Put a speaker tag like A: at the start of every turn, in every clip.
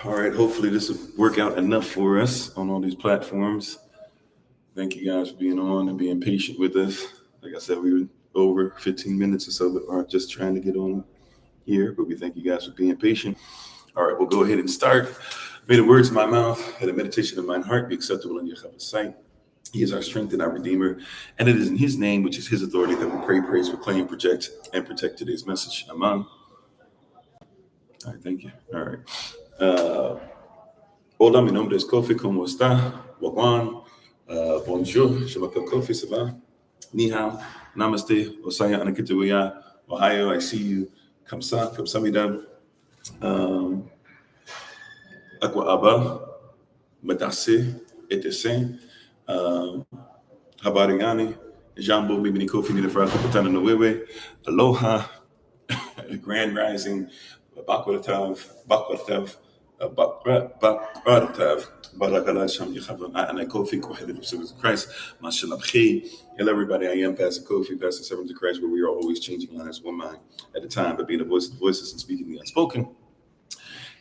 A: All right, hopefully this will work out enough for us on all these platforms. Thank you guys for being on and being patient with us. Like I said, we were over 15 minutes or so, but aren't just trying to get on here, but we thank you guys for being patient. All right, we'll go ahead and start. May the words of my mouth and the meditation of mine heart be acceptable in Yahweh's sight. He is our strength and our Redeemer, and it is in His name, which is His authority, that we pray, praise, proclaim, project, and protect today's message. Amen. All right, thank you. All right. Hola, mi nombre es Kofi, ¿cómo está? Wagwan. Bonjour, je m'appelle Kofi, ça va? Ni hao, namaste, osaya anakitawaya, Ohio, I see you. Kamsamida. Akwa Aba, Madase, Etesen, Habari Jambo, Mimi Kofi, Nina Frata, Katana Nowewe, Aloha, Grand Rising, Bakwatav, Barakala Sham Yahavan, and Kofi, Kohead of Servants of Christ, Mashalabhi. Hello, everybody. I am Pastor Kofi, Pastor Servants of Christ, where we are always changing lives one mind at a time, but being a voice of the voiceless and speaking the unspoken.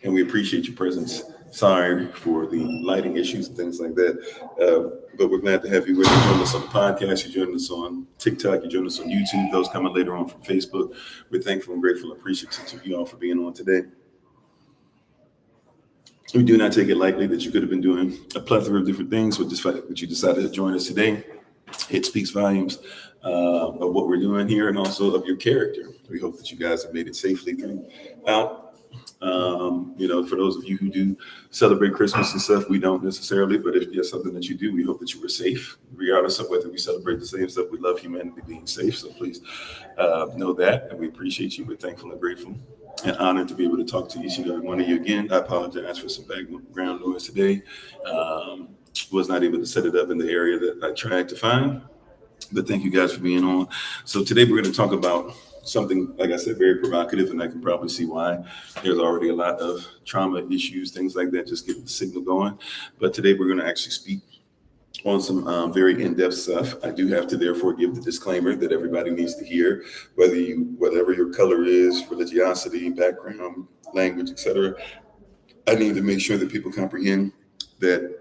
A: And we appreciate your presence. Sorry for the lighting issues and things like that. But we're glad to have you. Whether you join us on the podcast, you join us on TikTok, you join us on YouTube, those coming later on from Facebook. We're thankful and grateful and appreciative to you all for being on today. We do not take it lightly that you could have been doing a plethora of different things with this fact that you decided to join us today. It speaks volumes of what we're doing here and also of your character. We hope that you guys have made it safely throughout. For those of you who do celebrate Christmas and stuff, we don't necessarily, but if there's something that you do, we hope that you were safe, regardless of whether we celebrate the same stuff. We love humanity being safe, so please know that, and we appreciate you. We're thankful and grateful and honored to be able to talk to each and every one of you again. I apologize for some background noise today. Was not able to set it up in the area that I tried to find, but thank you guys for being on. So today we're going to talk about something, like I said, very provocative, and I can probably see why. There's already a lot of trauma issues, things like that, just getting the signal going. But today we're going to actually speak on some very in-depth stuff. I do have to therefore give the disclaimer that everybody needs to hear, whatever your color is, religiosity, background, language, etc. I need to make sure that people comprehend that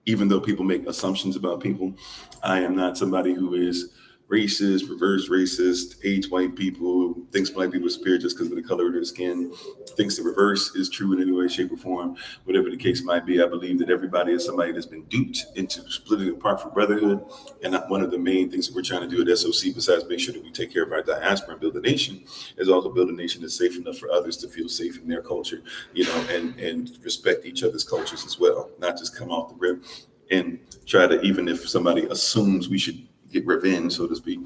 A: even though people make assumptions about people, I am not somebody who is racist, reverse racist, hates white people, thinks black people are superior just because of the color of their skin, thinks the reverse is true in any way, shape, or form. Whatever the case might be, I believe that everybody is somebody that's been duped into splitting apart from brotherhood. And one of the main things that we're trying to do at SOC, besides make sure that we take care of our diaspora and build a nation, is also build a nation that's safe enough for others to feel safe in their culture, and respect each other's cultures as well, not just come off the rip and try to, even if somebody assumes we should get revenge, so to speak,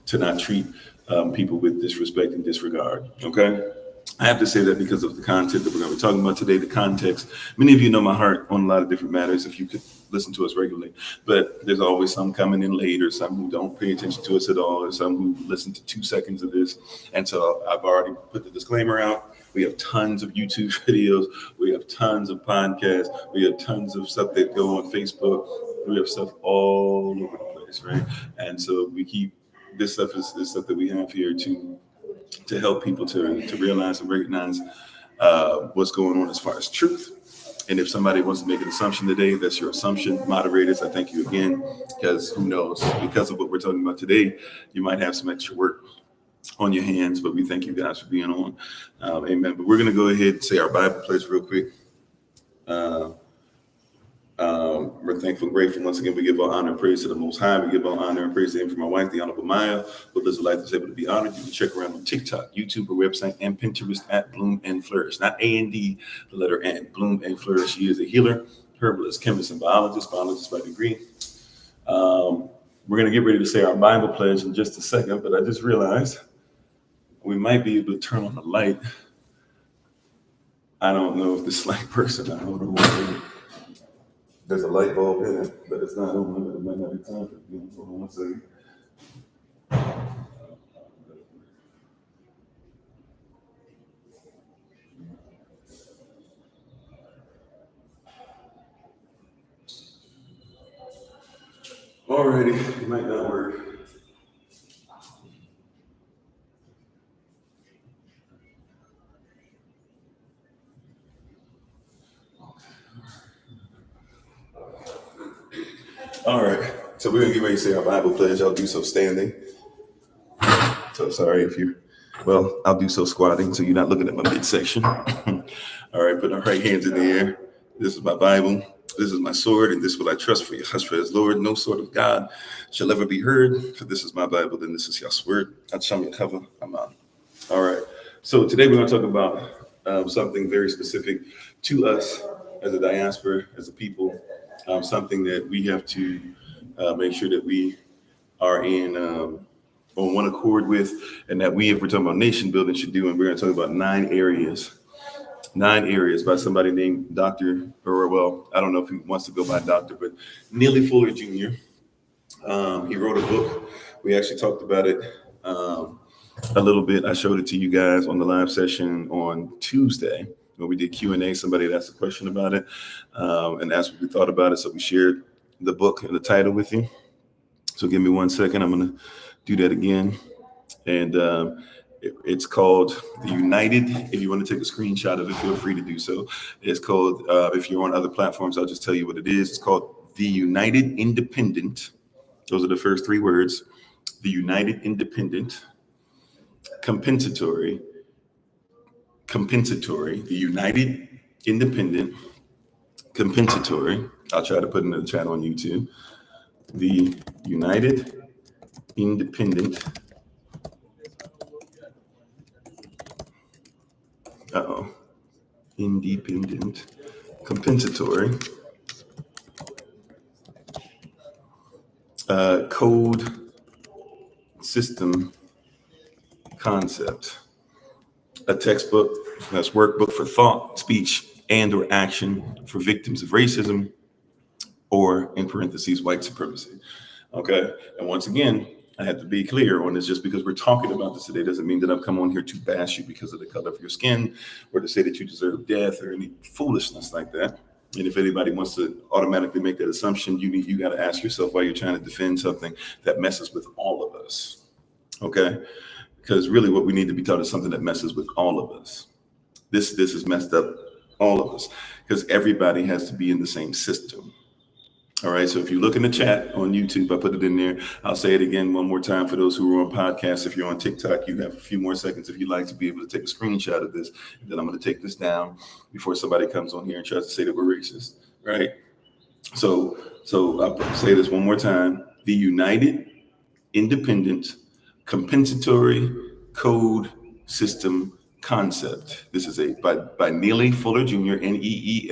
A: to not treat people with disrespect and disregard. Okay, I have to say that because of the content that we're going to be talking about today, the context. Many of you know my heart on a lot of different matters if you could listen to us regularly, but there's always some coming in late, or some who don't pay attention to us at all, or some who listen to 2 seconds of this. And so I've already put the disclaimer out. We have tons of YouTube videos. We have tons of podcasts. We have tons of stuff that go on Facebook. We have stuff all over the place, right? And so we keep this stuff is stuff that we have here to help people to realize and recognize what's going on as far as truth. And if somebody wants to make an assumption today, that's your assumption. Moderators, I thank you again, because who knows, because of what we're talking about today, you might have some extra work on your hands, but we thank you guys for being on. Amen. But we're going to go ahead and say our Bible place real quick. We're thankful and grateful. Once again, we give all honor and praise to the Most High. We give all honor and praise to Him for my wife, the Honorable Maya, who lives a life that's able to be honored. You can check her out on TikTok, YouTube, her website, and Pinterest at Bloom and Flourish. Not A-N-D, the letter N. Bloom and Flourish. She is a healer, herbalist, chemist, and biologist by degree. We're going to get ready to say our Bible pledge in just a second, but I just realized we might be able to turn on the light. I don't know if this light person, I don't know what there's a light bulb in it, but it's not on. It might not be time for it. Hold on 1 second. Alrighty, it might not work. All right. So we're going to get ready to say our Bible pledge. I'll do so standing. So sorry if you're, well, I'll do so squatting so you're not looking at my midsection. All right. Put our right hands in the air. This is my Bible. This is my sword, and this will I trust for Yahshua as Lord. No sword of God shall ever be heard, for this is my Bible, and this is Yah's word. Hashem Yahweh. Amen. All right. So today we're going to talk about something very specific to us as a diaspora, as a people, something that we have to make sure that we are on one accord with, and that we, if we're talking about nation building, should do. And we're going to talk about 9 areas by somebody named Dr. or, well, I don't know if he wants to go by doctor, but Neely Fuller Jr. He wrote a book. We actually talked about it a little bit. I showed it to you guys on the live session on Tuesday when we did Q&A. Somebody had asked a question about it and asked what we thought about it. So we shared the book and the title with you. So give me 1 second. I'm going to do that again. And it's called The United. If you want to take a screenshot of it, feel free to do so. It's called, if you're on other platforms, I'll just tell you what it is. It's called The United Independent. Those are the first 3 words. The United Independent, Compensatory. The United Independent, Compensatory. I'll try to put it in the chat on YouTube. The United Independent. Independent, compensatory, code system concept. A textbook, that's workbook for thought, speech, and or action for victims of racism, or in parentheses, white supremacy. Okay. And once again, I have to be clear on this. Just because we're talking about this today doesn't mean that I've come on here to bash you because of the color of your skin or to say that you deserve death or any foolishness like that. And if anybody wants to automatically make that assumption, you got to ask yourself why you're trying to defend something that messes with all of us. Okay. Because really what we need to be taught is something that messes with all of us. This has messed up all of us because everybody has to be in the same system. All right. So if you look in the chat on YouTube, I put it in there. I'll say it again one more time for those who are on podcasts. If you're on TikTok, you have a few more seconds if you'd like to be able to take a screenshot of this. And then I'm going to take this down before somebody comes on here and tries to say that we're racist. Right. So I'll say this one more time. The United Independent Compensatory Code System Concept. This is by Neely Fuller Jr., Neely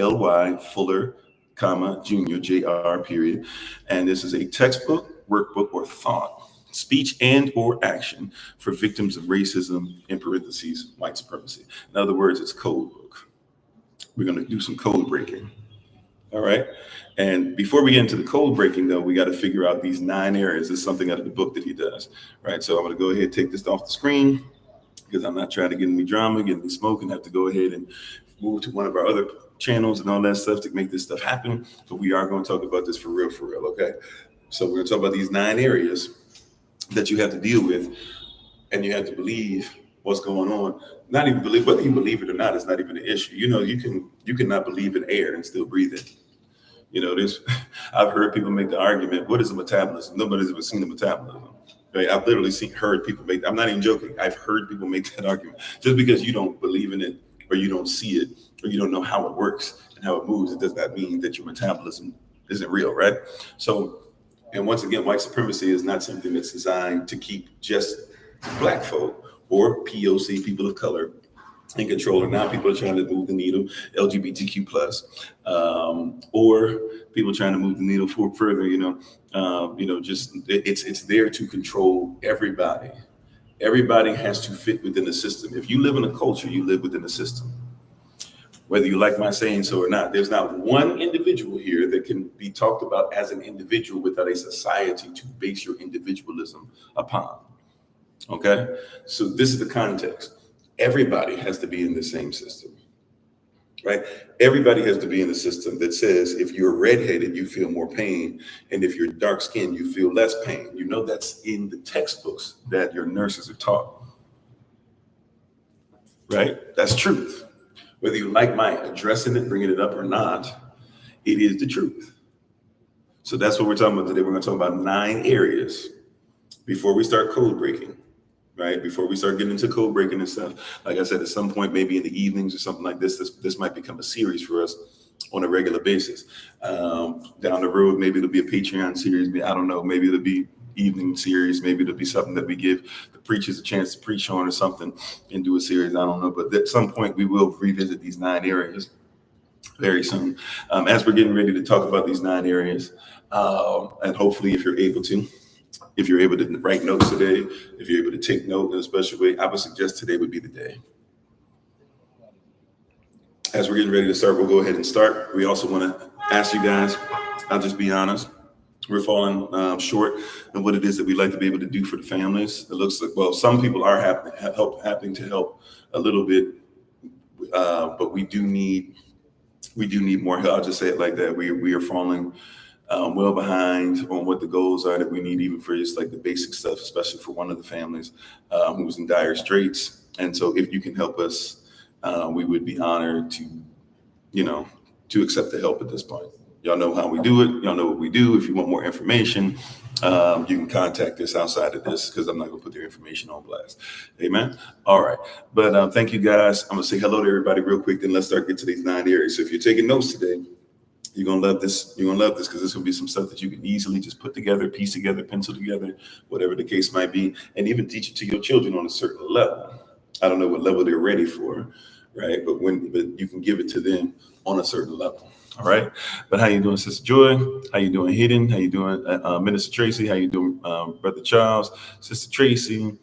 A: Fuller, Jr., Jr. period. And this is a textbook, workbook, or thought, speech, and or action for victims of racism, in parentheses, white supremacy. In other words, it's a code book. We're going to do some code breaking. All right. And before we get into the code breaking, though, we got to figure out these 9 areas. This is something out of the book that he does. Right. So I'm going to go ahead and take this off the screen because I'm not trying to get any drama, get any smoke, and have to go ahead and move to one of our other channels and all that stuff to make this stuff happen. But we are going to talk about this for real. Okay. So we're going to talk about these 9 areas that you have to deal with, and you have to believe what's going on. Not even believe, whether you believe it or not, it's not even an issue. You know, you can not believe in air and still breathe it. You know, I've heard people make the argument, what is a metabolism? Nobody's ever seen a metabolism. Right? I've literally heard people make, I'm not even joking. I've heard people make that argument. Just because you don't believe in it or you don't see it or you don't know how it works and how it moves, it does not mean that your metabolism isn't real, right? So, and once again, white supremacy is not something that's designed to keep just Black folk or POC, people of color, in control. And now people are trying to move the needle, LGBTQ plus, or people trying to move the needle further. Just it's there to control everybody. Everybody has to fit within the system. If you live in a culture, you live within the system. Whether you like my saying so or not, there's not one individual here that can be talked about as an individual without a society to base your individualism upon. Okay, so this is the context. Everybody has to be in the same system, right? Everybody has to be in the system that says if you're redheaded, you feel more pain. And if you're dark skinned, you feel less pain. You know, that's in the textbooks that your nurses are taught, right? That's truth. Whether you like my addressing it, bringing it up or not, it is the truth. So that's what we're talking about today. We're going to talk about 9 areas before we start code breaking, right? Before we start getting into code breaking and stuff. Like I said, at some point, maybe in the evenings or something like this might become a series for us on a regular basis. Down the road, maybe it'll be a Patreon series. I don't know. Maybe it'll be evening series. Maybe it'll be something that we give the preachers a chance to preach on or something and do a series. I don't know. But at some point, we will revisit these 9 areas very soon. As we're getting ready to talk about these 9 areas, and hopefully if you're able to write notes today, if you're able to take note in a special way, I would suggest today would be the day. As we're getting ready to start, we'll go ahead and start. We also want to ask you guys, I'll just be honest, we're falling short of what it is that we like to be able to do for the families. It looks like, well, some people are having to help a little bit, but we do need more help. I'll just say it like that. We are falling well behind on what the goals are that we need, even for just like the basic stuff, especially for one of the families who's in dire straits. And so if you can help us, we would be honored to accept the help at this point. Y'all know how we do it. Y'all know what we do. If you want more information, you can contact us outside of this, because I'm not going to put their information on blast. Amen. All right. But thank you, guys. I'm going to say hello to everybody real quick. Then let's start getting to these 9 areas. So if you're taking notes today, you're going to love this. You're going to love this, because this will be some stuff that you can easily just put together, piece together, pencil together, whatever the case might be, and even teach it to your children on a certain level. I don't know what level they're ready for, right? But you can give it to them on a certain level. All right. But how you doing, Sister Joy? How you doing, Hidden? How you doing, Minister Tracy? How you doing, Brother Charles? Sister Tracy,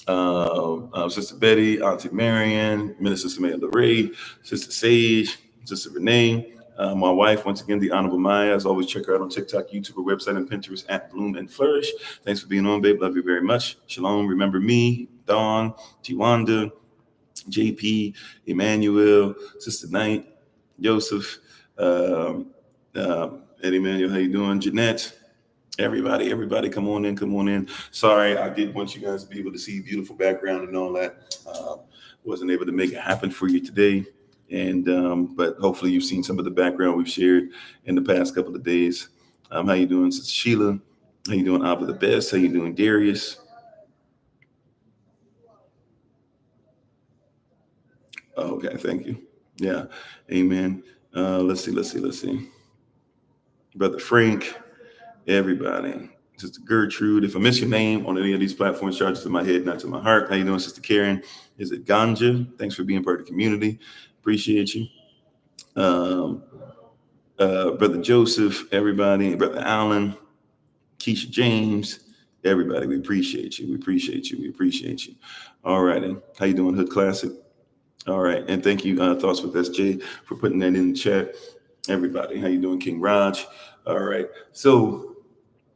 A: Sister Betty, Auntie Marion, Minister Samantha Ray, Sister Sage, Sister Renee, my wife, once again, the Honorable Maya. As always, check her out on TikTok, YouTube, her website, and Pinterest at Bloom and Flourish. Thanks for being on, babe. Love you very much. Shalom. Remember me, Dawn, Tiwanda, JP, Emmanuel, Sister Knight, Joseph, Eddie Manuel, how you doing? Jeanette, everybody, come on in. Sorry, I did want you guys to be able to see beautiful background and all that. Wasn't able to make it happen for you today. And but hopefully you've seen some of the background we've shared in the past couple of days. How you doing, Sister Sheila? How you doing, Abba the Best? How you doing, Darius? Oh, okay, thank you. Yeah, amen. Let's see. Brother Frank, everybody. Sister Gertrude. If I miss your name on any of these platforms, charge it to my head, not to my heart. How you doing, Sister Karen? Is it Ganja? Thanks for being part of the community. Appreciate you. Brother Joseph, everybody. Brother Allen, Keisha James, everybody. We appreciate you. We appreciate you. All righty. How you doing, Hood Classic? All right. And thank you, Thoughts with SJ, for putting that in the chat. Everybody, how you doing, King Raj? All right. So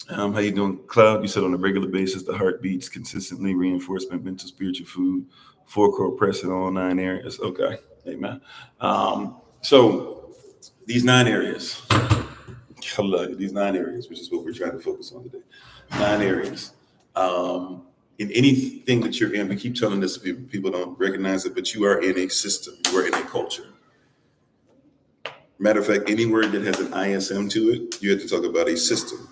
A: how you doing, Cloud? You said on a regular basis, the heart beats consistently, reinforcement, mental, spiritual food, 4-core press in all 9 areas. Okay. Amen. So these 9 areas, which is what we're trying to focus on today. 9 areas. In anything that you're in, we keep telling this to people don't recognize it, but you are in a system, you are in a culture. Matter of fact, any word that has an ISM to it, you have to talk about a system.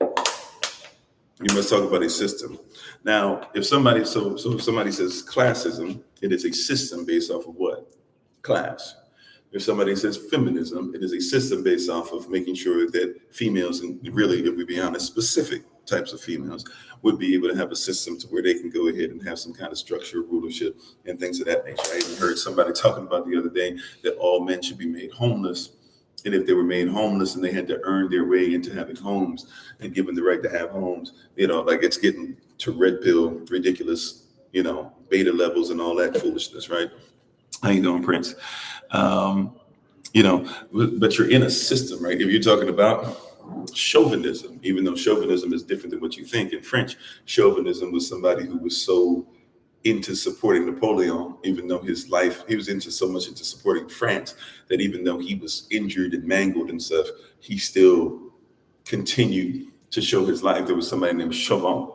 A: You must talk about a system. Now, if somebody says classism, it is a system based off of what? Class. If somebody says feminism, it is a system based off of making sure that females, and really, if we be honest, specific types of females, would be able to have a system to where they can go ahead and have some kind of structure, rulership, and things of that nature. I even heard somebody talking about the other day that all men should be made homeless. And if they were made homeless and they had to earn their way into having homes and given the right to have homes, like it's getting to red pill, ridiculous, beta levels and all that foolishness, right? How you doing, Prince? But you're in a system, right? If you're talking about chauvinism, even though chauvinism is different than what you think in French, chauvinism was somebody who was so into supporting Napoleon, even though he was so much into supporting France, that even though he was injured and mangled and stuff, he still continued to show his life. There was somebody named Chauvin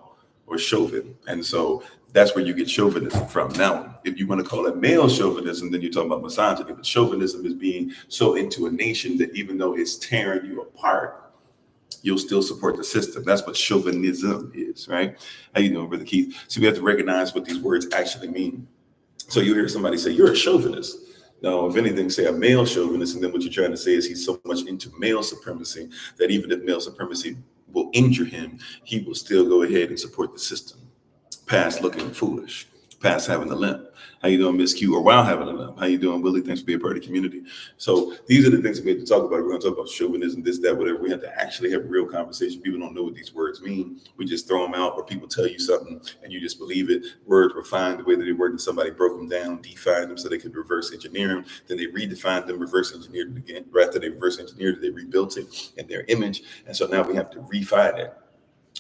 A: or Chauvin. And so that's where you get chauvinism from. Now, if you want to call it male chauvinism, then you're talking about misogyny. But chauvinism is being so into a nation that even though it's tearing you apart, you'll still support the system. That's what chauvinism is, right? How you doing, Brother Keith? So we have to recognize what these words actually mean. So you hear somebody say, you're a chauvinist. No, if anything, say a male chauvinist, and then what you're trying to say is he's so much into male supremacy that even if male supremacy will injure him, he will still go ahead and support the system. Past looking foolish, past having a limp. How you doing, Miss Q? Or while having a limp. How you doing, Willie? Thanks for being part of the community. So these are the things that we have to talk about. We're going to talk about chauvinism, this, that, whatever. We have to actually have a real conversation. People don't know what these words mean. We just throw them out, or people tell you something and you just believe it. Words were refined the way that they were, and somebody broke them down, defined them so they could reverse engineer them. Then they redefined them, reverse engineered them again. Right after they reverse engineered it, they rebuilt it in their image. And so now we have to refine it.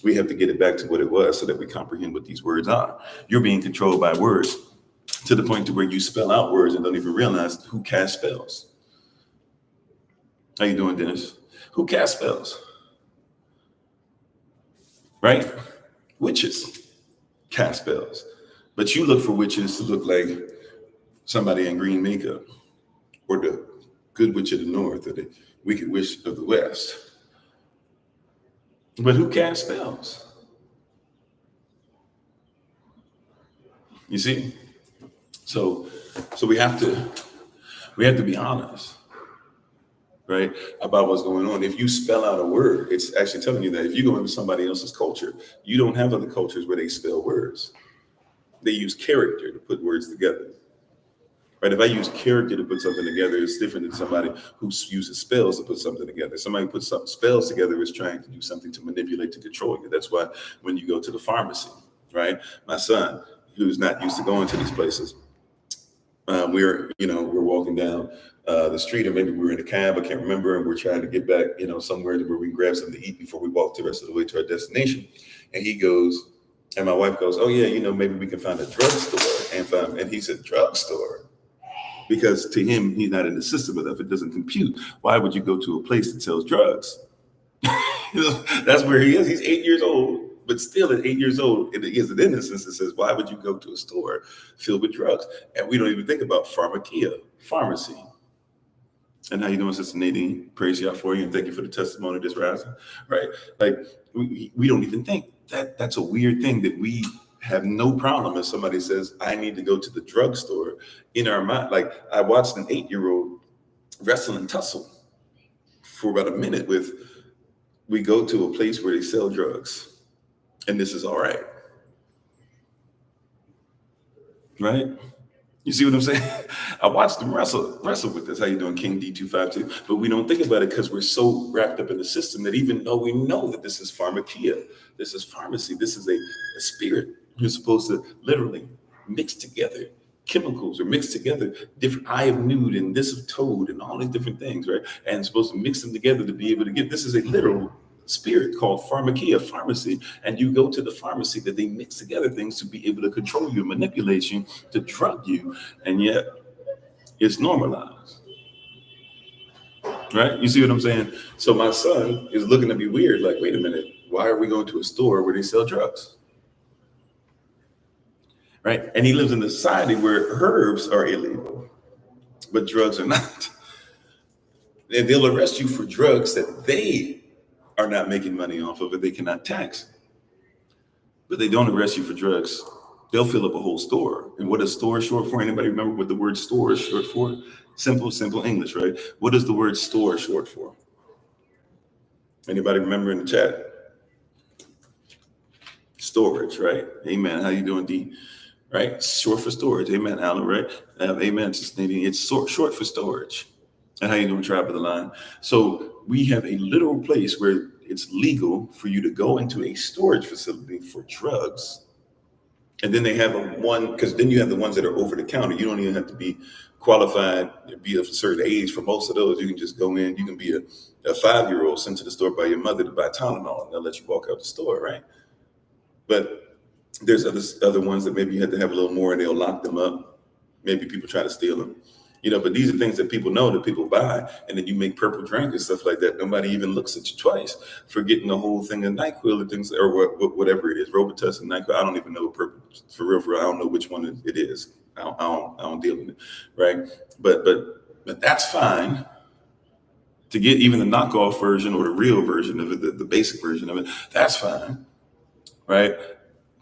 A: We have to get it back to what it was so that we comprehend what these words are. You're being controlled by words to the point to where you spell out words and don't even realize who casts spells. How you doing, Dennis? Who casts spells? Right? Witches cast spells. But you look for witches to look like somebody in green makeup, or the good witch of the north, or the wicked witch of the west. But who casts spells? You see? So we have to be honest, right, about what's going on. If you spell out a word, it's actually telling you that if you go into somebody else's culture, you don't have other cultures where they spell words. They use character to put words together. Right? If I use character to put something together, it's different than somebody who uses spells to put something together. Somebody who puts some spells together is trying to do something to manipulate, to control you. That's why when you go to the pharmacy, right? My son, who's not used to going to these places, we're walking down the street, or maybe we're in a cab, I can't remember, and we're trying to get back, somewhere where we can grab something to eat before we walk the rest of the way to our destination. And he goes, and my wife goes, oh yeah, maybe we can find a drugstore. And he said, drugstore? Because to him, he's not in the system enough. It doesn't compute. Why would you go to a place that sells drugs? That's where he is. He's 8 years old, but still at 8 years old, it is an innocence that says, why would you go to a store filled with drugs? And we don't even think about pharmacy. And how you doing, Sister Nadine? Praise y'all for you, and thank you for the testimony this rising. Right? Like we don't even think that that's a weird thing, that we have no problem if somebody says, I need to go to the drugstore. In our mind, like I watched an 8-year-old wrestle and tussle for about a minute with, we go to a place where they sell drugs and this is all right. Right? You see what I'm saying? I watched them wrestle with this. How you doing, King D252? But we don't think about it because we're so wrapped up in the system that even though we know that this is pharmakia, this is pharmacy, this is a spirit who's supposed to literally mix together chemicals, or mix together different eye of nude and this of toad and all these different things, right? And supposed to mix them together to be able to get, this is a literal spirit called pharmakia, pharmacy. And you go to the pharmacy that they mix together things to be able to control you, manipulate you, to drug you. And yet it's normalized, right? You see what I'm saying? So my son is looking at me weird, like, wait a minute, why are we going to a store where they sell drugs? Right? And he lives in a society where herbs are illegal, but drugs are not. And they'll arrest you for drugs that they are not making money off of, it they cannot tax. But they don't arrest you for drugs. They'll fill up a whole store. And what is store short for? Anybody remember what the word store is short for? Simple English, right? What is the word store short for? Anybody remember in the chat? Storage, right? Amen. How you doing, D? Right? Short for storage. Amen, Alan, right? Amen, Sister Nadine. It's short for storage. And how you doing, Tribe of the Line? So we have a literal place where it's legal for you to go into a storage facility for drugs. And then they have because then you have the ones that are over the counter. You don't even have to be qualified, be of a certain age for most of those. You can just go in. You can be a 5-year-old sent to the store by your mother to buy Tylenol, and they'll let you walk out the store, right? But there's other ones that maybe you have to have a little more and they'll lock them up. Maybe people try to steal them, but these are things that people know, that people buy, and then you make purple drink and stuff like that. Nobody even looks at you twice for getting the whole thing of NyQuil and things, or whatever it is, Robitussin and NyQuil. I don't even know for real. I don't know which one it is. I don't deal with it, right? But that's fine. To get even the knockoff version or the real version of it, the basic version of it, that's fine, right?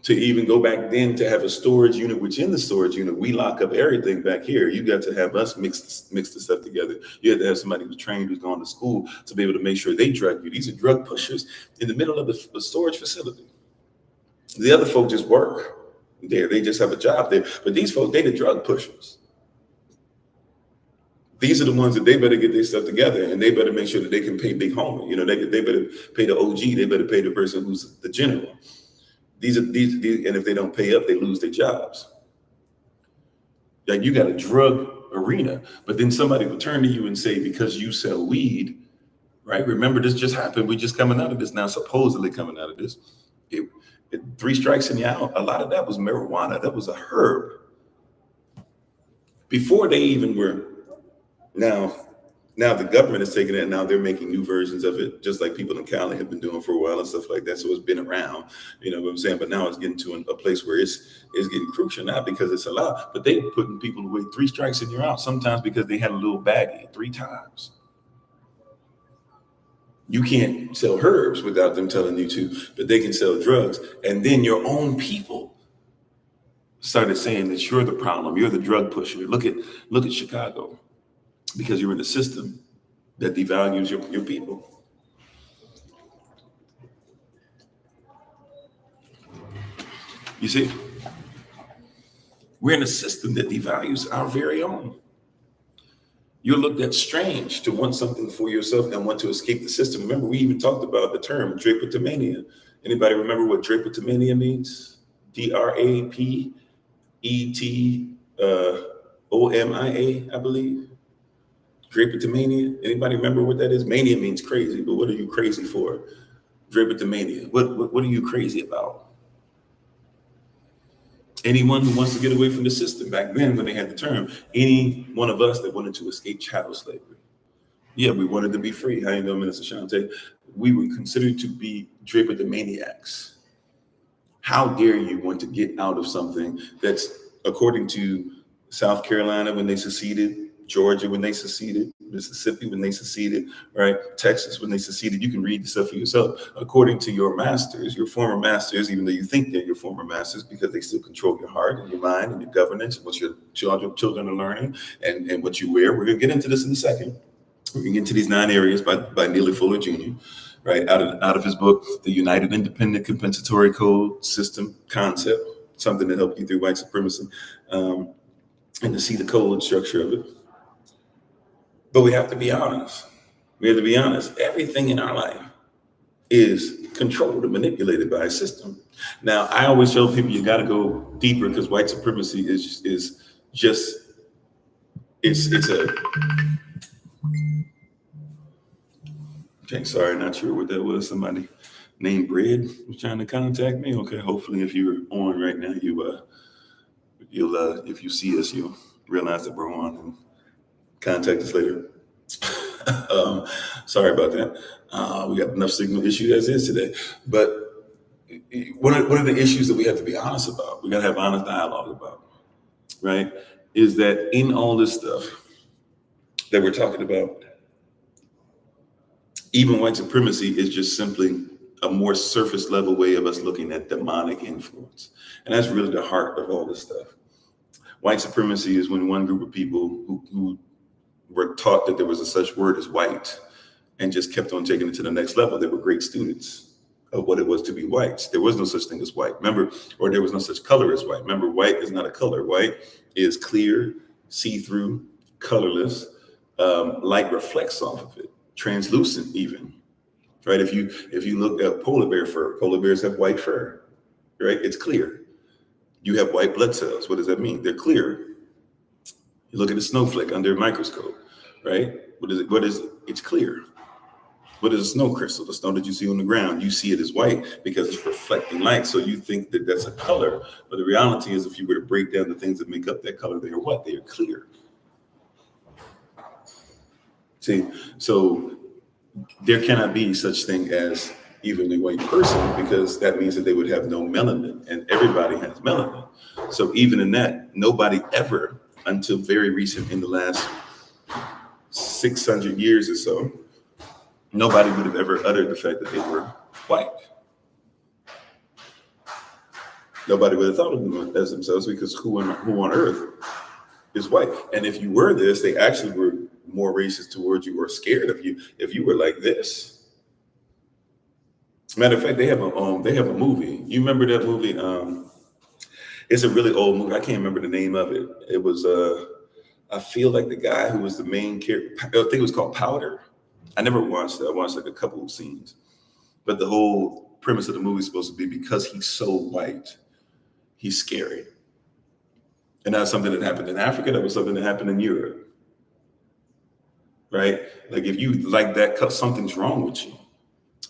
A: To even go back then to have a storage unit, which in the storage unit, we lock up everything back here. You got to have us mix the stuff together. You had to have somebody who's trained, who's gone to school to be able to make sure they drug you. These are drug pushers in the middle of the storage facility. The other folk just work there. They just have a job there. But these folks, they the drug pushers. These are the ones that they better get their stuff together, and they better make sure that they can pay big homie. You know, they better pay the OG. They better pay the person who's the general. These, and if they don't pay up, they lose their jobs. Like, you got a drug arena, but then somebody will turn to you and say, because you sell weed, right? Remember, this just happened. We're just coming out of this now, supposedly coming out of this. 3 strikes and you're out. A lot of that was marijuana. That was a herb. Before they even were. Now the government is taking it, and now they're making new versions of it, just like people in Cali have been doing for a while and stuff like that. So it's been around, you know what I'm saying? But now it's getting to a place where it's getting crucial, not because it's allowed, but they're putting people away 3 strikes and you're out, sometimes because they had a little baggie 3 times. You can't sell herbs without them telling you to, but they can sell drugs. And then your own people started saying that you're the problem, you're the drug pusher. Look at Chicago. Because you're in a system that devalues your people. You see, we're in a system that devalues our very own. You're looked at strange to want something for yourself and want to escape the system. Remember, we even talked about the term drapetomania. Anybody remember what drapetomania means? DRAPETOMIA, I believe. Drapetomania. Anybody remember what that is? Mania means crazy, but what are you crazy for? Drapetomania. What are you crazy about? Anyone who wants to get away from the system. Back then, when they had the term, any one of us that wanted to escape chattel slavery. Yeah, we wanted to be free. How you doing, Minister Shante? We were considered to be drapetomaniacs. How dare you want to get out of something that's, according to South Carolina when they seceded, Georgia when they seceded, Mississippi when they seceded, right? Texas when they seceded. You can read the stuff for yourself. According to your masters, your former masters, even though you think they're your former masters, because they still control your heart and your mind and your governance and what your children are learning and what you wear. We're going to get into this in a second. We're going to get into these 9 areas by Neely Fuller Jr., right? Out of his book, The United Independent Compensatory Code System Concept, something to help you through white supremacy, and to see the code structure of it. But we have to be honest. We have to be honest. Everything in our life is controlled and manipulated by a system. Now, I always tell people you got to go deeper because white supremacy is just it's a. Okay, sorry, not sure what that was. Somebody named Bread was trying to contact me. Okay, hopefully, if you're on right now, you'll if you see us, you'll realize that we're on and contact us later. Sorry about that. We got enough signal issue as is today. But one of the issues that we have to be honest about, we got to have honest dialogue about, right, is that in all this stuff that we're talking about, even white supremacy is just simply a more surface level way of us looking at demonic influence. And that's really the heart of all this stuff. White supremacy is when one group of people who were taught that there was a such word as white and just kept on taking it to the next level. They were great students of what it was to be whites. There was no such thing as white. Remember, or there was no such color as white. Remember, white is not a color. White is clear, see-through, colorless. Light reflects off of it, translucent even, right? If you look at polar bear fur, polar bears have white fur, right? It's clear. You have white blood cells. What does that mean? They're clear. You look at a snowflake under a microscope, right? What is it? It's clear. What is a snow crystal? The snow that you see on the ground, you see it as white because it's reflecting light. So you think that that's a color. But the reality is, if you were to break down the things that make up that color, they are what? They are clear. See, so there cannot be such thing as evenly white person, because that means that they would have no melanin, and everybody has melanin. So even in that, nobody ever, until very recent, in the last 600 years or so, nobody would have ever uttered the fact that they were white. Nobody would have thought of them as themselves, because who on earth is white? And if you were this, they actually were more racist towards you or scared of you if you were like this. Matter of fact, they have a movie. You remember that movie? It's a really old movie. I can't remember the name of it. It was I feel like the guy who was the main character, I think it was called Powder. I never watched it. I watched like a couple of scenes. But the whole premise of the movie is supposed to be, because he's so white, he's scary. And that's something that happened in Africa. That was something that happened in Europe. Right? Like, if you like that, something's wrong with you.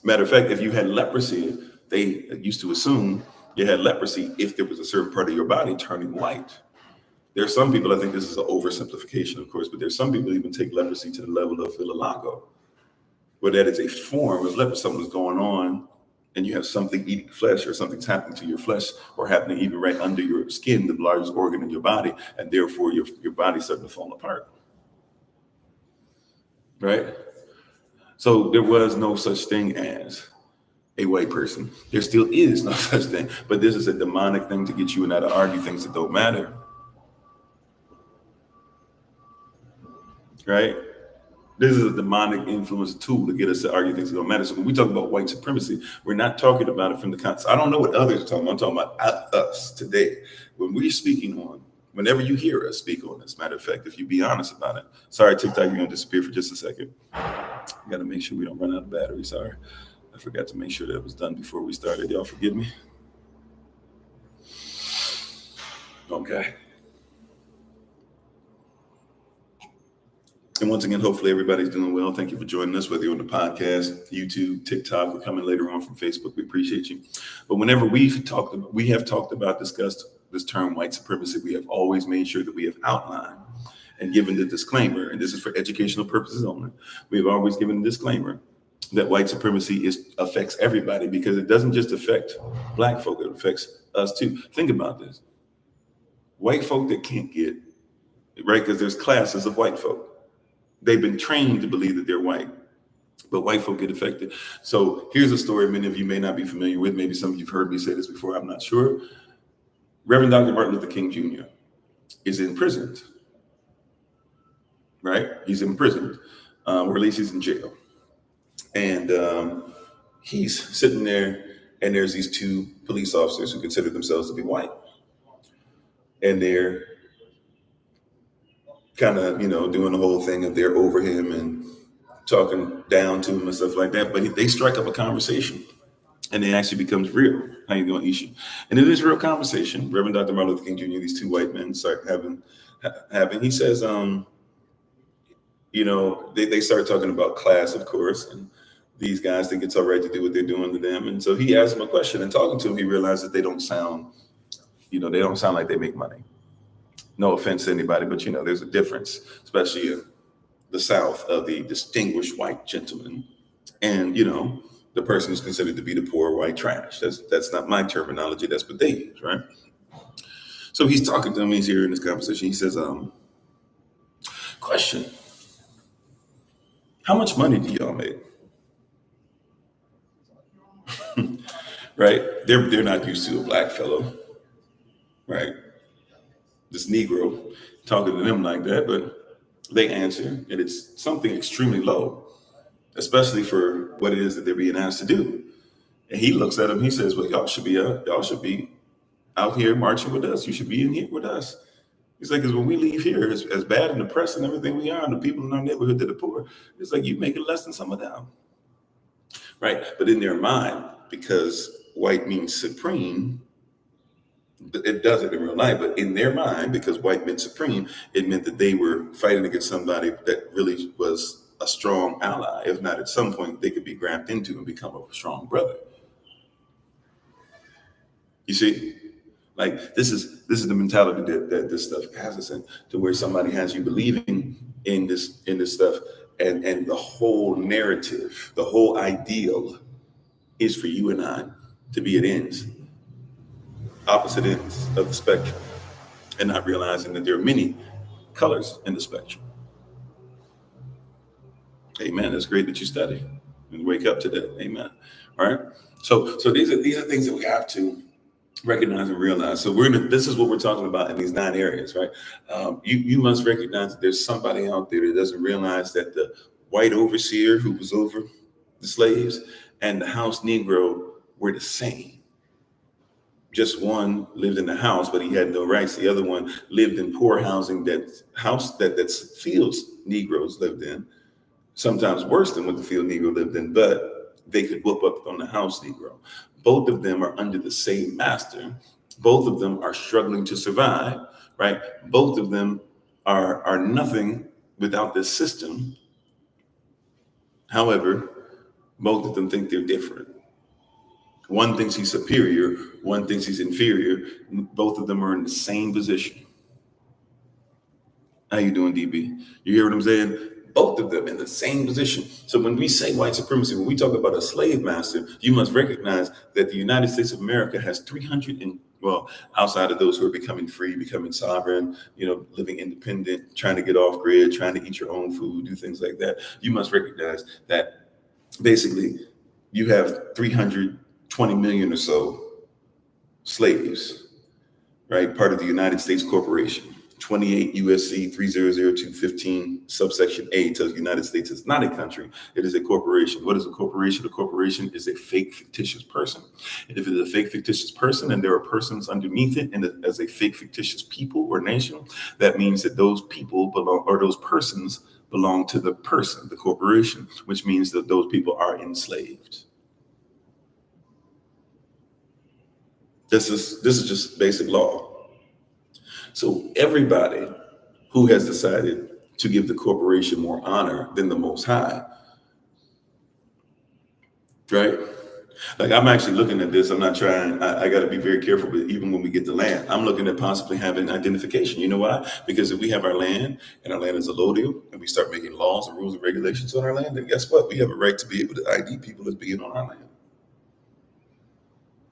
A: Matter of fact, if you had leprosy, they used to assume you had leprosy if there was a certain part of your body turning white. There are some people, I think this is an oversimplification, of course, but there's some people even take leprosy to the level of vitiligo, where that is a form of leprosy. Something's going on and you have something eating flesh, or something's happening to your flesh, or happening even right under your skin, the largest organ in your body, and therefore your body's starting to fall apart. Right? So there was no such thing as a white person. There still is no such thing. But this is a demonic thing to get you and I to argue things that don't matter. Right? This is a demonic influence tool to get us to argue things that don't matter. So when we talk about white supremacy, we're not talking about it from the context. I don't know what others are talking about. I'm talking about us today. When we're speaking on, whenever you hear us speak on this, matter of fact, if you be honest about it. Sorry, TikTok, you're going to disappear for just a second. Got to make sure we don't run out of battery. Sorry. I forgot to make sure that was done before we started. Y'all forgive me. Okay. And once again, hopefully everybody's doing well. Thank you for joining us, whether you're on the podcast, YouTube, TikTok, or coming later on from Facebook. We appreciate you. But whenever we have talked about, discussed this term white supremacy, we have always made sure that we have outlined and given the disclaimer, and this is for educational purposes only. We have always given a disclaimer that white supremacy affects everybody, because it doesn't just affect Black folk, it affects us too. Think about this. White folk that can't get, right, because there's classes of white folk. They've been trained to believe that they're white, but white folk get affected. So here's a story many of you may not be familiar with. Maybe some of you've heard me say this before, I'm not sure. Reverend Dr. Martin Luther King Jr. is imprisoned, right? He's imprisoned, or at least he's in jail. And he's sitting there, and there's these two police officers who consider themselves to be white. And they're kind of, doing the whole thing of they're over him and talking down to him and stuff like that. But they strike up a conversation, and it actually becomes real. How you doing, Isha? And in this real conversation, Reverend Dr. Martin Luther King Jr., these two white men start having, he says, they start talking about class, of course, and these guys think it's all right to do what they're doing to them. And so he asked them a question, and talking to him, he realized that they don't sound like they make money. No offense to anybody, but there's a difference, especially in the South, of the distinguished white gentleman and, the person who's considered to be the poor white trash. That's not my terminology. That's what they use, right? So he's talking to him. He's here in this conversation. He says, question, how much money do y'all make? Right? They're not used to a Black fellow, right? This Negro talking to them like that, but they answer, and it's something extremely low, especially for what it is that they're being asked to do. And he looks at him, he says, well, y'all should be out here marching with us. You should be in here with us. He's like, because when we leave here, as bad and oppressed and everything we are, and the people in our neighborhood that are poor, it's like you make it less than some of them. Right? But in their mind, because white means supreme, it doesn't in real life, but in their mind, because white meant supreme, it meant that they were fighting against somebody that really was a strong ally. If not, at some point, they could be grafted into and become a strong brother. You see, like this is the mentality that this stuff has us in, to where somebody has you believing in this stuff, and the whole narrative, the whole ideal is for you and I to be at opposite ends of the spectrum, and not realizing that there are many colors in the spectrum. Amen. That's great that you study. and wake up to that. Amen. All right. So these are things that we have to recognize and realize. So this is what we're talking about in these 9 areas, right? You must recognize that there's somebody out there that doesn't realize that the white overseer who was over the slaves and the house Negro were the same. Just one lived in the house, but he had no rights. The other one lived in poor housing, that's fields Negroes lived in, sometimes worse than what the field Negro lived in, but they could whoop up on the house Negro. Both of them are under the same master. Both of them are struggling to survive, right? Both of them are nothing without this system. However, both of them think they're different. One thinks he's superior, one thinks he's inferior. Both of them are in the same position. How you doing, DB? You hear what I'm saying? Both of them in the same position. So when we say white supremacy, when we talk about a slave master, you must recognize that the United States of America has 300 and, well, outside of those who are becoming free, becoming sovereign, living independent, trying to get off grid, trying to eat your own food, do things like that. You must recognize that basically you have 320 million or so slaves, right? Part of the United States Corporation. 28 USC 300215 subsection A tells the United States it's not a country, it is a corporation. What is a corporation? A corporation is a fake fictitious person. And if it is a fake fictitious person and there are persons underneath it and as a fake fictitious people or nation, that means that those people belong, or those persons belong to the person, the corporation, which means that those people are enslaved. This is just basic law. So everybody who has decided to give the corporation more honor than the Most High, right? Like I'm actually looking at this. I'm not trying. I got to be very careful. But even when we get the land, I'm looking at possibly having identification. You know why? Because if we have our land and our land is allodial, and we start making laws and rules and regulations on our land, then guess what? We have a right to be able to ID people as being on our land.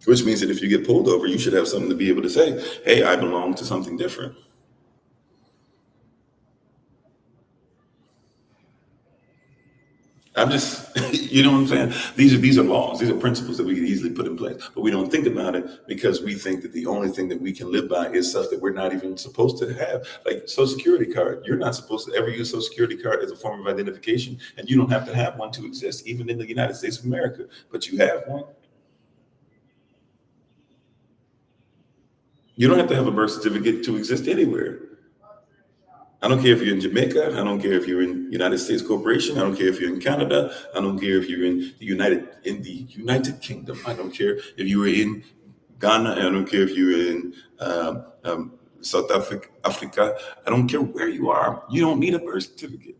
A: Which means that if you get pulled over, you should have something to be able to say, hey, I belong to something different. I'm just, you know what I'm saying? These are laws. These are principles that we can easily put in place, but we don't think about it because we think that the only thing that we can live by is stuff that we're not even supposed to have, like Social Security card. You're not supposed to ever use Social Security card as a form of identification, and you don't have to have one to exist, even in the United States of America, but you have one. You don't have to have a birth certificate to exist anywhere. I don't care if you're in Jamaica. I don't care if you're in United States Corporation. I don't care if you're in Canada. I don't care if you're in the United Kingdom. I don't care if you were in Ghana. I don't care if you're in South Africa. I don't care where you are. You don't need a birth certificate.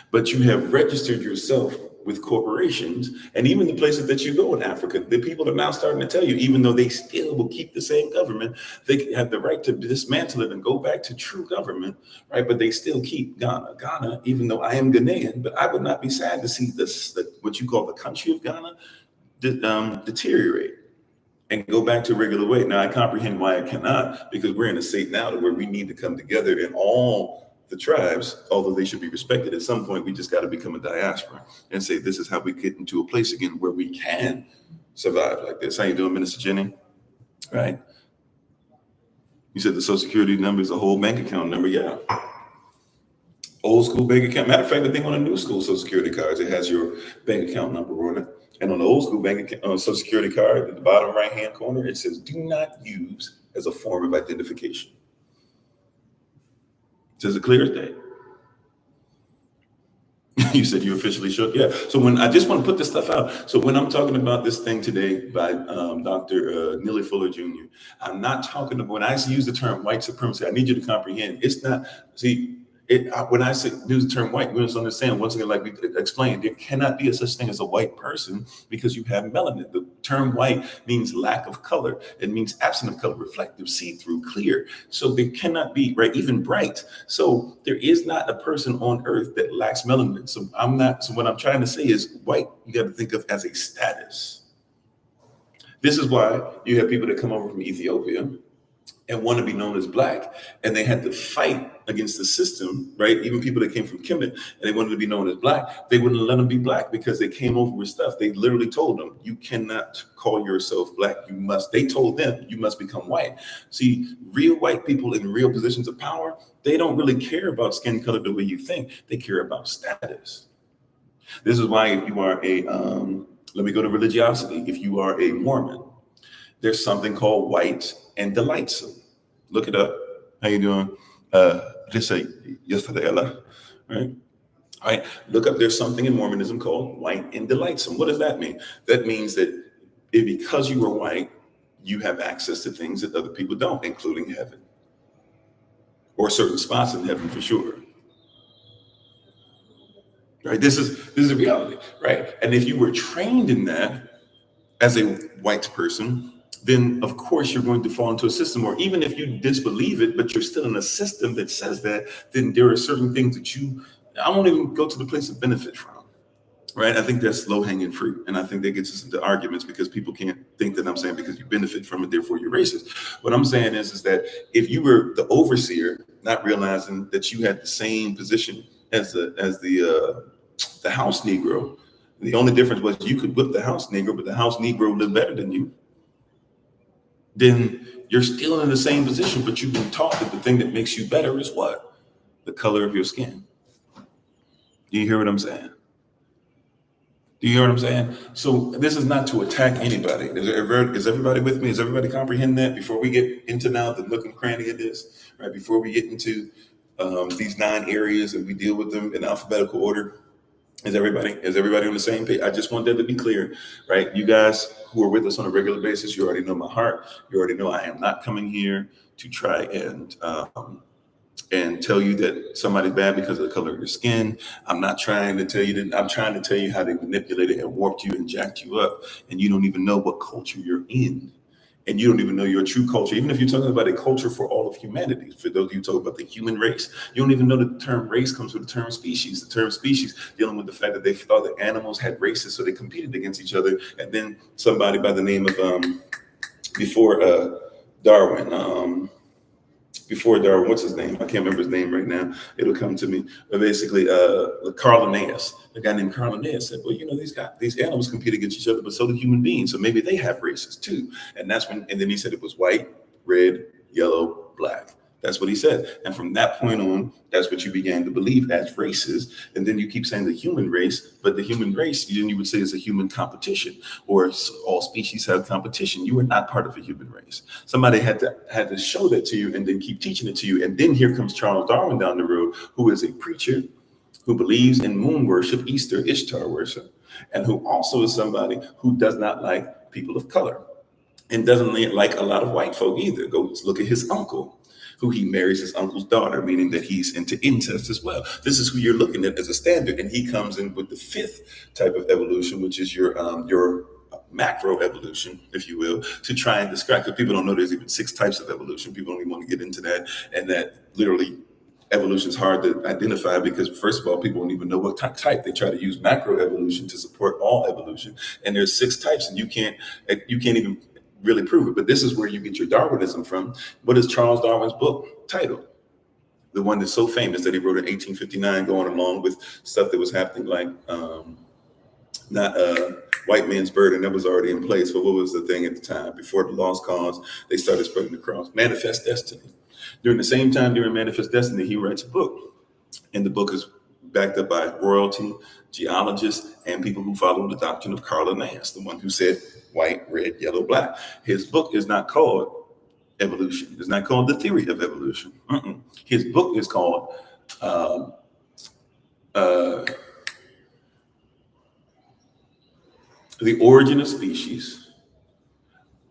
A: But you have registered yourself with corporations, and even the places that you go in Africa, the people are now starting to tell you, even though they still will keep the same government, they have the right to dismantle it and go back to true government, right? But they still keep Ghana. Ghana, even though I am Ghanaian, but I would not be sad to see this, what you call the country of Ghana, deteriorate and go back to a regular way. Now, I comprehend why I cannot, because we're in a state now where we need to come together in all the tribes, although they should be respected. At some point, we just got to become a diaspora and say, this is how we get into a place again where we can survive like this. How you doing, Minister Jenny? Right? You said the Social Security number is a whole bank account number. Yeah. Old school bank account. Matter of fact, the thing on the new school Social Security cards, it has your bank account number on it. And on the old school bank account, Social Security card, at the bottom right-hand corner, it says, do not use as a form of identification. It says a clear as day. You said you officially shook. Yeah. So when I just want to put this stuff out. So when I'm talking about this thing today by Dr. Neely Fuller Jr., I'm not talking about, when I use the term white supremacy, I need you to comprehend. It's not, when I say use the term white, we must understand, once again, like we explained, there cannot be a such thing as a white person because you have melanin. The term white means lack of color. It means absent of color, reflective, see-through, clear. So there cannot be, right, even bright. So there is not a person on earth that lacks melanin. So what I'm trying to say is white, you got to think of as a status. This is why you have people that come over from Ethiopia and want to be known as black, and they had to fight against the system, right? Even people that came from Kemet and they wanted to be known as black, they wouldn't let them be black because they came over with stuff. They literally told them, you cannot call yourself black. They told them, you must become white. See, real white people in real positions of power, they don't really care about skin color the way you think. They care about status. This is why if you are let me go to religiosity. If you are a Mormon, there's something called white and delightsome. Look it up. How you doing? Just say yesterday, Ella. Right? All right. Look up. There's something in Mormonism called white and delightsome. What does that mean? That means that because you are white, you have access to things that other people don't, including heaven, or certain spots in heaven for sure. Right? This is a reality, right? And if you were trained in that as a white person, then of course you're going to fall into a system, or even if you disbelieve it, but you're still in a system that says that, then there are certain things that I won't even go to the place of benefit from, right? I think that's low hanging fruit. And I think that gets us into arguments because people can't think that I'm saying because you benefit from it, therefore you're racist. What I'm saying is that if you were the overseer, not realizing that you had the same position as the house Negro, the only difference was you could whip the house Negro, but the house Negro lived better than you, then you're still in the same position, but you've been taught that the thing that makes you better is what? The color of your skin. Do you hear what I'm saying? Do you hear what I'm saying? So this is not to attack anybody. Is everybody with me? Is everybody comprehend that? Before we get into now the nook and cranny of this, right? Before we get into these 9 areas and we deal with them in alphabetical order, is everybody on the same page? I just want that to be clear, right? You guys who are with us on a regular basis, you already know my heart. You already know I am not coming here to try and tell you that somebody's bad because of the color of your skin. I'm not trying to tell you that. I'm trying to tell you how they manipulated and warped you and jacked you up, and you don't even know what culture you're in. And you don't even know your true culture. Even if you're talking about a culture for all of humanity, for those of you talk about the human race, you don't even know that the term race comes from the term species. The term species dealing with the fact that they thought that animals had races, so they competed against each other. And then somebody by the name of before Darwin, what's his name? I can't remember his name right now. It'll come to me. But basically, Carl Linnaeus, a guy named Carl Linnaeus said, well, these animals compete against each other, but so do human beings. So maybe they have races too. And then he said it was white, red, yellow, black. That's what he said. And from that point on, that's what you began to believe as races. And then you keep saying the human race, but the human race, then you would say is a human competition, or all species have competition. You are not part of a human race. Somebody had to show that to you and then keep teaching it to you. And then here comes Charles Darwin down the road, who is a preacher who believes in moon worship, Easter, Ishtar worship, and who also is somebody who does not like people of color and doesn't like a lot of white folk either. Go look at his uncle, who he marries his uncle's daughter, meaning that he's into incest as well. This is who you're looking at as a standard. And he comes in with the 5th type of evolution, which is your macro evolution, if you will, to try and describe, because people don't know there's even 6 types of evolution. People don't even want to get into that. And that literally evolution is hard to identify because, first of all, people don't even know what type. They try to use macro evolution to support all evolution. And there's 6 types, and you can't even really prove it. But this is where you get your Darwinism from. What is Charles Darwin's book titled? The one that's so famous that he wrote in 1859, going along with stuff that was happening, like not white man's burden that was already in place. But what was the thing at the time before the lost cause? They started spreading the cross. Manifest Destiny. During the same time, during Manifest Destiny, he writes a book, and the book is backed up by royalty, geologists, and people who follow the doctrine of Carl Linnaeus, the one who said white, red, yellow, black. His book is not called evolution. It's not called the theory of evolution. His book is called The Origin of Species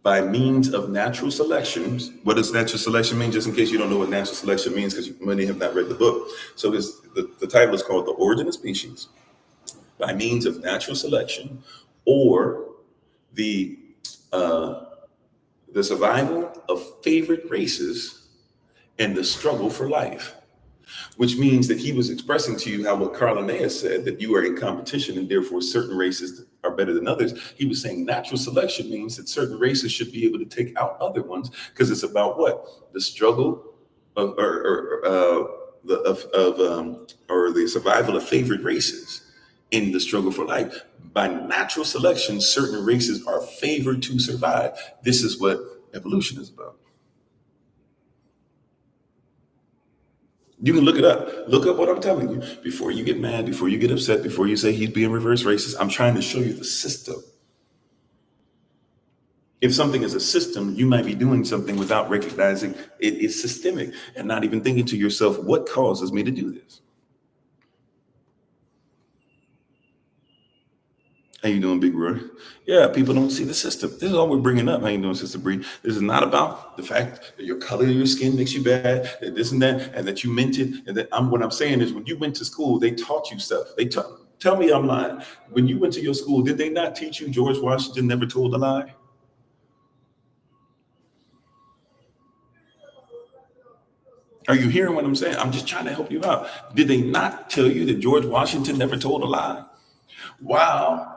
A: by Means of Natural Selections. What does natural selection mean? Just in case you don't know what natural selection means, because many have not read the book. So the title is called The Origin of Species by Means of Natural Selection, or the survival of favored races and the struggle for life. Which means that he was expressing to you how what Carl Linnaeus said, that you are in competition and therefore certain races are better than others. He was saying natural selection means that certain races should be able to take out other ones, because it's about what? The struggle or the survival of favored races in the struggle for life. By natural selection, certain races are favored to survive. This is what evolution is about. You can look it up. Look up what I'm telling you. Before you get mad, before you get upset, before you say he's being reverse racist, I'm trying to show you the system. If something is a system, you might be doing something without recognizing it is systemic and not even thinking to yourself, what causes me to do this? How you doing, Big Roy? Yeah, people don't see the system. This is all we're bringing up. How you doing, Sister Bree? This is not about the fact that your color of your skin makes you bad, that this and that, and that you meant it. And that what I'm saying is, when you went to school, they taught you stuff. Tell me I'm lying. When you went to your school, did they not teach you George Washington never told a lie? Are you hearing what I'm saying? I'm just trying to help you out. Did they not tell you that George Washington never told a lie? Wow.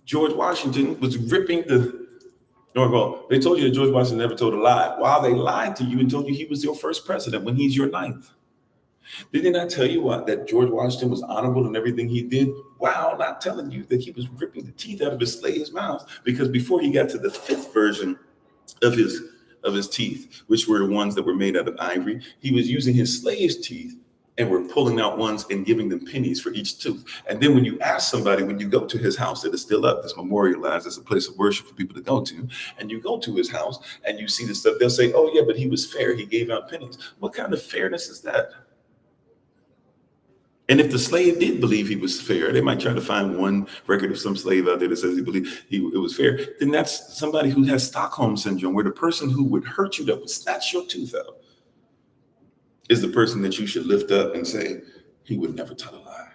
A: George Washington was ripping they told you that George Washington never told a lie. While they lied to you and told you he was your first president when he's your ninth. Did they not tell you that George Washington was honorable in everything he did? While not telling you that he was ripping the teeth out of his slaves' mouths, because before he got to the fifth version of his teeth, which were the ones that were made out of ivory, he was using his slaves' teeth and we're pulling out ones and giving them pennies for each tooth. And then when you ask somebody, when you go to his house that is still up, that's memorialized, it's a place of worship for people to go to, and you go to his house and you see the stuff, they'll say, oh yeah, but he was fair, he gave out pennies. What kind of fairness is that? And if the slave did believe he was fair, they might try to find one record of some slave out there that says he believed it was fair. Then that's somebody who has Stockholm syndrome, where the person who would hurt you, that would snatch your tooth out, is the person that you should lift up and say, he would never tell a lie.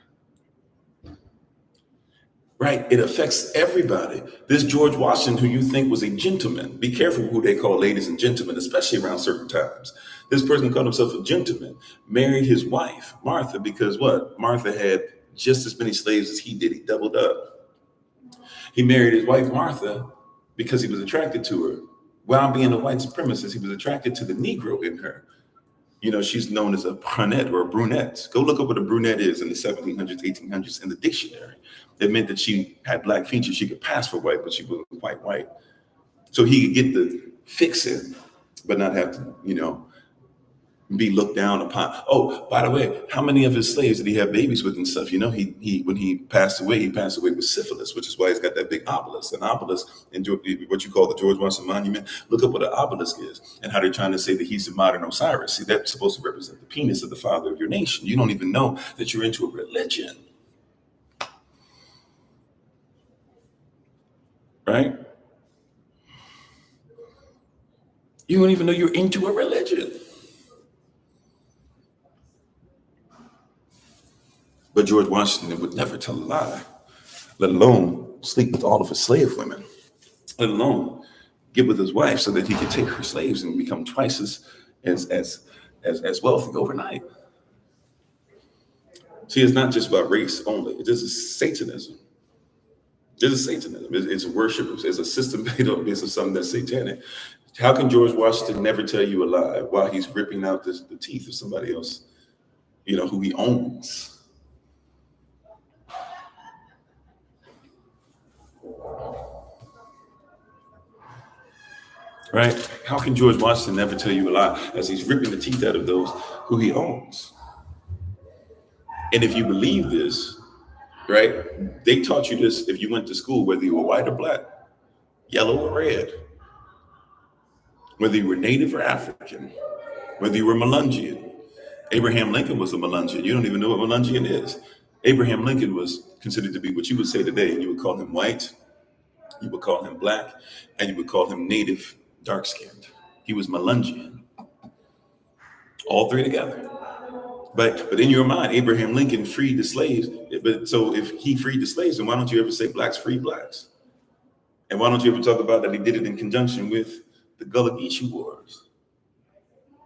A: Right? It affects everybody. This George Washington, who you think was a gentleman, be careful who they call ladies and gentlemen, especially around certain times. This person called himself a gentleman, married his wife, Martha, because what? Martha had just as many slaves as he did. He doubled up. He married his wife, Martha, because he was attracted to her. While being a white supremacist, he was attracted to the Negro in her. You know, she's known as a brunette or a brunette. Go look up what a brunette is in the 1700s, 1800s in the dictionary. It meant that she had black features. She could pass for white, but she wasn't quite white. So he could get the fix it, but not have to, be looked down upon. Oh, by the way, how many of his slaves did he have babies with and stuff? You know, he when he passed away with syphilis, which is why he's got that big obelisk. An obelisk in what you call the George Washington Monument. Look up what an obelisk is and how they're trying to say that he's the modern Osiris. See, that's supposed to represent the penis of the father of your nation. You don't even know that you're into a religion. Right? You don't even know you're into a religion. But George Washington would never tell a lie, let alone sleep with all of his slave women, let alone get with his wife so that he could take her slaves and become twice as wealthy overnight. See, it's not just about race only. This is Satanism. This is Satanism. It's worship. It's a system made up based on something that's satanic. How can George Washington never tell you a lie while he's ripping out the teeth of somebody else, who he owns? Right? How can George Washington never tell you a lie as he's ripping the teeth out of those who he owns? And if you believe this, right, they taught you this if you went to school, whether you were white or black, yellow or red, whether you were Native or African, whether you were Melungeon. Abraham Lincoln was a Melungeon. You don't even know what Melungeon is. Abraham Lincoln was considered to be what you would say today. You would call him white, you would call him black, and you would call him Native, dark-skinned. He was Melungeon. All three together. But in your mind, Abraham Lincoln freed the slaves. But so if he freed the slaves, then why don't you ever say blacks free blacks? And why don't you ever talk about that he did it in conjunction with the Gullah Geechee Wars?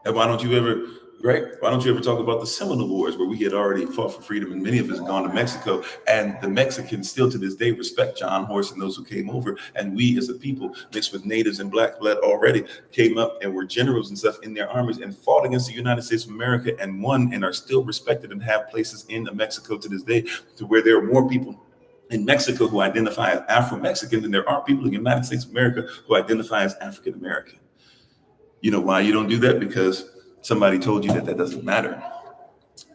A: And why don't you ever right? Why don't you ever talk about the Seminole Wars, where we had already fought for freedom and many of us had gone to Mexico, and the Mexicans still to this day respect John Horse and those who came over, and we as a people mixed with natives and black blood already came up and were generals and stuff in their armies and fought against the United States of America and won and are still respected and have places in Mexico to this day, to where there are more people in Mexico who identify as Afro-Mexican than there are people in the United States of America who identify as African-American. You know why you don't do that? Because somebody told you that that doesn't matter.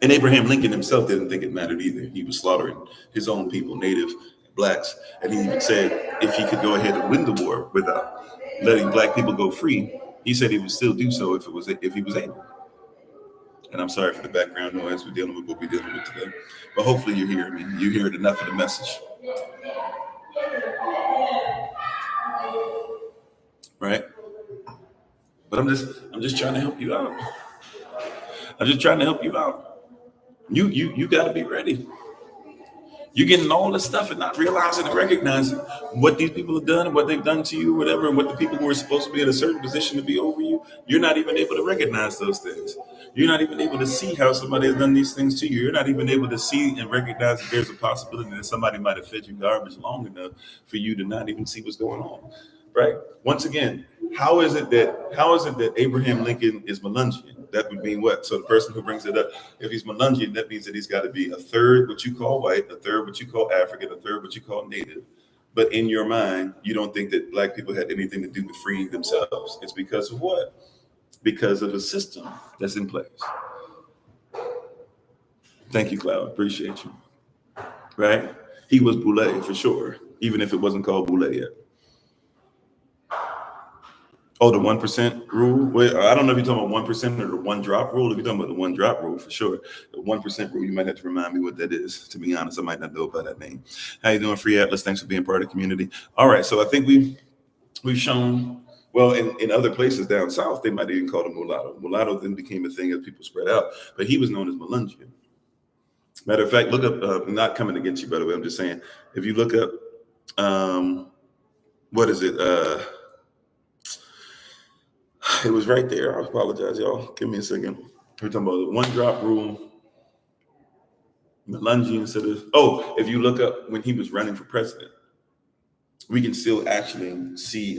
A: And Abraham Lincoln himself didn't think it mattered either. He was slaughtering his own people, native blacks. And he even said if he could go ahead and win the war without letting black people go free, he said he would still do so if he was able. And I'm sorry for the background noise. We're dealing with what we're dealing with today. But hopefully you hear me. You heard enough of the message. Right? But I'm just trying to help you out. I'm just trying to help you out. You got to be ready. You're getting all this stuff and not realizing and recognizing what these people have done and what they've done to you, whatever, and what the people who are supposed to be in a certain position to be over you. You're not even able to recognize those things. You're not even able to see how somebody has done these things to you. You're not even able to see and recognize that there's a possibility that somebody might have fed you garbage long enough for you to not even see what's going on. Right? Once again, how is it that Abraham Lincoln is Melungeon? That would mean what? So the person who brings it up, if he's Melungeon, that means that he's got to be a third what you call white, a third what you call African, a third what you call native. But in your mind, you don't think that black people had anything to do with freeing themselves. It's because of what? Because of a system that's in place. Thank you, Cloud. Appreciate you. Right? He was Boule for sure, even if it wasn't called Boule yet. Oh, the 1% rule? Well, I don't know if you're talking about 1% or the one drop rule. If you're talking about the one drop rule, for sure. The 1% rule, you might have to remind me what that is. To be honest, I might not know about that name. How you doing, Free Atlas? Thanks for being part of the community. All right, so I think we've shown, well, in other places down south, they might even call him mulatto. Mulatto then became a thing as people spread out, but he was known as Melungeon. Matter of fact, look up, I'm not coming against you, by the way, I'm just saying, if you look up, what is it? It was right there. I apologize, y'all. Give me a second. We're talking about the one drop rule. Melungeon instead of, if you look up when he was running for president, we can still actually see,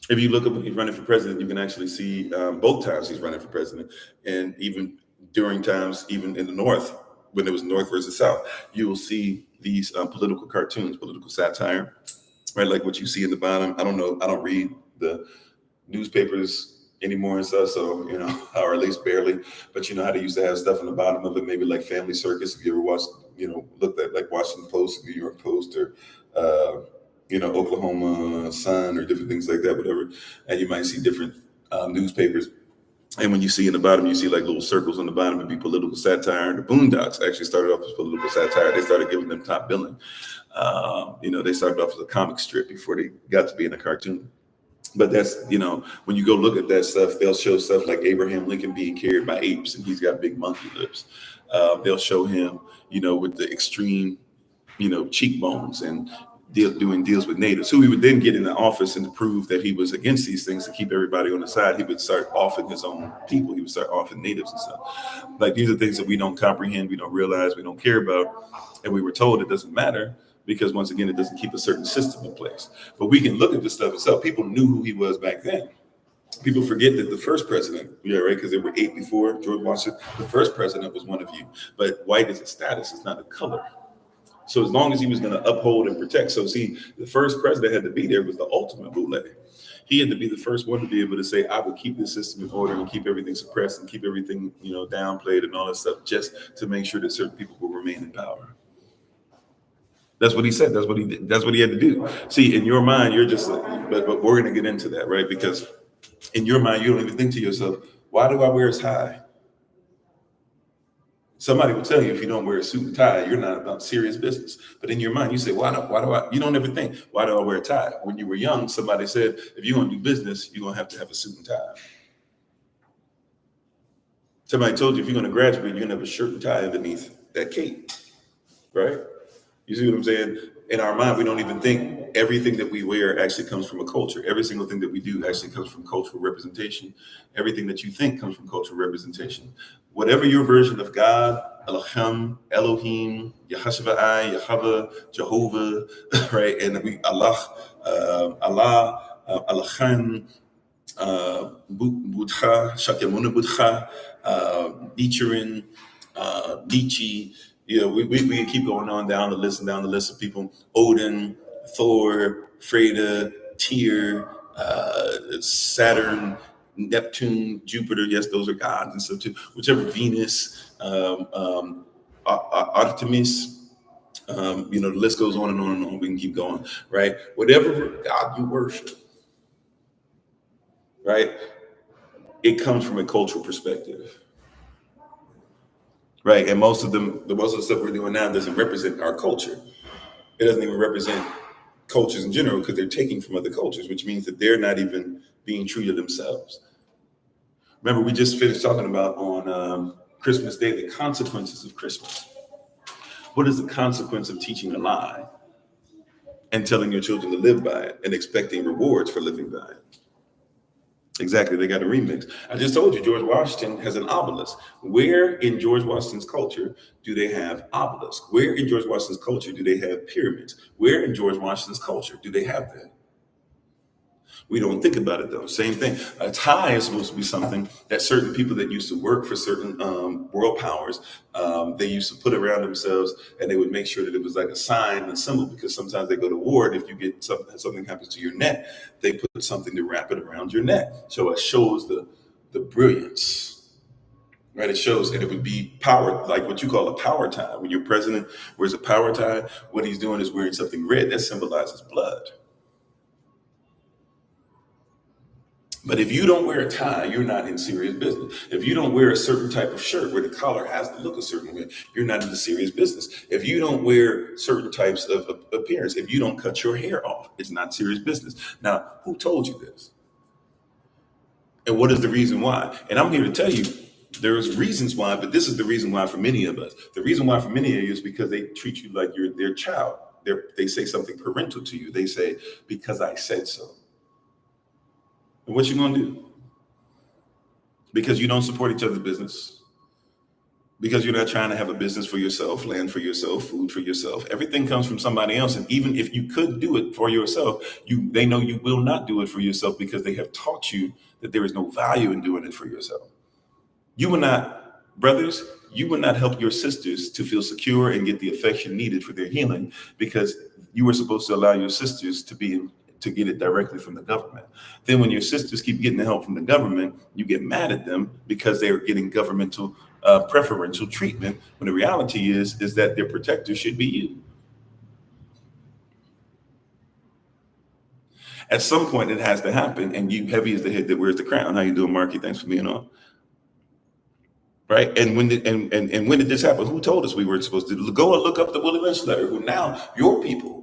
A: if you look up when he's running for president, you can actually see both times he's running for president. And even during times, even in the North, when there was North versus South, you will see these political cartoons, political satire, right? Like what you see in the bottom. I don't know. I don't read the newspapers anymore and stuff, so or at least barely. But you know how they used to have stuff on the bottom of it, maybe like Family Circus. If you ever watched, looked at like Washington Post, New York Post, or Oklahoma Sun, or different things like that, whatever. And you might see different newspapers. And when you see in the bottom, you see like little circles on the bottom would be political satire. The Boondocks actually started off as political satire. They started giving them top billing. They started off as a comic strip before they got to being a cartoon. But that's, when you go look at that stuff, they'll show stuff like Abraham Lincoln being carried by apes and he's got big monkey lips. They'll show him, with the extreme, cheekbones and doing deals with natives, who he would then get in the office and to prove that he was against these things, to keep everybody on the side. He would start offing his own people. He would start offing natives and stuff. Like, these are things that we don't comprehend, we don't realize, we don't care about. And we were told it doesn't matter, because once again, it doesn't keep a certain system in place. But we can look at this stuff itself. People knew who he was back then. People forget that the first president, right? Because there were 8 before George Washington. The first president was one of you. But white is a status, it's not a color. So as long as he was going to uphold and protect. So see, the first president had to be there was the ultimate boule. He had to be the first one to be able to say, I would keep the system in order and keep everything suppressed and keep everything, downplayed and all that stuff, just to make sure that certain people will remain in power. That's what he said. That's what he did. That's what he had to do. See, in your mind, you're just like, but we're going to get into that, right? Because in your mind, you don't even think to yourself, why do I wear a tie? Somebody will tell you if you don't wear a suit and tie, you're not about serious business. But in your mind, you say, why do I? You don't ever think, why do I wear a tie? When you were young, somebody said, if you're going to do business, you're going to have a suit and tie. Somebody told you if you're going to graduate, you're going to have a shirt and tie underneath that cape, right? You see what I'm saying? In our mind, we don't even think everything that we wear actually comes from a culture. Every single thing that we do actually comes from cultural representation. Everything that you think comes from cultural representation. Whatever your version of God, Elohim, Elohim, Yahashua, Yahweh, Jehovah, right? And Allah, Elohim, Buddha, Shakyamuni Buddha, Nichiren, Nietzsche. We can keep going on down the list and down the list of people. Odin, Thor, Freda, Tyr, Saturn, Neptune, Jupiter. Yes, those are gods and stuff too. Whichever Venus, Artemis. The list goes on and on and on. We can keep going, right? Whatever God you worship, right? It comes from a cultural perspective, right? And most of the stuff we're doing now doesn't represent our culture. It doesn't even represent cultures in general because they're taking from other cultures, which means that they're not even being true to themselves. Remember, we just finished talking about on Christmas Day, the consequences of Christmas. What is the consequence of teaching a lie and telling your children to live by it and expecting rewards for living by it? Exactly, they got a remix. I just told you George Washington has an obelisk. Where in George Washington's culture do they have obelisks? Where in George Washington's culture do they have pyramids? Where in George Washington's culture do they have that? We don't think about it though. Same thing. A tie is supposed to be something that certain people that used to work for certain world powers, they used to put around themselves, and they would make sure that it was like a sign, a symbol, because sometimes they go to war, and if you get something happens to your neck, they put something to wrap it around your neck. So it shows the brilliance, right? It shows, and it would be power, like what you call a power tie. When your president wears a power tie, what he's doing is wearing something red that symbolizes blood. But if you don't wear a tie, you're not in serious business. If you don't wear a certain type of shirt where the collar has to look a certain way, you're not in the serious business. If you don't wear certain types of appearance, if you don't cut your hair off, it's not serious business. Now, who told you this? And what is the reason why? And I'm here to tell you, there's reasons why, but this is the reason why for many of us. The reason why for many of you is because they treat you like you're their child. They say something parental to you. They say, because I said so. And what you gonna do? Because you don't support each other's business. Because you're not trying to have a business for yourself, land for yourself, food for yourself. Everything comes from somebody else. And even if you could do it for yourself, they know you will not do it for yourself because they have taught you that there is no value in doing it for yourself. You will not, brothers, you will not help your sisters to feel secure and get the affection needed for their healing because you were supposed to allow your sisters to get it directly from the government. Then when your sisters keep getting the help from the government, you get mad at them because they're getting governmental preferential treatment, when the reality is that their protector should be you. At some point it has to happen, and you heavy as the head that wears the crown. How you doing, Marky? Thanks for being on. Right? And when did this happen? Who told us we were supposed to go and look up the Willie Lynch letter, who now your people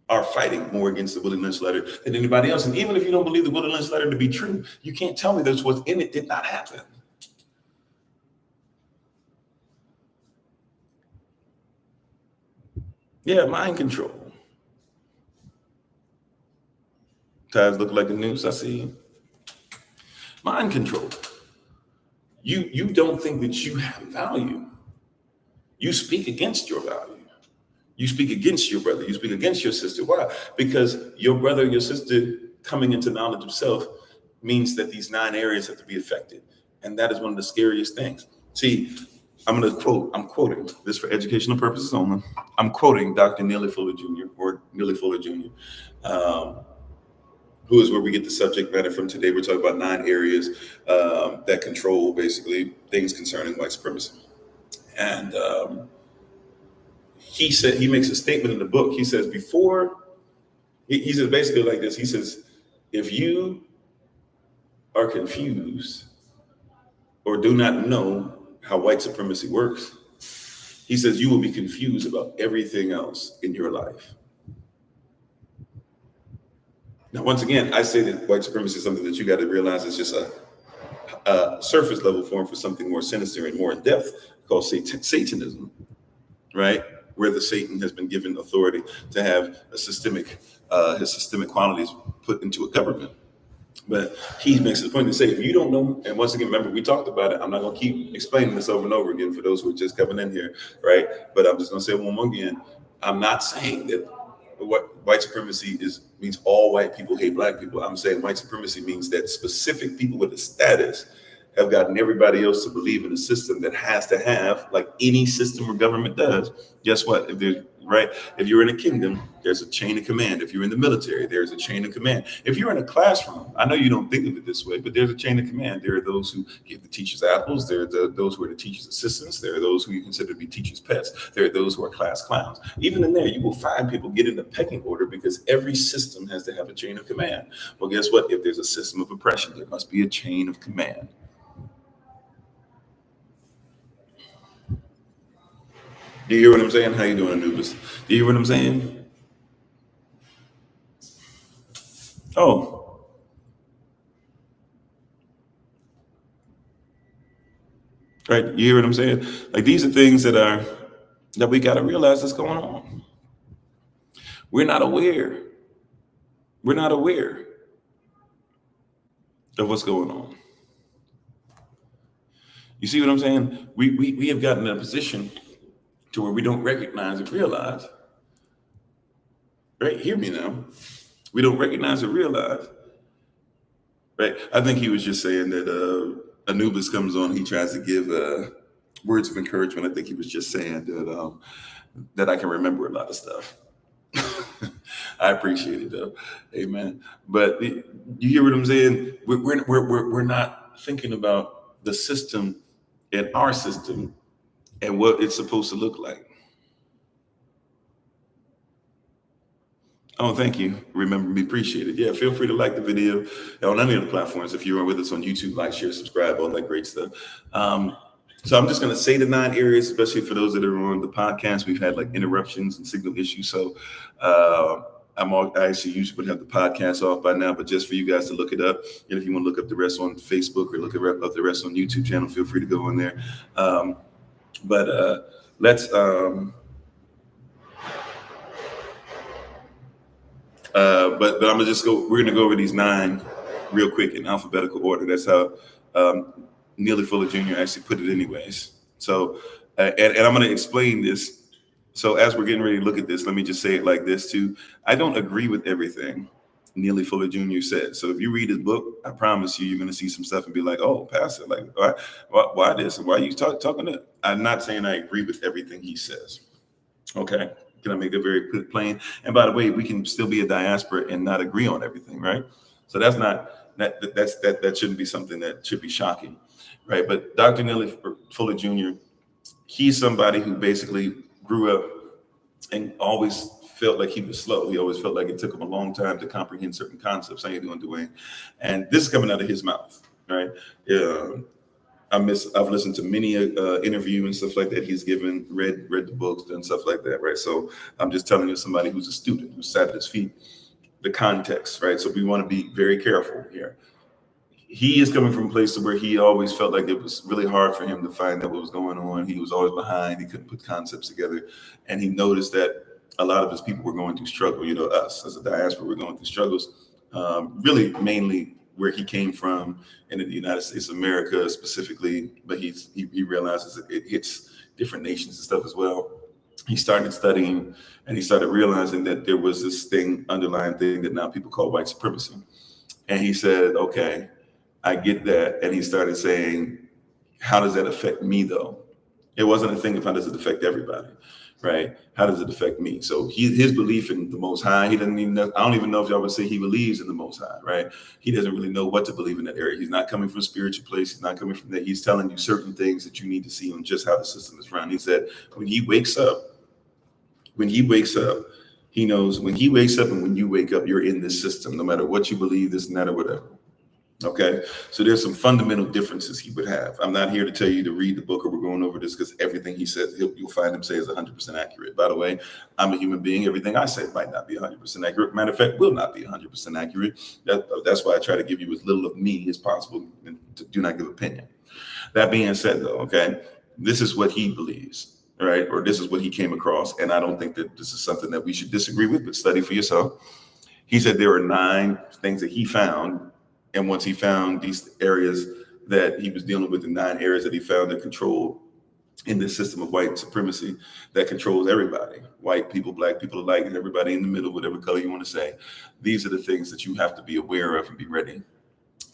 A: are fighting more against the Willie Lynch letter than anybody else. And even if you don't believe the Willie Lynch letter to be true, you can't tell me that what's in it did not happen. Yeah, mind control. Ties look like the news, I see. Mind control. You don't think that you have value. You speak against your value. You speak against your brother. You speak against your sister. Why? Because your brother or your sister coming into knowledge of self means that these 9 areas have to be affected. And that is one of the scariest things. See, I'm quoting this for educational purposes only. I'm quoting Dr. Neely Fuller Jr. or Neely Fuller Jr., who is where we get the subject matter from today. We're talking about 9 areas that control basically things concerning white supremacy. And he said, he makes a statement in the book. He says he says basically like this. He says, if you are confused or do not know how white supremacy works, he says you will be confused about everything else in your life. Now, once again, I say that white supremacy is something that you got to realize is just a surface level form for something more sinister and more in depth called Satanism, right? where the Satan has been given authority to have a his systemic qualities put into a government. But he makes it a point to say, if you don't know, and once again, remember, we talked about it. I'm not going to keep explaining this over and over again for those who are just coming in here, right? But I'm just going to say it one more again. I'm not saying that what white supremacy means all white people hate black people. I'm saying white supremacy means that specific people with a status have gotten everybody else to believe in a system that has to have, like any system or government does. Guess what? If you're in a kingdom, there's a chain of command. If you're in the military, there's a chain of command. If you're in a classroom, I know you don't think of it this way, but there's a chain of command. There are those who give the teachers apples. There are those who are the teachers' assistants. There are those who you consider to be teachers' pets. There are those who are class clowns. Even in there, you will find people get in the pecking order because every system has to have a chain of command. Well, guess what? If there's a system of oppression, there must be a chain of command. Do you hear what I'm saying? How you doing, Anubis? Do you hear what I'm saying? Oh, right. You hear what I'm saying? Like, these are things that we got to realize that's going on. We're not aware. We're not aware of what's going on. You see what I'm saying? We have gotten in a position to where we don't recognize and realize. Right? Hear me now. We don't recognize or realize. Right? I think he was just saying that Anubis comes on, he tries to give words of encouragement. I think he was just saying that I can remember a lot of stuff. I appreciate it though. Amen. But you hear what I'm saying? We're not thinking about the system and our system and what it's supposed to look like. Oh, thank you. Remember me, appreciate it. Yeah, feel free to like the video on any of the platforms. If you are with us on YouTube, like, share, subscribe, all that great stuff. So I'm just going to say the 9 areas, especially for those that are on the podcast. We've had like interruptions and signal issues. So I actually usually would have the podcast off by now, but just for you guys to look it up. And if you want to look up the rest on Facebook or look up the rest on YouTube channel, feel free to go on there. But let's... but I'm gonna just go. We're gonna go over these 9 real quick in alphabetical order. That's how Neely Fuller Jr. actually put it, anyways. So, and I'm gonna explain this. So, as we're getting ready to look at this, let me just say it like this too. I don't agree with everything Neely Fuller Jr. said. So, if you read his book, I promise you're gonna see some stuff and be like, "Oh, Pastor, like, why this? And why are you talking that?" I'm not saying I agree with everything he says. Okay. Can I make it very plain? And by the way, we can still be a diaspora and not agree on everything, right? So that shouldn't be something that should be shocking, right? But Dr. Neely Fuller Jr., he's somebody who basically grew up and always felt like he was slow. He always felt like it took him a long time to comprehend certain concepts. How you doing, Dwayne? And this is coming out of his mouth, right? I've listened to many interview and stuff like that he's given, read the books and stuff like that, right? So I'm just telling you, somebody who's a student who sat at his feet, the context, right? So we want to be very careful here. He is coming from a place where he always felt like it was really hard for him to find out what was going on. He was always behind. He couldn't put concepts together. And he noticed that a lot of his people were going through struggle. You know, us as a diaspora, we're going through struggles, really mainly where he came from in the United States of America specifically, but he realizes it hits different nations and stuff as well. He started studying and he started realizing that there was this underlying thing that now people call white supremacy. And he said, okay, I get that. And he started saying, how does that affect me though? It wasn't a thing of how does it affect everybody, right? How does it affect me? So his belief in the Most High, he doesn't even know, I don't even know if y'all would say he believes in the Most High, right? He doesn't really know what to believe in that area. He's not coming from a spiritual place. He's not coming from that. He's telling you certain things that you need to see on just how the system is run. He said, when he wakes up, he knows when he wakes up and when you wake up, you're in this system, no matter what you believe, this and that or whatever. Okay, so there's some fundamental differences he would have. I'm not here to tell you to read the book or we're going over this because everything he says, you'll find him say is 100% accurate. By the way, I'm a human being. Everything I say might not be 100% accurate. Matter of fact, will not be 100% accurate. That's why I try to give you as little of me as possible and do not give opinion. That being said, though, okay, this is what he believes. right? Or this is what he came across. And I don't think that this is something that we should disagree with, but study for yourself. He said there are 9 things that he found. And once he found these areas that he was dealing with, the 9 areas that he found that control in this system of white supremacy that controls everybody, white people, black people alike, and everybody in the middle, whatever color you want to say. These are the things that you have to be aware of and be ready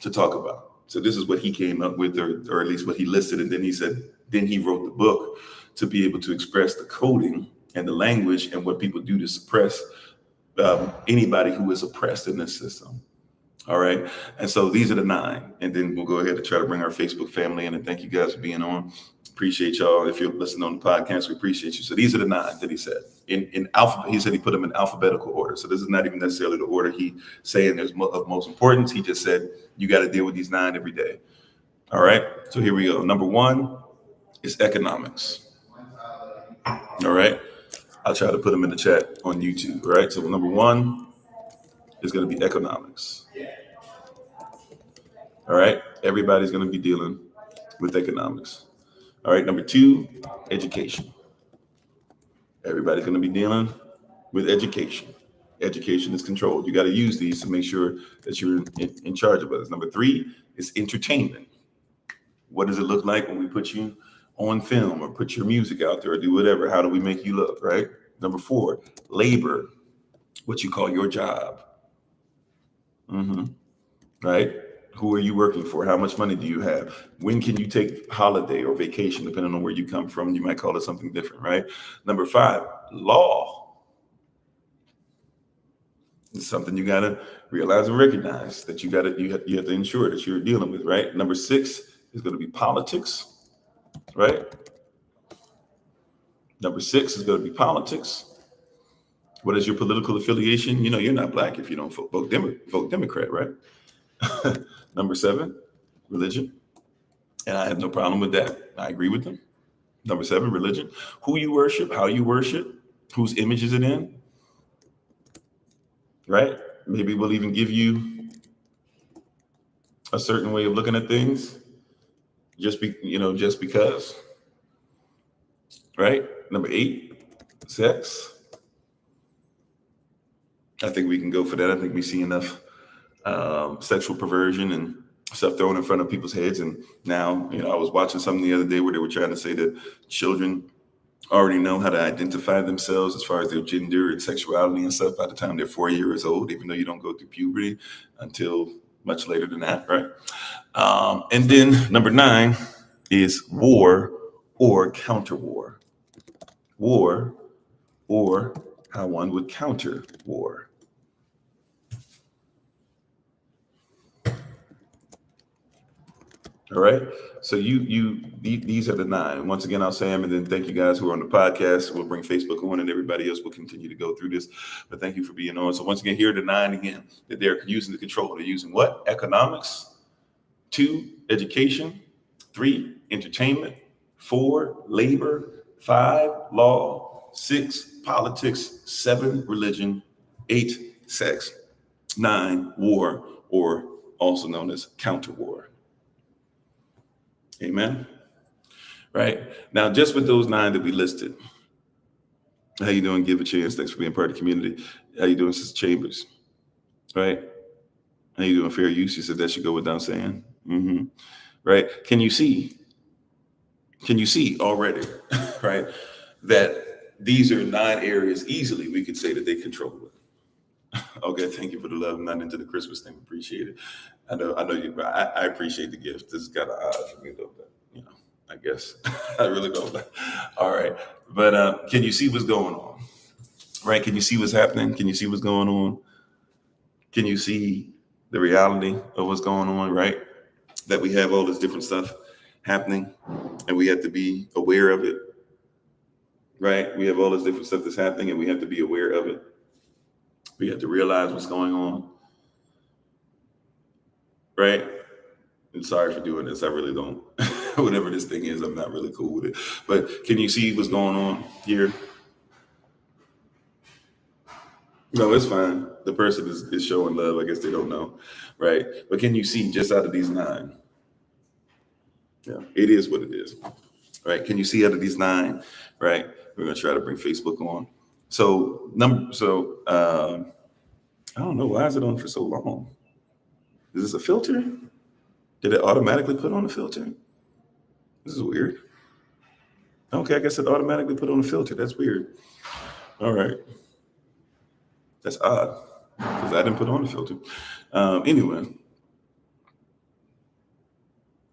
A: to talk about. So this is what he came up with, or at least what he listed. And then he said, then he wrote the book to be able to express the coding and the language and what people do to suppress anybody who is oppressed in this system. All right. And so these are the 9. And then we'll go ahead and try to bring our Facebook family in. And thank you guys for being on. Appreciate y'all. If you're listening on the podcast, we appreciate you. So these are the 9 that he said in alphabet. He said he put them in alphabetical order. So this is not even necessarily the order he saying there's of most importance. He just said you got to deal with these 9 every day. All right. So here we go. Number 1 is economics. All right. I'll try to put them in the chat on YouTube. All right. So number 1 is going to be economics. All right. Everybody's going to be dealing with economics. All right. Number 2, education. Everybody's going to be dealing with education. Education is controlled. You got to use these to make sure that you're in charge of others. Number 3 is entertainment. What does it look like when we put you on film or put your music out there or do whatever? How do we make you look, right? Number 4, labor, what you call your job. Right? Who are you working for? How much money do you have? When can you take holiday or vacation, depending on where you come from? You might call it something different, right? Number 5, law. It's something you got to realize and recognize that you have to ensure that you're dealing with, right? Number 6 is going to be politics, right? Number 6 is going to be politics. What is your political affiliation? You know, you're not black if you don't vote Democrat, right? Number 7, religion. And I have no problem with that. I agree with them. Number 7, religion. Who you worship, how you worship, whose image is it in, right? Maybe we'll even give you a certain way of looking at things just because, right? Number 8, sex. I think we can go for that. I think we see enough sexual perversion and stuff thrown in front of people's heads. And now, I was watching something the other day where they were trying to say that children already know how to identify themselves as far as their gender and sexuality and stuff by the time they're 4 years old, even though you don't go through puberty until much later than that, right? And then number 9 is war or counter war. War or how one would counter war. All right. So these are the 9. Once again, I'll say them and then thank you guys who are on the podcast. We'll bring Facebook on and everybody else will continue to go through this. But thank you for being on. So once again, here are the 9 again that they're using to control. They're using what? Economics. 2, education. 3, entertainment. 4, labor. 5, law. 6, politics. 7, religion. 8, sex. 9, war, or also known as counter war. Amen. Right. Now, just with those 9 that we listed, how you doing? Give a chance. Thanks for being part of the community. How you doing, Sister Chambers? Right. How you doing, Fair Use? You said that should go without saying. Right. Can you see already, right, that these are 9 areas easily we could say that they control it. Okay, thank you for the love. I'm not into the Christmas thing. Appreciate it. I know you. I appreciate the gift. This is kind of odd for me a little bit. I guess I really don't. All right, but can you see what's going on? Right? Can you see what's happening? Can you see what's going on? Can you see the reality of what's going on? Right? That we have all this different stuff happening, and we have to be aware of it. Right? We have all this different stuff that's happening, and we have to be aware of it. We have to realize what's going on, right? And sorry for doing this. I really don't. Whatever this thing is, I'm not really cool with it. But can you see what's going on here? No, it's fine. The person is showing love. I guess they don't know, right? But can you see just out of these 9? Yeah, it is what it is. right? Can you see out of these 9, right? We're going to try to bring Facebook on. So I don't know, why is it on for so long? Is this a filter? Did it automatically put on a filter? This is weird. Okay, I guess it automatically put on a filter. That's weird. All right. That's odd because I didn't put on a filter. Anyway,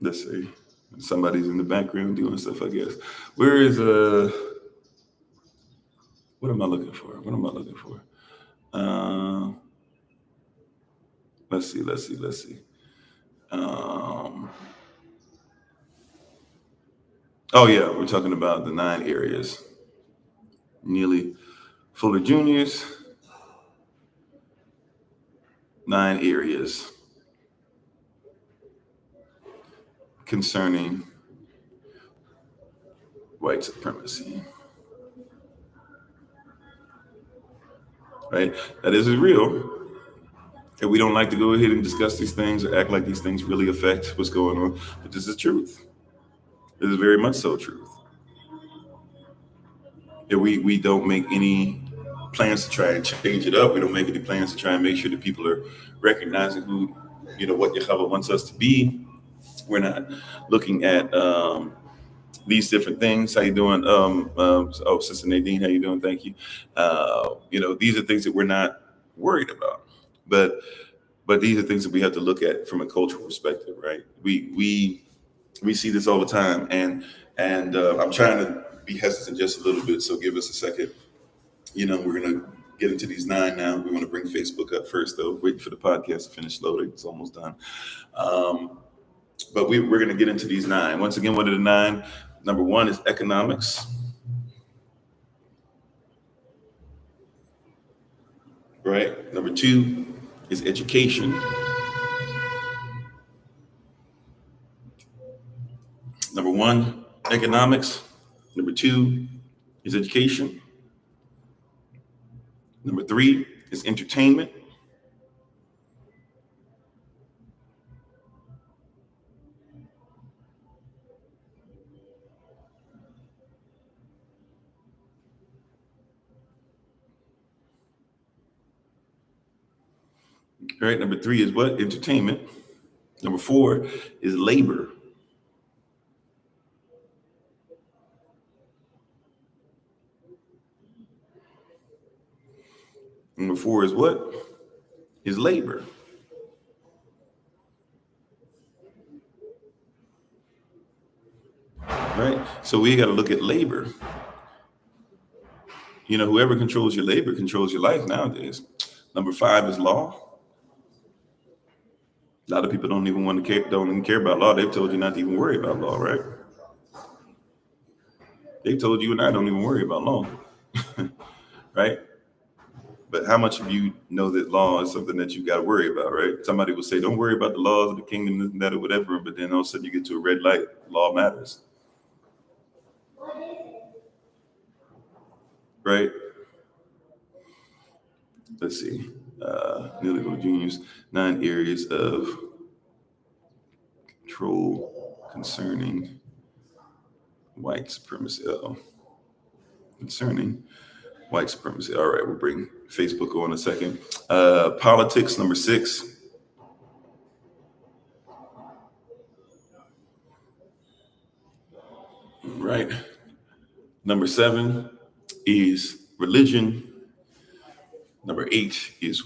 A: let's see. Somebody's in the background doing stuff, I guess. Where is what am I looking for? What am I looking for? Let's see. Oh yeah, we're talking about the 9 areas. Neely Fuller Jr.'s 9 areas concerning white supremacy. Right? That is real. And we don't like to go ahead and discuss these things or act like these things really affect what's going on. But this is truth. This is very much so truth. And we don't make any plans to try and change it up. We don't make any plans to try and make sure that people are recognizing who, what Yahweh wants us to be. We're not looking at these different things. How you doing? Sister Nadine, how you doing? Thank you. These are things that we're not worried about. But these are things that we have to look at from a cultural perspective, right? We see this all the time, and I'm trying to be hesitant just a little bit. So give us a second. We're gonna get into these 9 now. We want to bring Facebook up first, though. Waiting for the podcast to finish loading. It's almost done. But we're going to get into these 9. Once again, what are the 9? Number 1 is economics. Right. Number 2 is education. Number 1, economics. Number 2 is education. Number 3 is entertainment. All right, number 3 is what? Entertainment. Number 4 is labor. Number 4 is what? Is labor. Right? So we got to look at labor. Whoever controls your labor controls your life nowadays. Number 5 is law. A lot of people don't even care about law. They've told you not to even worry about law, right? They told you and I don't even worry about law, right? But how much of you know that law is something that you got to worry about, right? Somebody will say, don't worry about the laws of the kingdom, this and that, or whatever. But then all of a sudden you get to a red light, law matters. Right? Let's see. Neely Jr.'s 9 areas of control concerning white supremacy. Concerning white supremacy. All right, we'll bring Facebook on in a second. Politics, number 6. Right. Number 7 is religion. Number 8 is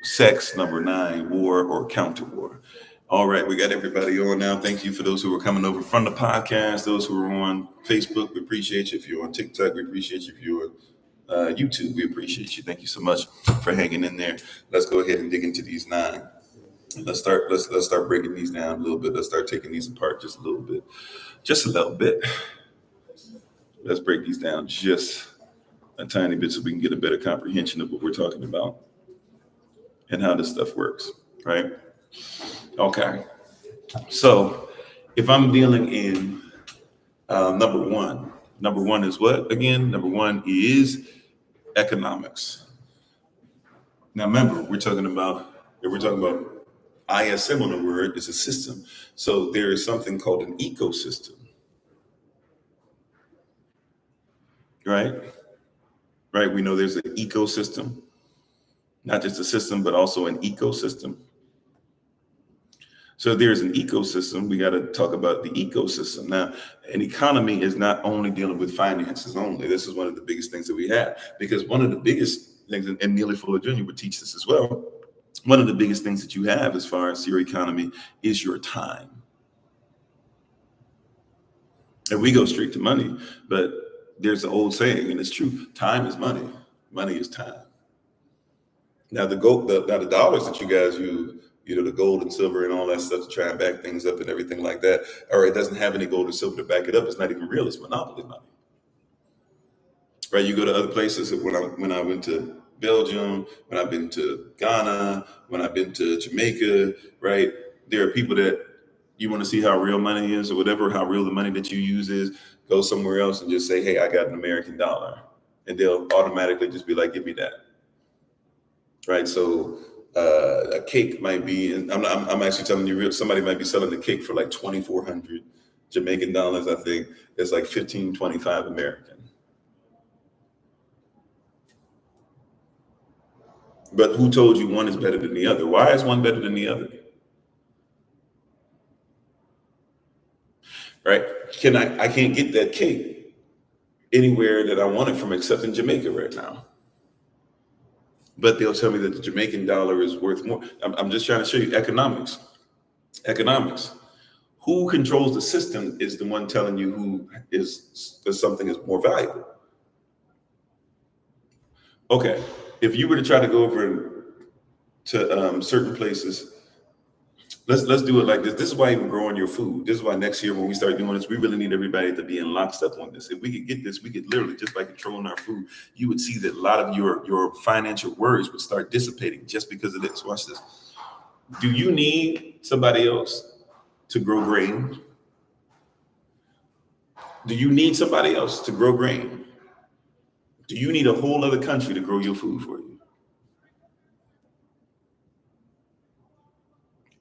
A: sex. Number 9, war or counter war. All right, we got everybody on now. Thank you for those who are coming over from the podcast, those who are on Facebook. We appreciate you. If you're on TikTok, we appreciate you. If you're on YouTube, we appreciate you. Thank you so much for hanging in there. Let's go ahead and dig into these 9. Let's start breaking these down a little bit. Let's start taking these apart just a little bit. Let's break these down just a tiny bit so we can get a better comprehension of what we're talking about and how this stuff works, right? Okay. So if I'm dealing in number one is what again? Number 1 is economics. Now remember, we're talking about ISM on the word is a system. So there is something called an ecosystem. right? Right. We know there's an ecosystem, not just a system, but also an ecosystem. So if there's an ecosystem, we got to talk about the ecosystem. Now, an economy is not only dealing with finances only. This is one of the biggest things that we have, because one of the biggest things, and Neely Fuller Jr. would teach this as well, one of the biggest things that you have as far as your economy is your time. And we go straight to money, but there's an old saying, and it's true: time is money. Money is time. Now the dollars that you guys use, the gold and silver and all that stuff to try and back things up and everything like that, or it doesn't have any gold or silver to back it up. It's not even real. It's monopoly money, right? You go to other places. When I went to Belgium, when I've been to Ghana, when I've been to Jamaica, right? There are people that you want to see how real money is or whatever, how real the money that you use is. Go somewhere else and just say, "Hey, I got an American dollar," and they'll automatically just be like, "Give me that." Right. So a cake might be, and I'm actually telling you, somebody might be selling the cake for like 2,400 Jamaican dollars. I think it's like 1525 American. But who told you one is better than the other? Why is one better than the other? Right. I can't get that cake anywhere that I want it from except in Jamaica right now. But they'll tell me that the Jamaican dollar is worth more. I'm just trying to show you economics. Economics. Who controls the system is the one telling you who that something is more valuable. Okay, if you were to try to go over to certain places, let's do it like this. This is why even growing your food. This is why next year when we start doing this, we really need everybody to be in lockstep on this. If we could get this, we could literally, just by controlling our food, you would see that a lot of your financial worries would start dissipating just because of this. Watch this. Do you need somebody else to grow grain? Do you need somebody else to grow grain? Do you need a whole other country to grow your food for you?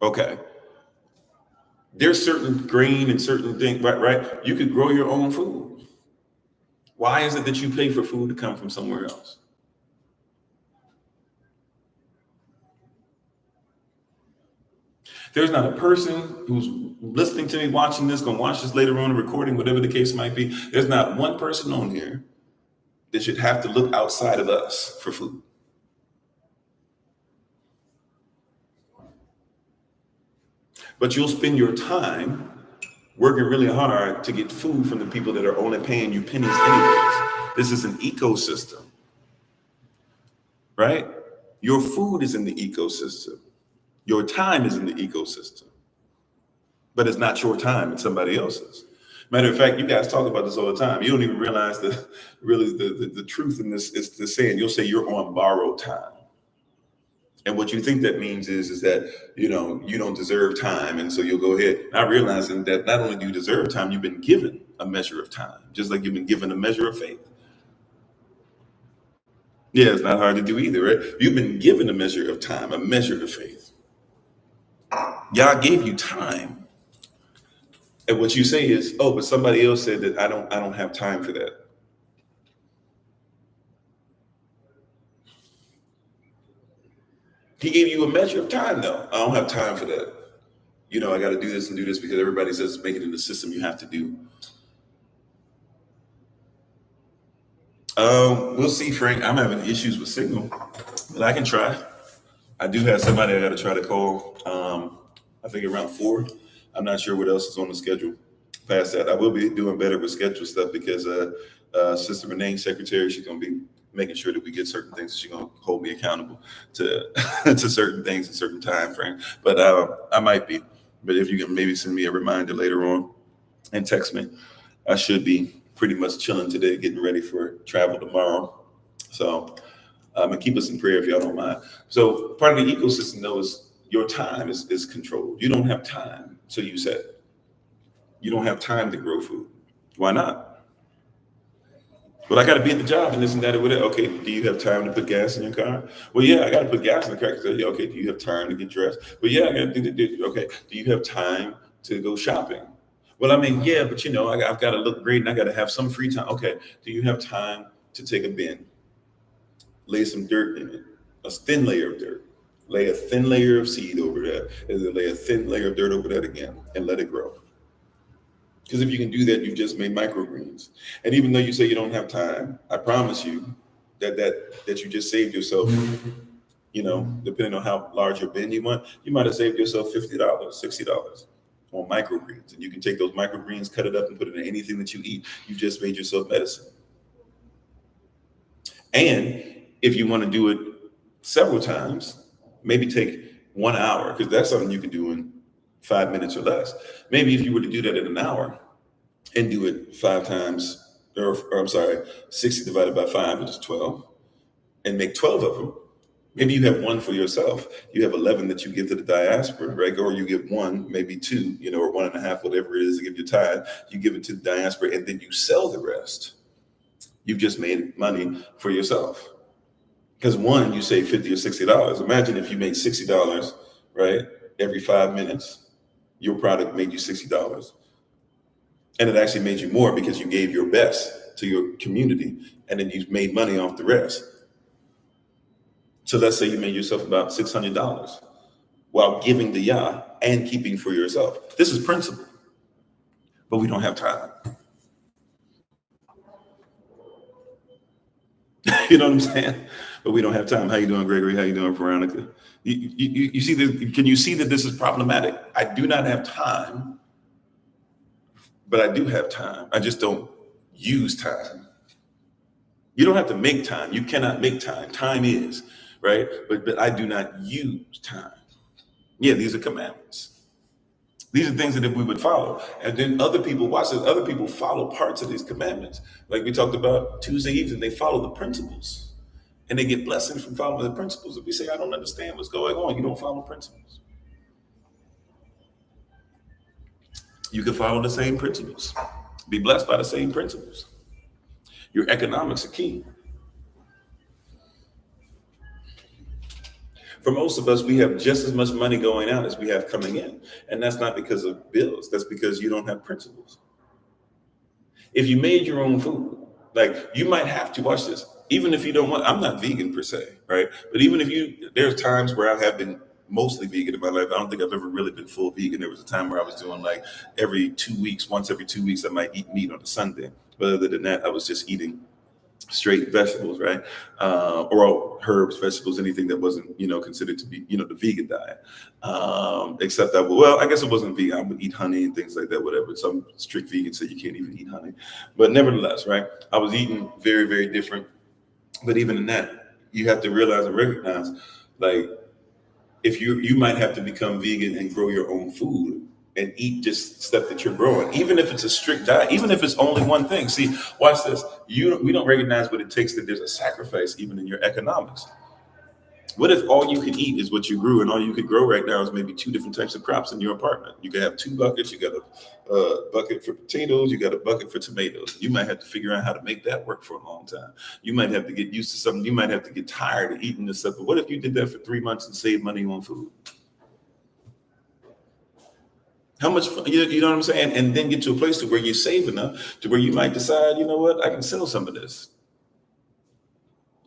A: Okay. There's certain grain and certain things, right? You could grow your own food. Why is it that you pay for food to come from somewhere else? There's not a person who's listening to me, watching this, going to watch this later on, recording, whatever the case might be. There's not one person on here that should have to look outside of us for food. But you'll spend your time working really hard to get food from the people that are only paying you pennies anyways. This is an ecosystem, right? Your food is in the ecosystem. Your time is in the ecosystem. But it's not your time, it's somebody else's. Matter of fact, you guys talk about this all the time. You don't even realize that really the truth in this is the saying. You'll say you're on borrowed time. And what you think that means is that, you don't deserve time. And so you'll go ahead, not realizing that not only do you deserve time, you've been given a measure of time, just like you've been given a measure of faith. Yeah, it's not hard to do either, right? You've been given a measure of time, a measure of faith. God gave you time. And what you say is, oh, but somebody else said that I don't have time for that. He gave you a measure of time, though. I don't have time for that. I got to do this and do this because everybody says make it in the system you have to do. We'll see, Frank. I'm having issues with signal, but I can try. I do have somebody I got to try to call. I think around 4. I'm not sure what else is on the schedule past that. I will be doing better with schedule stuff because Sister Renee's secretary, she's going to be making sure that we get certain things. She's going to hold me accountable to to certain things in certain time frame. But I might be. But if you can maybe send me a reminder later on and text me, I should be pretty much chilling today, getting ready for travel tomorrow. So and keep us in prayer if y'all don't mind. So part of the ecosystem, though, is your time is controlled. You don't have time, so you said. You don't have time to grow food. Why not? Well, I got to be at the job and this and that or whatever. Okay, do you have time to put gas in your car? Well, yeah, I got to put gas in the car. Okay, do you have time to get dressed? Well, yeah, I got to do. Okay, do you have time to go shopping? Well, I mean, yeah, but I've got to look great and I got to have some free time. Okay, do you have time to take a bin, lay some dirt in it, a thin layer of dirt, lay a thin layer of seed over that, and then lay a thin layer of dirt over that again, and let it grow? Because if you can do that, you've just made microgreens. And even though you say you don't have time, I promise you that you just saved yourself, depending on how large your bin you want, you might have saved yourself $50, $60 on microgreens. And you can take those microgreens, cut it up, and put it in anything that you eat. You've just made yourself medicine. And if you want to do it several times, maybe take 1 hour, because that's something you can do in 5 minutes or less. Maybe if you were to do that in an hour and do it 5 times, or I'm sorry, 60 divided by 5, which is 12, and make 12 of them. Maybe you have one for yourself. You have 11 that you give to the diaspora, right? Or you give one, maybe 2, or 1.5, whatever it is to give your tithe. You give it to the diaspora, and then you sell the rest. You've just made money for yourself. Because one, you save $50 or $60. Imagine if you made $60, right, every 5 minutes. Your product made you $60. And it actually made you more because you gave your best to your community, and then you made money off the rest. So let's say you made yourself about $600 while giving to Yah and keeping for yourself. This is principle, but we don't have time. You know what I'm saying? But we don't have time. How you doing, Gregory? How you doing, Veronica? You see this? Can you see that this is problematic? I do not have time, but I do have time. I just don't use time. You don't have to make time. You cannot make time. Time is, right? But I do not use time. Yeah, these are commandments. These are things that if we would follow, and then other people, watch this, other people follow parts of these commandments. Like we talked about Tuesday evening, they follow the principles, and they get blessings from following the principles. If we say, I don't understand what's going on, you don't follow principles. You can follow the same principles, be blessed by the same principles. Your economics are key. For most of us, we have just as much money going out as we have coming in. And that's not because of bills. That's because you don't have principles. If you made your own food, like you might have to, watch this, even if you don't want, I'm not vegan per se, right? But even if there's times where I have been mostly vegan in my life. I don't think I've ever really been full vegan. There was a time where I was doing like once every 2 weeks, I might eat meat on a Sunday. But other than that, I was just eating straight vegetables, right? Or herbs, vegetables, anything that wasn't, considered to be, the vegan diet. Except that, I guess it wasn't vegan. I would eat honey and things like that, whatever. Some strict vegans say you can't even eat honey. But nevertheless, right? I was eating very, very different. But even in that, you have to realize and recognize, like, if you might have to become vegan and grow your own food and eat just stuff that you're growing, even if it's a strict diet, even if it's only one thing. See, watch this. We don't recognize what it takes, that there's a sacrifice even in your economics. What if all you can eat is what you grew, and all you could grow right now is maybe 2 different types of crops in your apartment? You could have 2 buckets. You got a bucket for potatoes. You got a bucket for tomatoes. You might have to figure out how to make that work for a long time. You might have to get used to something. You might have to get tired of eating this stuff. But what if you did that for 3 months and saved money on food? How much, you know what I'm saying? And then get to a place to where you save enough to where you might decide, you know what, I can sell some of this.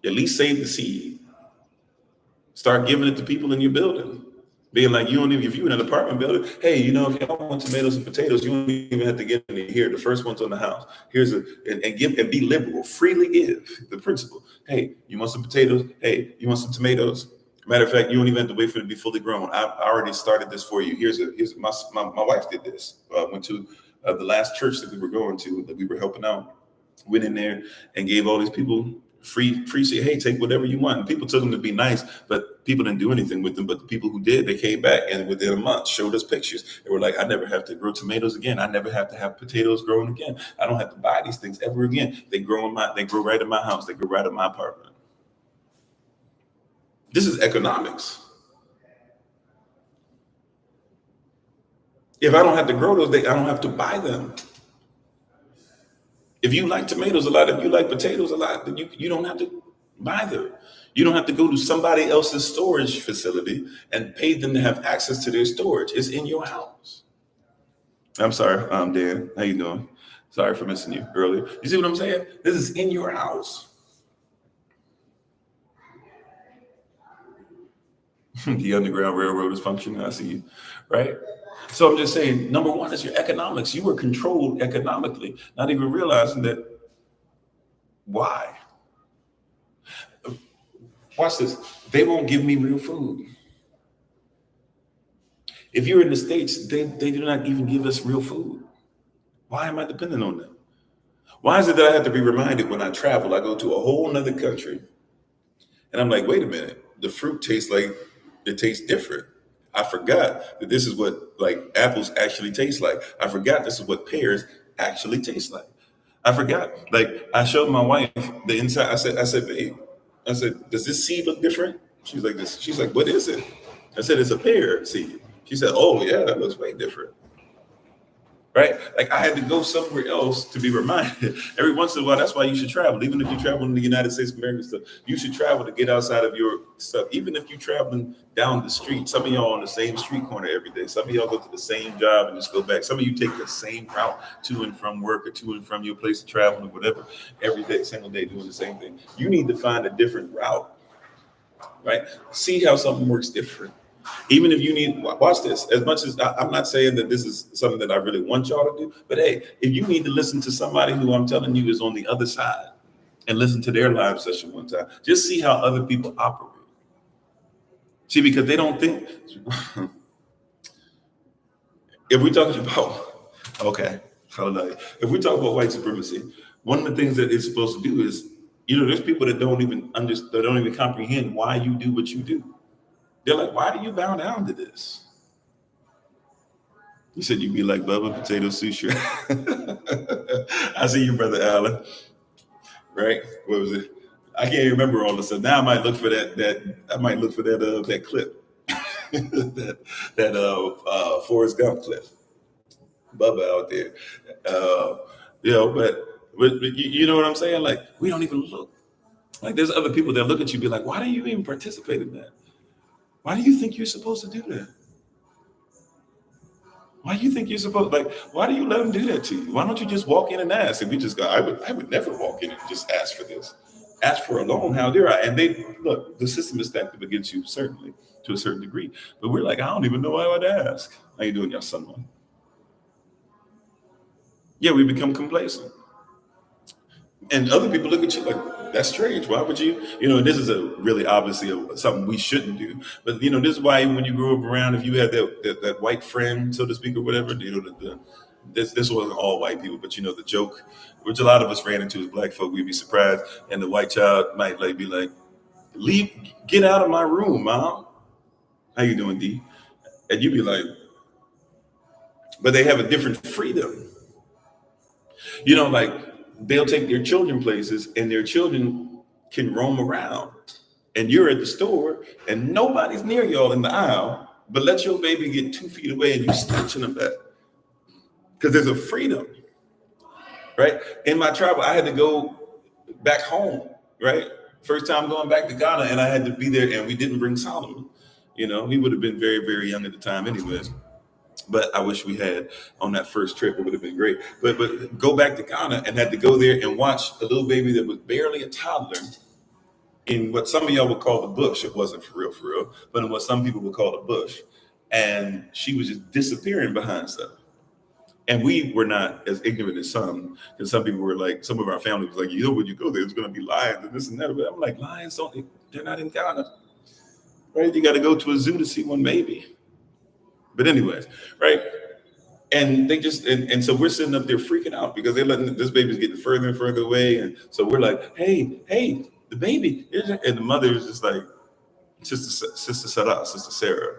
A: At least save the seed. Start giving it to people in your building. Being like, you don't even, if you're in an apartment building, hey, if y'all want tomatoes and potatoes, you don't even have to get any here. The first one's on the house. And give and be liberal. Freely give. The principle. Hey, you want some potatoes? Hey, you want some tomatoes? Matter of fact, you don't even have to wait for it to be fully grown. I already started this for you. Here's my wife did this. Went to the last church that we were going to, that we were helping out. Went in there and gave all these people free. Say, hey, take whatever you want. And people took them to be nice, but people didn't do anything with them. But the people who did, they came back and within a month showed us pictures. They were like, I never have to grow tomatoes again. I never have to have potatoes growing again. I don't have to buy these things ever again. They grow right in my house. They grow right in my apartment. This is economics. If I don't have to grow those, I don't have to buy them. If you like tomatoes a lot, if you like potatoes a lot, then you don't have to buy them. You don't have to go to somebody else's storage facility and pay them to have access to their storage. It's in your house. I'm sorry, Dan. How you doing? Sorry for missing you earlier. You see what I'm saying? This is in your house. The Underground Railroad is functioning. I see you, right? So I'm just saying, number one is your economics. You were controlled economically, not even realizing that. Why? Watch this. They won't give me real food. If you're in the States, they do not even give us real food. Why am I dependent on them? Why is it that I have to be reminded when I travel? I go to a whole nother country and I'm like, wait a minute, the fruit tastes like it tastes different. I forgot that this is what like apples actually taste like. I forgot this is what pears actually taste like. I forgot. Like I showed my wife the inside. I said, babe, I said, does this seed look different? She's like this. She's like, what is it? I said, it's a pear seed. She said, oh yeah, that looks way different. Right? Like I had to go somewhere else to be reminded. Every once in a while, that's why you should travel. Even if you travel in the United States of America stuff, you should travel to get outside of your stuff. Even if you're traveling down the street, some of y'all on the same street corner every day. Some of y'all go to the same job and just go back. Some of you take the same route to and from work or to and from your place of travel or whatever, every day, single day, doing the same thing. You need to find a different route, right? See how something works different. Even if you need, watch this. As much as I'm not saying that this is something that I really want y'all to do, but hey, if you need to listen to somebody who I'm telling you is on the other side and listen to their live session one time, just see how other people operate. See, because they don't think, if we're talking about, okay, hallelujah. If we talk about white supremacy, one of the things that it's supposed to do is, there's people that don't even understand, that don't even comprehend why you do what you do. They're like, why do you bow down to this? You said you'd be like Bubba Potato Sushi. I see you, brother Allen. Right? What was it? I can't remember all of stuff. Now I might look for that clip, that Forrest Gump clip. Bubba out there, uh, but you know what I'm saying? Like we don't even look. Like there's other people that look at you, and be like, why do you even participate in that? Why do you think you're supposed to do that? Why do you think you're supposed like? Why do you let them do that to you? Why don't you just walk in and ask? And we just go. I would never walk in and just ask for this. Ask for a loan. How dare I? And they look. The system is stacked up against you, certainly to a certain degree. But we're like, I don't even know why I would ask. How you doing, your son? Yeah, we become complacent. And other people look at you like, that's strange. Why would you? This is a really obviously something we shouldn't do. But this is why when you grew up around, if you had that white friend, so to speak, or whatever, this wasn't all white people, but the joke, which a lot of us ran into as black folk, we'd be surprised, and the white child might like be like, leave, get out of my room, mom. How you doing, D? And you'd be like, but they have a different freedom. Like they'll take their children places and their children can roam around. And you're at the store and nobody's near y'all in the aisle, but let your baby get 2 feet away and you snatching them back. Because there's a freedom, right? In my travel, I had to go back home, right? First time going back to Ghana, and I had to be there, and we didn't bring Solomon. He would have been very, very young at the time anyways. But I wish we had on that first trip. It would have been great. But go back to Ghana and had to go there and watch a little baby that was barely a toddler in what some of y'all would call the bush. It wasn't for real, but in what some people would call the bush. And she was just disappearing behind stuff. And we were not as ignorant as some, because some people were like, some of our family was like, when you go there, it's going to be lions and this and that. But I'm like, lions they're not in Ghana, right? You got to go to a zoo to see one, maybe. But anyways, right? And they just, and so we're sitting up there freaking out because they're letting this baby's getting further and further away. And so we're like, hey, the baby. And the mother is just like, Sister Sarah,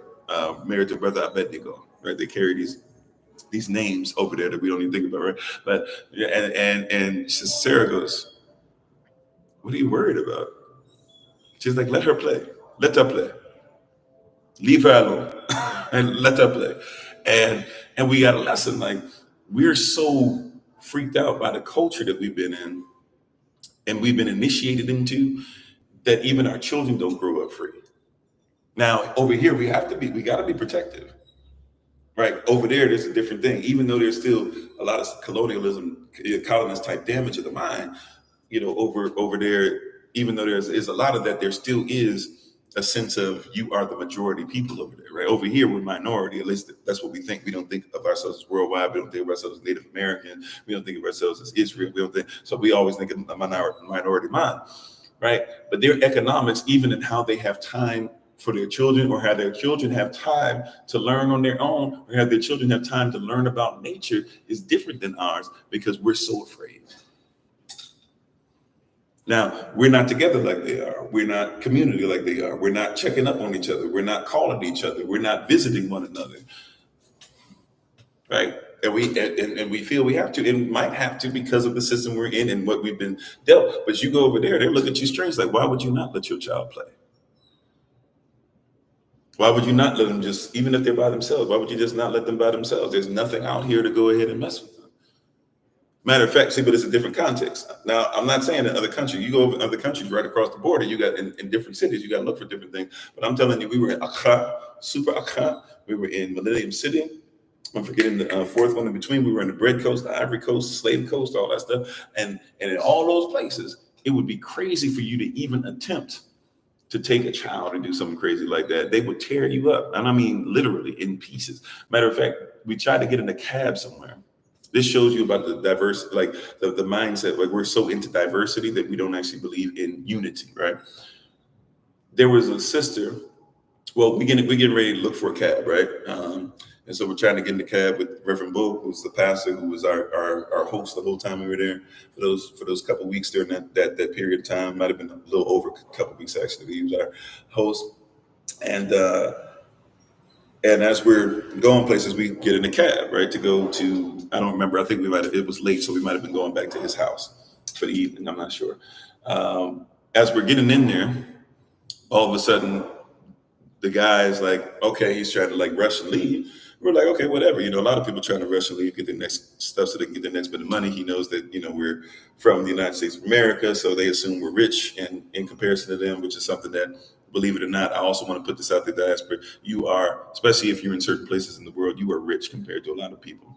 A: married to Brother Abednego, right? They carry these names over there that we don't even think about, right? But yeah, and Sister Sarah goes, what are you worried about? She's like, let her play. Let her play. Leave her alone and let her play. And we got a lesson, like we're so freaked out by the culture that we've been in and we've been initiated into that even our children don't grow up free. Now over here we got to be protective. right? Over there's a different thing. Even though there's still a lot of colonialism, colonist type damage of the mind, over there, even though is a lot of that, there still is a sense of you are the majority people over there, right? Over here, we're minority. At least that's what we think. We don't think of ourselves as worldwide. We don't think of ourselves as Native American. We don't think of ourselves as Israel. We don't think so. We always think of a minority mind, right? But their economics, even in how they have time for their children, or have their children have time to learn on their own, or have their children have time to learn about nature, is different than ours because we're so afraid. Now, we're not together like they are. We're not community like they are. We're not checking up on each other. We're not calling each other. We're not visiting one another, right? And we feel we have to, and might have to because of the system we're in and what we've been dealt. But you go over there, they look at you strange, like, why would you not let your child play? Why would you not let them just, even if they're by themselves, why would you just not let them by themselves? There's nothing out here to go ahead and mess with them. Matter of fact, see, but it's a different context. Now, I'm not saying in other countries, you go over other countries right across the border, you got in different cities, you got to look for different things. But I'm telling you, we were in Accra, Super Accra. We were in Millennium City. I'm forgetting the fourth one in between. We were in the Bread Coast, the Ivory Coast, Slave Coast, all that stuff. And in all those places, it would be crazy for you to even attempt to take a child and do something crazy like that. They would tear you up. And I mean, literally in pieces. Matter of fact, we tried to get in a cab somewhere. This shows you about the diverse, like the mindset. Like, we're so into diversity that we don't actually believe in unity, right? There was a sister. Well, we getting ready to look for a cab, right? And so we're trying to get in the cab with Reverend Bo, who's the pastor, who was our host the whole time we were there for those couple of weeks during that period of time. Might have been a little over a couple of weeks actually. He was our host, and as we're going places, we get in a cab, right, to go to, I don't remember, I think it was late, so we might have been going back to his house for the evening, I'm not sure. As we're getting in there, all of a sudden, the guy's like, okay, he's trying to like rush and leave. We're like, okay, whatever. A lot of people trying to rush and leave, get the next stuff so they can get the next bit of money. He knows that, we're from the United States of America, so they assume we're rich, and in comparison to them, which is something that, believe it or not, I also want to put this out there, diaspora, you are, especially if you're in certain places in the world, you are rich compared to a lot of people,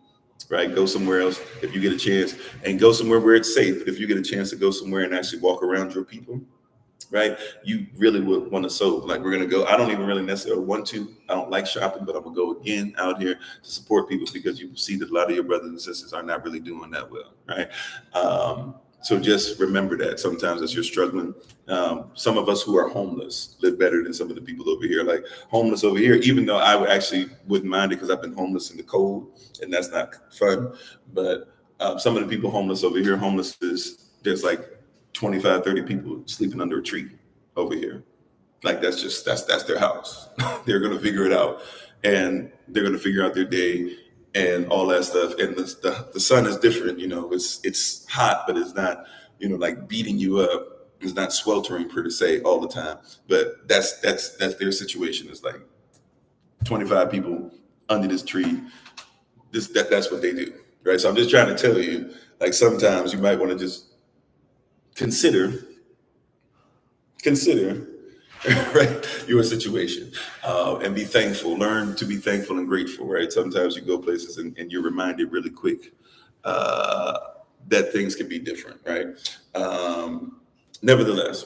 A: right? Go somewhere else if you get a chance, and go somewhere where it's safe. But if you get a chance to go somewhere and actually walk around your people, right, you really would want to sow. Like, we're going to go. I don't even really necessarily want to. I don't like shopping, but I'm going to go again out here to support people, because you see that a lot of your brothers and sisters are not really doing that well, right? So just remember that sometimes as you're struggling, some of us who are homeless live better than some of the people over here. Like, homeless over here, even though I wouldn't mind it, because I've been homeless in the cold, and that's not fun. But some of the people homeless over here, there's like 25, 30 people sleeping under a tree over here. Like, that's their house. They're going to figure it out, and they're going to figure out their day and all that stuff. And the sun is different, it's hot, but it's not, like beating you up. It's not sweltering per se all the time, but that's their situation. It's like 25 people under this tree. That's what they do. Right. So I'm just trying to tell you, like, sometimes you might want to just consider right, your situation, and be thankful. Learn to be thankful and grateful, right? Sometimes you go places and you're reminded really quick that things can be different, right? Nevertheless,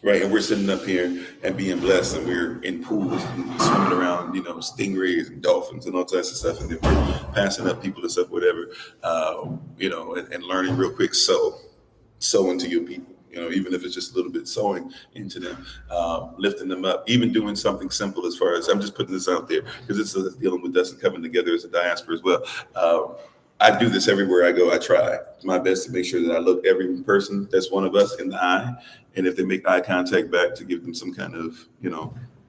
A: right, and we're sitting up here and being blessed, and we're in pools and swimming around, stingrays and dolphins and all types of stuff, and then we're passing up people and stuff, whatever, and learning real quick. Sow into your people, even if it's just a little bit sowing into them, lifting them up, even doing something simple. As far as, I'm just putting this out there because it's dealing with us and coming together as a diaspora as well. I do this everywhere I go. I try my best to make sure that I look every person that's one of us in the eye, and if they make eye contact back, to give them some kind of,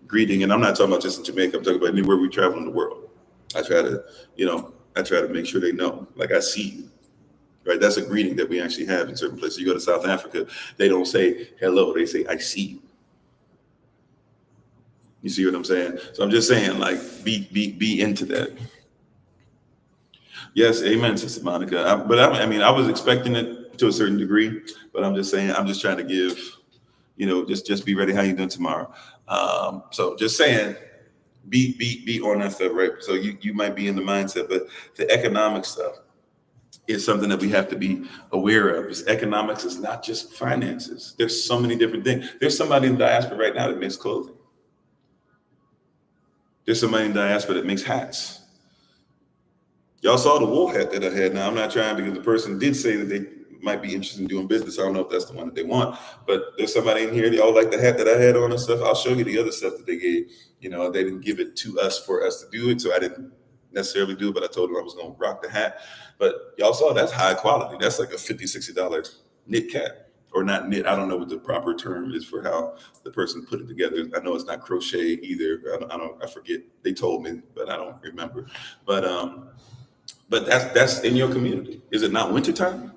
A: greeting. And I'm not talking about just in Jamaica. I'm talking about anywhere we travel in the world. I try to make sure they know, like, I see you. Right, that's a greeting that we actually have in certain places. You go to South Africa, they don't say hello; they say, "I see you." You see what I'm saying? So I'm just saying, like, be into that. Yes, amen, Sister Monica. I was expecting it to a certain degree, but I'm just saying, I'm just trying to give, just be ready. How you doing tomorrow? So just saying, Be on that stuff, right? So you might be in the mindset, but the economic stuff is something that we have to be aware of. Because economics is not just finances. There's so many different things. There's somebody in diaspora right now that makes clothing. There's somebody in diaspora that makes hats. Y'all saw the wool hat that I had. Now, I'm not trying, because the person did say that they might be interested in doing business. I don't know if that's the one that they want, but there's somebody in here, they all like the hat that I had on and stuff. I'll show you the other stuff that they gave. They didn't give it to us for us to do it, so I didn't necessarily do it, but I told them I was going to rock the hat. But y'all saw that's high quality. That's like a $50, $60 knit cap, or not knit. I don't know what the proper term is for how the person put it together. I know it's not crochet either. I forget. They told me, but I don't remember. But that's in your community. Is it not wintertime?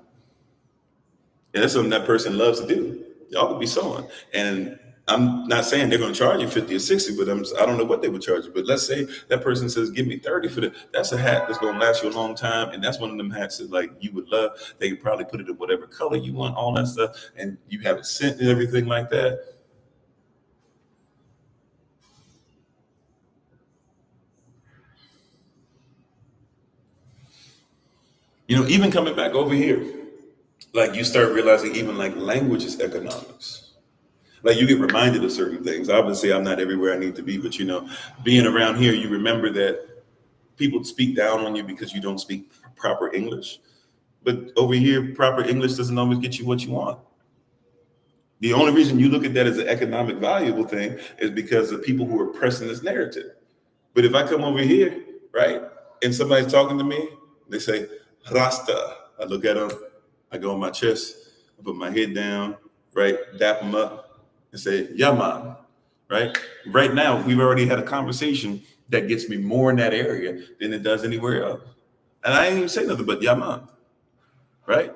A: And that's something that person loves to do. Y'all could be sewing. And I'm not saying they're going to charge you 50 or 60, but I don't know what they would charge you. But let's say that person says, give me 30 for that. That's a hat that's going to last you a long time. And that's one of them hats that like you would love. They could probably put it in whatever color you want, all that stuff. And you have it sent and everything like that. Even coming back over here, like you start realizing even like language is economics. Like you get reminded of certain things. Obviously, I'm not everywhere I need to be, but being around here, you remember that people speak down on you because you don't speak proper English. But over here, proper English doesn't always get you what you want. The only reason you look at that as an economic valuable thing is because of people who are pressing this narrative. But if I come over here, right, and somebody's talking to me, they say, Rasta. I look at them, I go on my chest, I put my head down, right, dap them up and say, yeah, man, right? Right now, we've already had a conversation that gets me more in that area than it does anywhere else. And I ain't even say nothing but yeah, man, right?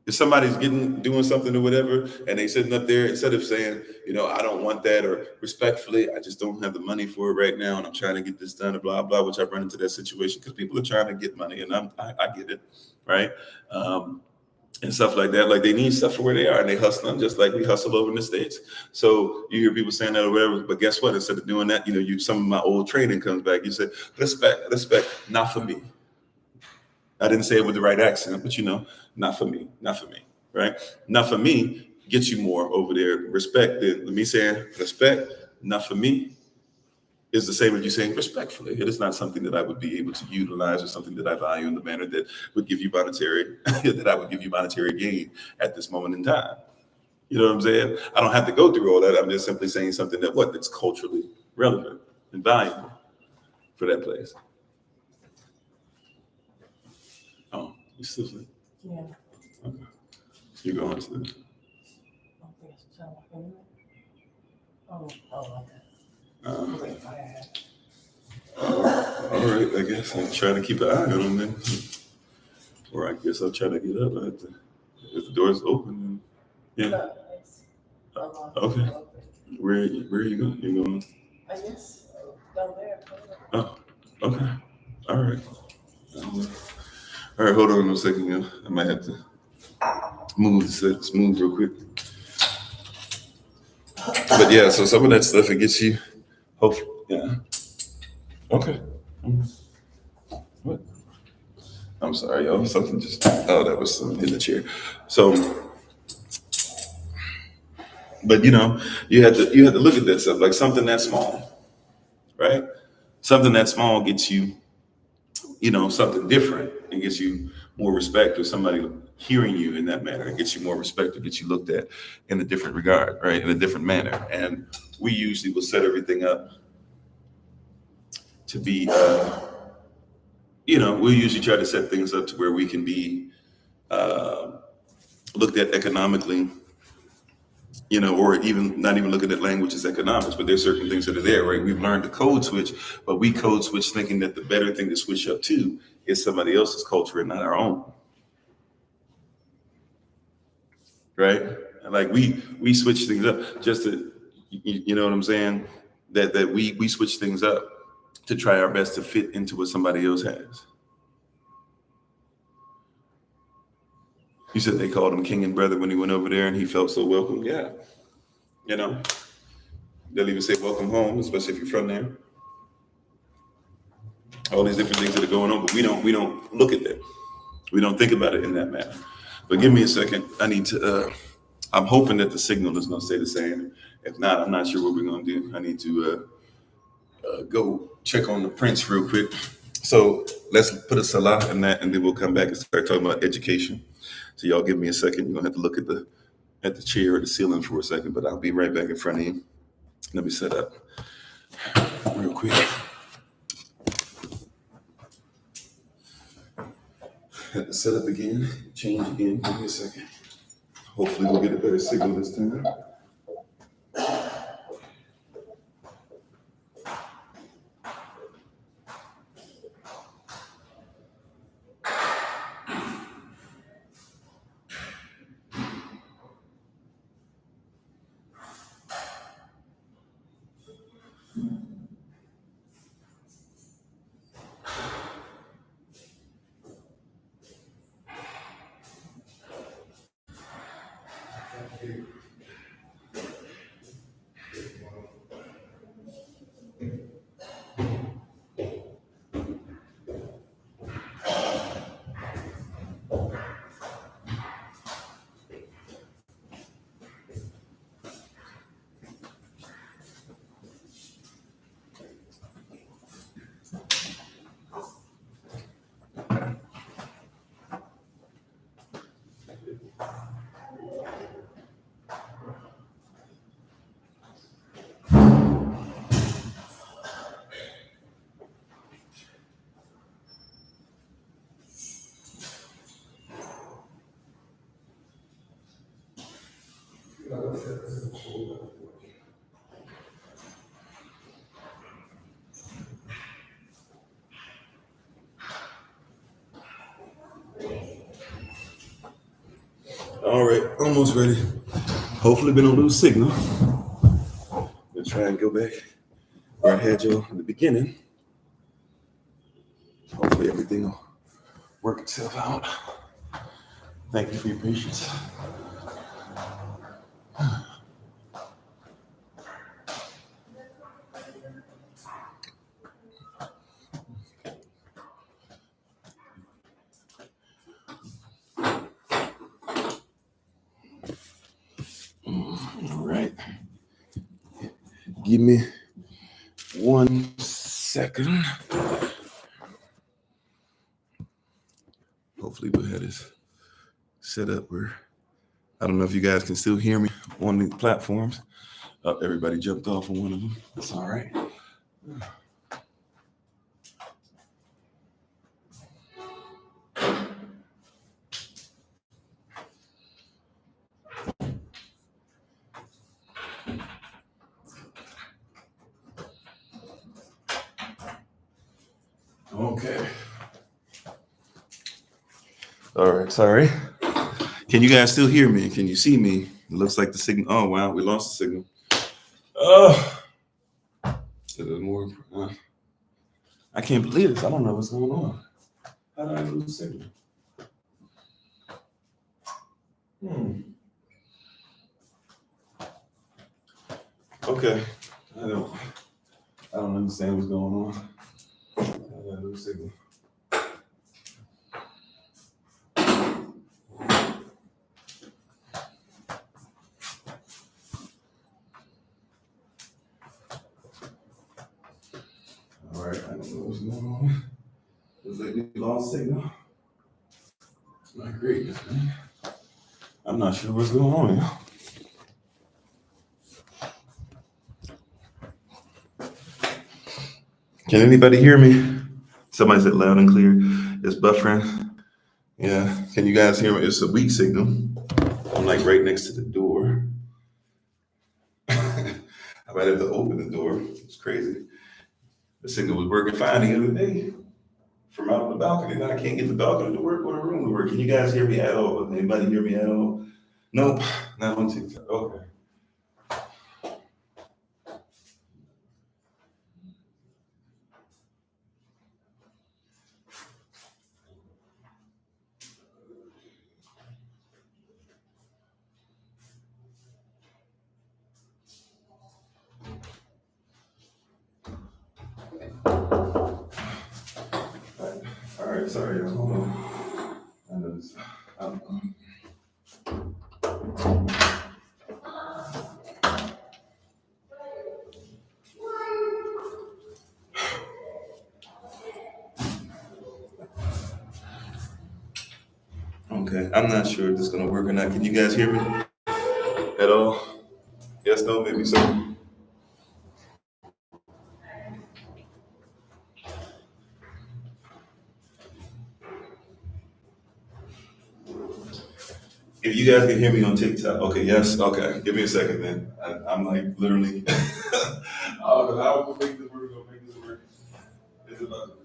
A: If somebody's doing something or whatever, and they sitting up there, instead of saying, I don't want that, or respectfully, I just don't have the money for it right now, and I'm trying to get this done, and blah, blah, which I've run into that situation because people are trying to get money, and I get it, right? And stuff like that. Like they need stuff for where they are, and they hustling just like we hustle over in the States. So you hear people saying that or whatever, but guess what? Instead of doing that, some of my old training comes back. You say, respect, not for me. I didn't say it with the right accent, but not for me, right? Not for me gets you more over there. Respect, than me saying respect, not for me, is the same as you saying respectfully. It is not something that I would be able to utilize or something that I value in the manner that would give you monetary, that I would give you monetary gain at this moment in time. You know what I'm saying? I don't have to go through all that. I'm just simply saying something that's culturally relevant and valuable for that place. Oh, you still sleep?
B: Yeah.
A: Okay. You're going to this.
B: Oh, okay.
A: All right, I guess I'm trying to keep an eye on them. Or I guess I'll try to get up. If the door's open, then yeah. Okay. Where are you going? You going?
B: I guess down there.
A: Oh, okay. All right. All right, hold on a second. I might have to move real quick. But yeah, so some of that stuff, it gets you, hopefully, yeah. Okay. What? I'm sorry, y'all. Something that was something in the chair. So, but you had to look at that stuff, like something that small, right? Something that small gets you, something different. It gets you more respect, or somebody hearing you in that manner. It gets you more respect. It gets you looked at in a different regard, right? In a different manner. And we usually will set everything up to be, we'll usually try to set things up to where we can be looked at economically, or even not even looking at language as economics, but there's certain things that are there, right? We've learned to code switch, but we code switch thinking that the better thing to switch up to is somebody else's culture and not our own. Right? Like we switch things up just to, you know what I'm saying? That we switch things up to try our best to fit into what somebody else has. You said they called him king and brother when he went over there and he felt so welcome. Yeah. They'll even say welcome home, especially if you're from there. all these different things that are going on, but we don't look at that. We don't think about it in that manner. But give me a second. I need to. I'm hoping that the signal is going to stay the same. If not, I'm not sure what we're going to do. I need to go check on the prints real quick. So let's put a salah in that, and then we'll come back and start talking about education. So y'all give me a second. You're gonna have to look at the chair or the ceiling for a second, but I'll be right back in front of you. Let me set up real quick. Had to set up again, change again. Give me a second. Hopefully we'll get a better signal this time. All right, almost ready. Hopefully we don't lose signal. We'll try and go back where I had you in the beginning. Hopefully everything will work itself out. Thank you for your patience. All right. Give me 1 second. Hopefully we'll have this set up where I don't know if you guys can still hear me on the platforms. Everybody jumped off on one of them. That's all right. Okay. All right, sorry. Can you guys still hear me? Can you see me? It looks like the signal. Oh, wow, we lost the signal. Oh, more. I can't believe this. I don't know what's going on. How did I lose the signal? Okay. I don't understand what's going on. I got a new signal. All right, I don't know what's going on. Looks like we lost signal. My goodness, man. I'm not sure what's going on now. Can anybody hear me? Somebody said loud and clear. It's buffering. Yeah. Can you guys hear me? It's a weak signal. I'm like right next to the door. I might have to open the door. It's crazy. The signal was working fine the other day from out on the balcony. Now I can't get the balcony to work or the room to work. Can you guys hear me at all? Anybody hear me at all? Nope. Not on TikTok. Okay. sorry, y'all. Hold on. I know this. Okay, I'm not sure if this is gonna work or not. Can you guys hear me at all? Yes, no, maybe so. If you guys can hear me on TikTok, okay, yes, okay. Give me a second, man. I'm like literally. Oh, how will make this work? Gonna make this work? It's about to work.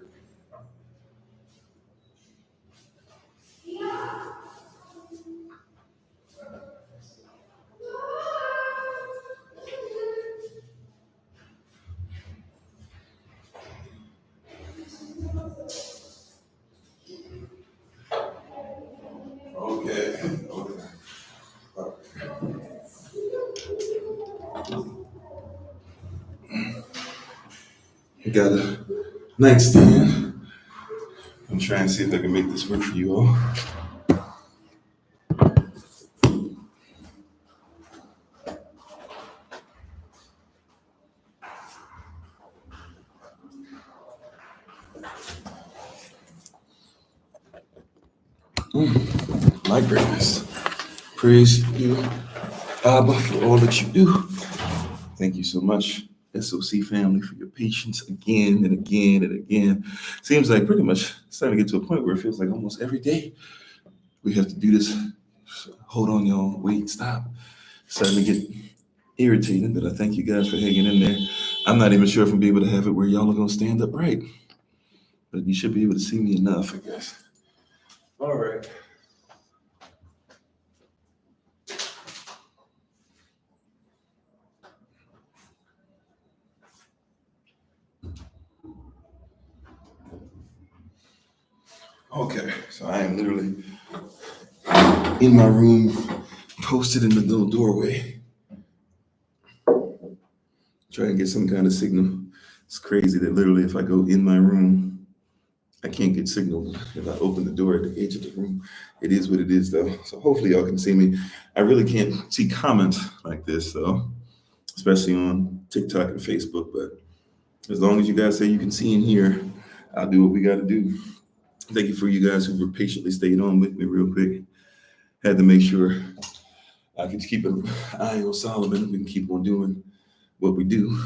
A: Okay. Okay. You got a nightstand. I'm trying to see if I can make this work for you all. My greatness. Praise you, Abba, for all that you do. Thank you so much, SOC family, for your patience again and again and again. Seems like pretty much it's starting to get to a point where it feels like almost every day we have to do this. Hold on, y'all. Wait, stop. Starting to get irritated, but I thank you guys for hanging in there. I'm not even sure if I'm be able to have it where y'all are gonna stand up right, but you should be able to see me enough, I guess. All right. Okay, so I am literally in my room, posted in the little doorway, trying to get some kind of signal. It's crazy that literally if I go in my room, I can't get signal. If I open the door at the edge of the room, it is what it is though. So hopefully y'all can see me. I really can't see comments like this though, especially on TikTok and Facebook, but as long as you guys say you can see and hear, I'll do what we gotta do. Thank you for you guys who were patiently staying on with me real quick. Had to make sure I could keep an eye on Solomon. We can keep on doing what we do.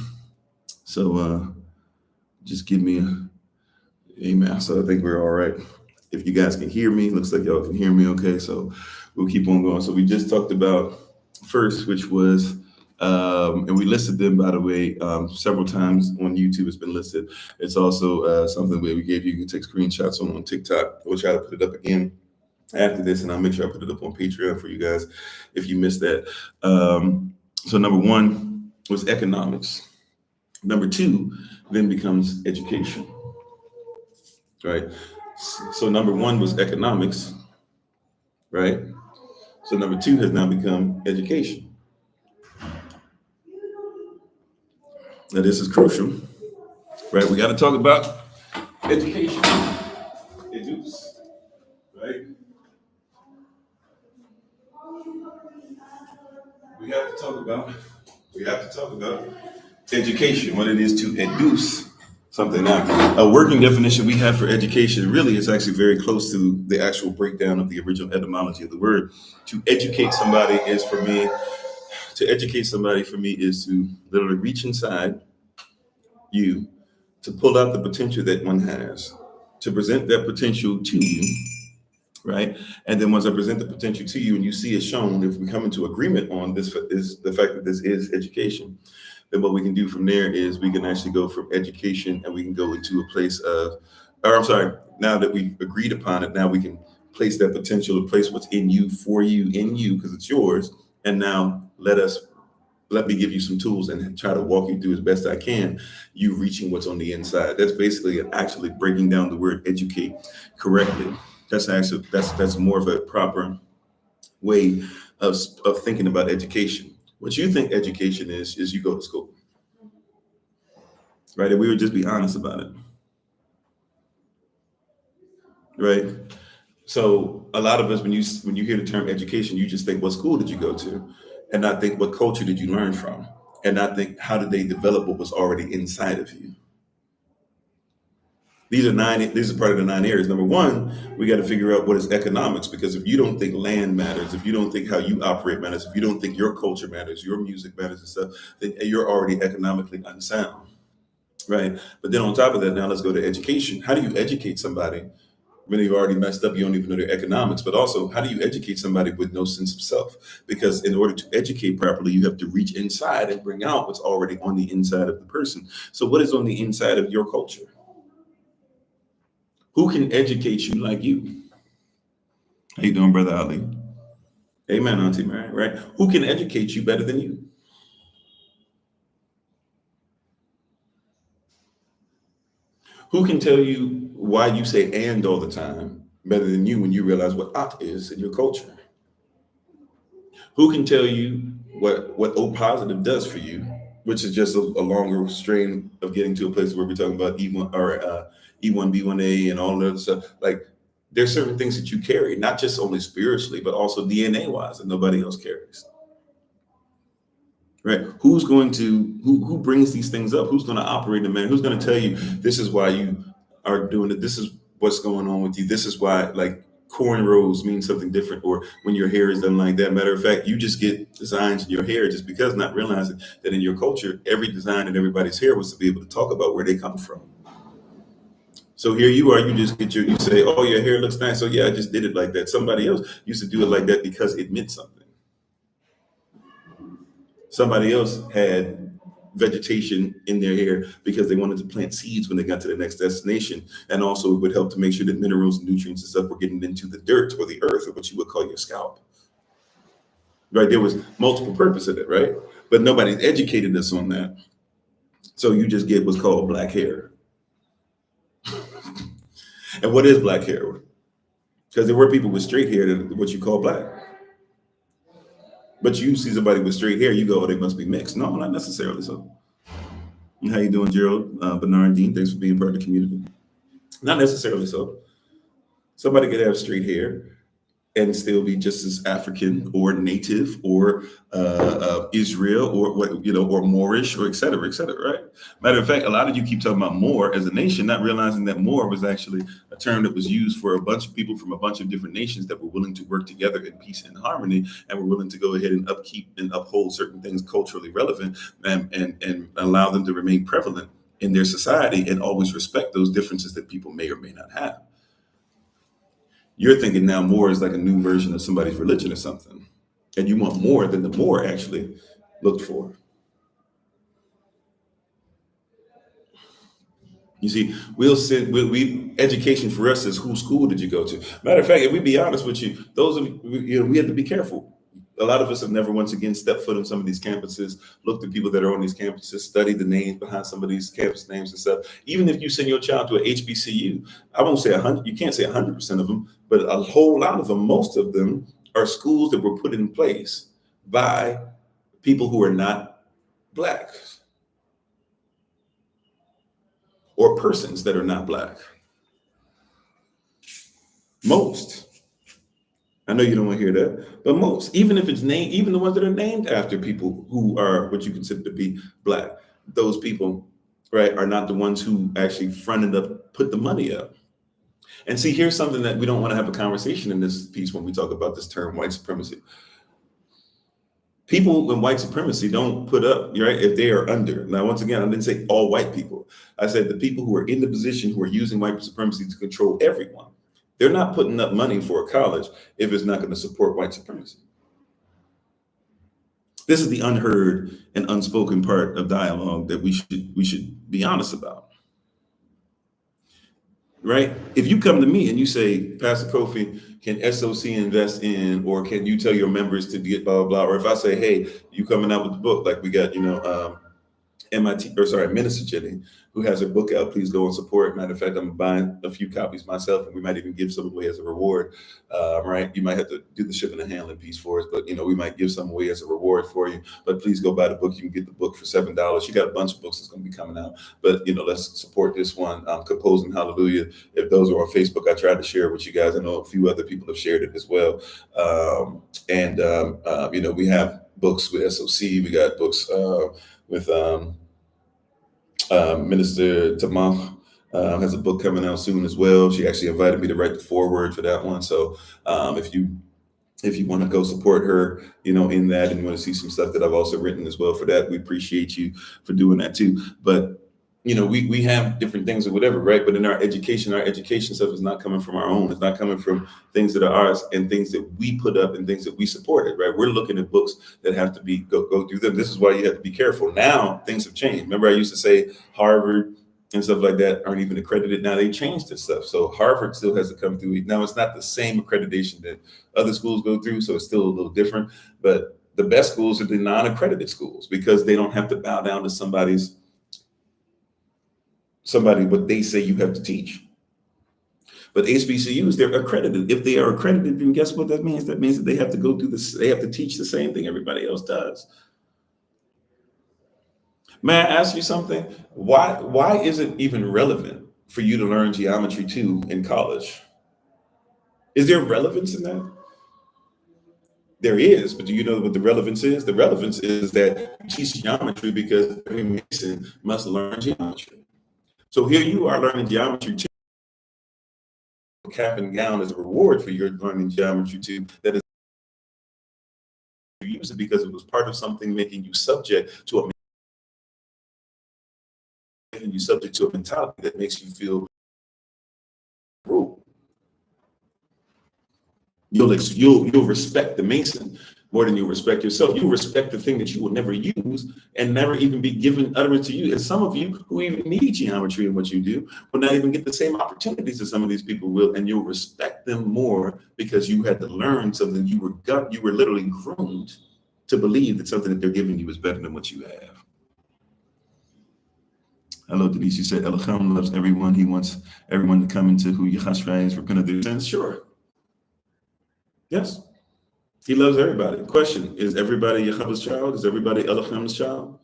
A: So just give me a amen. So I think we're all right. If you guys can hear me, looks like y'all can hear me okay. So we'll keep on going. So we just talked about first, which was, and we listed them, by the way, several times on YouTube. It's been listed. It's also something where we gave you can take screenshots on TikTok. We'll try to put it up again after this, and I'll make sure I put it up on Patreon for you guys if you missed that. So number one was economics. Number two then becomes education, right? So number one was economics, right? So number two has now become education. Now this is crucial, right? We got to talk about education. Educe, right? We have to talk about education, what it is to educe something. Now, a working definition we have for education really is actually very close to the actual breakdown of the original etymology of the word. To educate somebody is for me, is to literally reach inside you, to pull out the potential that one has, to present that potential to you, right? And then once I present the potential to you and you see it shown, if we come into agreement on this, is the fact that this is education, then what we can do from there is we can actually go from education and we can go into a place of, or I'm sorry, now that we've agreed upon it, now we can place that potential to place what's in you, for you, in you, because it's yours. And now let me give you some tools and try to walk you through as best I can, you reaching what's on the inside. That's basically actually breaking down the word educate correctly. That's more of a proper way of thinking about education. What you think education is you go to school, right? And we would just be honest about it, right? So a lot of us, when you hear the term education, you just think, what school did you go to, and not think what culture did you learn from, and not think how did they develop what was already inside of you. These are nine. These are part of the 9 areas. Number one, we got to figure out what is economics, because if you don't think land matters, if you don't think how you operate matters, if you don't think your culture matters, your music matters and stuff, then you're already economically unsound, right? But then on top of that, now let's go to education. How do you educate somebody when you've already messed up? You don't even know their economics. But also, how do you educate somebody with no sense of self? Because in order to educate properly, you have to reach inside and bring out what's already on the inside of the person. So what is on the inside of your culture? Who can educate you like you? How you doing, Brother Ali? Amen, Auntie Mary, right? Who can educate you better than you? Who can tell you why you say and all the time better than you when you realize what at is in your culture? Who can tell you what O positive does for you, which is just a longer strain of getting to a place where we're talking about E1 or E1, B1A, and all that other stuff. Like, there's certain things that you carry, not just only spiritually, but also DNA wise, that nobody else carries. Right? Who's going to who brings these things up? Who's going to operate in man? Who's going to tell you this is why you are doing it? This is what's going on with you. This is why, like, cornrows mean something different, or when your hair is done like that. Matter of fact, you just get designs in your hair just because, not realizing that in your culture, every design in everybody's hair was to be able to talk about where they come from. So here you are, you just get you say, oh, your hair looks nice. So yeah, I just did it like that. Somebody else used to do it like that because it meant something. Somebody else had vegetation in their hair because they wanted to plant seeds when they got to the next destination. And also it would help to make sure that minerals and nutrients and stuff were getting into the dirt or the earth, or what you would call your scalp. Right? There was multiple purpose in it, right? But nobody's educated us on that. So you just get what's called black hair. And what is black hair? Because there were people with straight hair that what you call black. But you see somebody with straight hair, you go, oh, they must be mixed. No, not necessarily so. How you doing, Gerald? Bernardine, thanks for being part of the community. Not necessarily so. Somebody could have straight hair and still be just as African or native or Israel or what, you know, or Moorish or et cetera, right? Matter of fact, a lot of you keep talking about Moor as a nation, not realizing that Moor was actually a term that was used for a bunch of people from a bunch of different nations that were willing to work together in peace and harmony, and were willing to go ahead and upkeep and uphold certain things culturally relevant, and allow them to remain prevalent in their society, and always respect those differences that people may or may not have. You're thinking now more is like a new version of somebody's religion or something, and you want more than the Moor actually looked for. You see, we education for us is whose school did you go to? Matter of fact, if we be honest with you, those of you know, we have to be careful. A lot of us have never once again stepped foot on some of these campuses, looked at people that are on these campuses, studied the names behind some of these campus names and stuff. Even if you send your child to a HBCU, I won't say 100, you can't say 100% of them, but a whole lot of them, most of them are schools that were put in place by people who are not Black, or persons that are not Black. Most. I know you don't want to hear that, but most, even if it's named, even the ones that are named after people who are what you consider to be Black, those people, right, are not the ones who actually fronted up, put the money up. And see, here's something that we don't want to have a conversation in this piece when we talk about this term, white supremacy. People in white supremacy don't put up, right, if they are under. Now, once again, I didn't say all white people. I said the people who are in the position who are using white supremacy to control everyone. They're not putting up money for a college if it's not going to support white supremacy. This is the unheard and unspoken part of dialogue that we should be honest about. Right? If you come to me and you say, Pastor Kofi, can SOC invest in, or can you tell your members to get blah, blah, blah? Or if I say, hey, you coming out with the book, like we got, Minister Jenny, who has her book out. Please go and support. Matter of fact, I'm buying a few copies myself, and we might even give some away as a reward. Right? You might have to do the shipping and handling piece for us, but we might give some away as a reward for you. But please go buy the book. You can get the book for $7. She got a bunch of books that's going to be coming out, but let's support this one. Composing Hallelujah. If those are on Facebook, I tried to share it with you guys. I know a few other people have shared it as well. We have books with SOC. We got books with Minister Tamah. Has a book coming out soon as well. She actually invited me to write the foreword for that one. So if you want to go support her, in that, and you want to see some stuff that I've also written as well for that, we appreciate you for doing that too. But we have different things or whatever, right? But in our education stuff is not coming from our own. It's not coming from things that are ours and things that we put up and things that we supported, right? We're looking at books that have to be go through them. This is why you have to be careful. Now things have changed. Remember, I used to say Harvard and stuff like that aren't even accredited. Now they changed this stuff. So Harvard still has to come through. Now it's not the same accreditation that other schools go through, so it's still a little different. But the best schools are the non-accredited schools because they don't have to bow down to somebody what they say you have to teach. But HBCUs, they're accredited. If they are accredited, then guess what that means? That means that they have to go through this. They have to teach the same thing everybody else does. May I ask you something? Why is it even relevant for you to learn geometry 2 in college? Is there relevance in that? There is, but do you know what the relevance is? The relevance is that you teach geometry because every Mason must learn geometry. So here you are learning geometry 2, cap and gown as a reward for your learning geometry 2. That is, you use it because it was part of something making you subject to a mentality that makes you feel rude. You'll respect the Mason more than you respect yourself. You respect the thing that you will never use and never even be given utterance to you. And some of you who even need geometry in what you do will not even get the same opportunities that some of these people will, and you'll respect them more because you had to learn something. You were literally groomed to believe that something that they're giving you is better than what you have. Hello, Denise. You said Elohim loves everyone. He wants everyone to come into who Yahashua is, repent of their sins. Sure. Yes. He loves everybody. Question, is everybody Yahweh's child? Is everybody Elohim's child?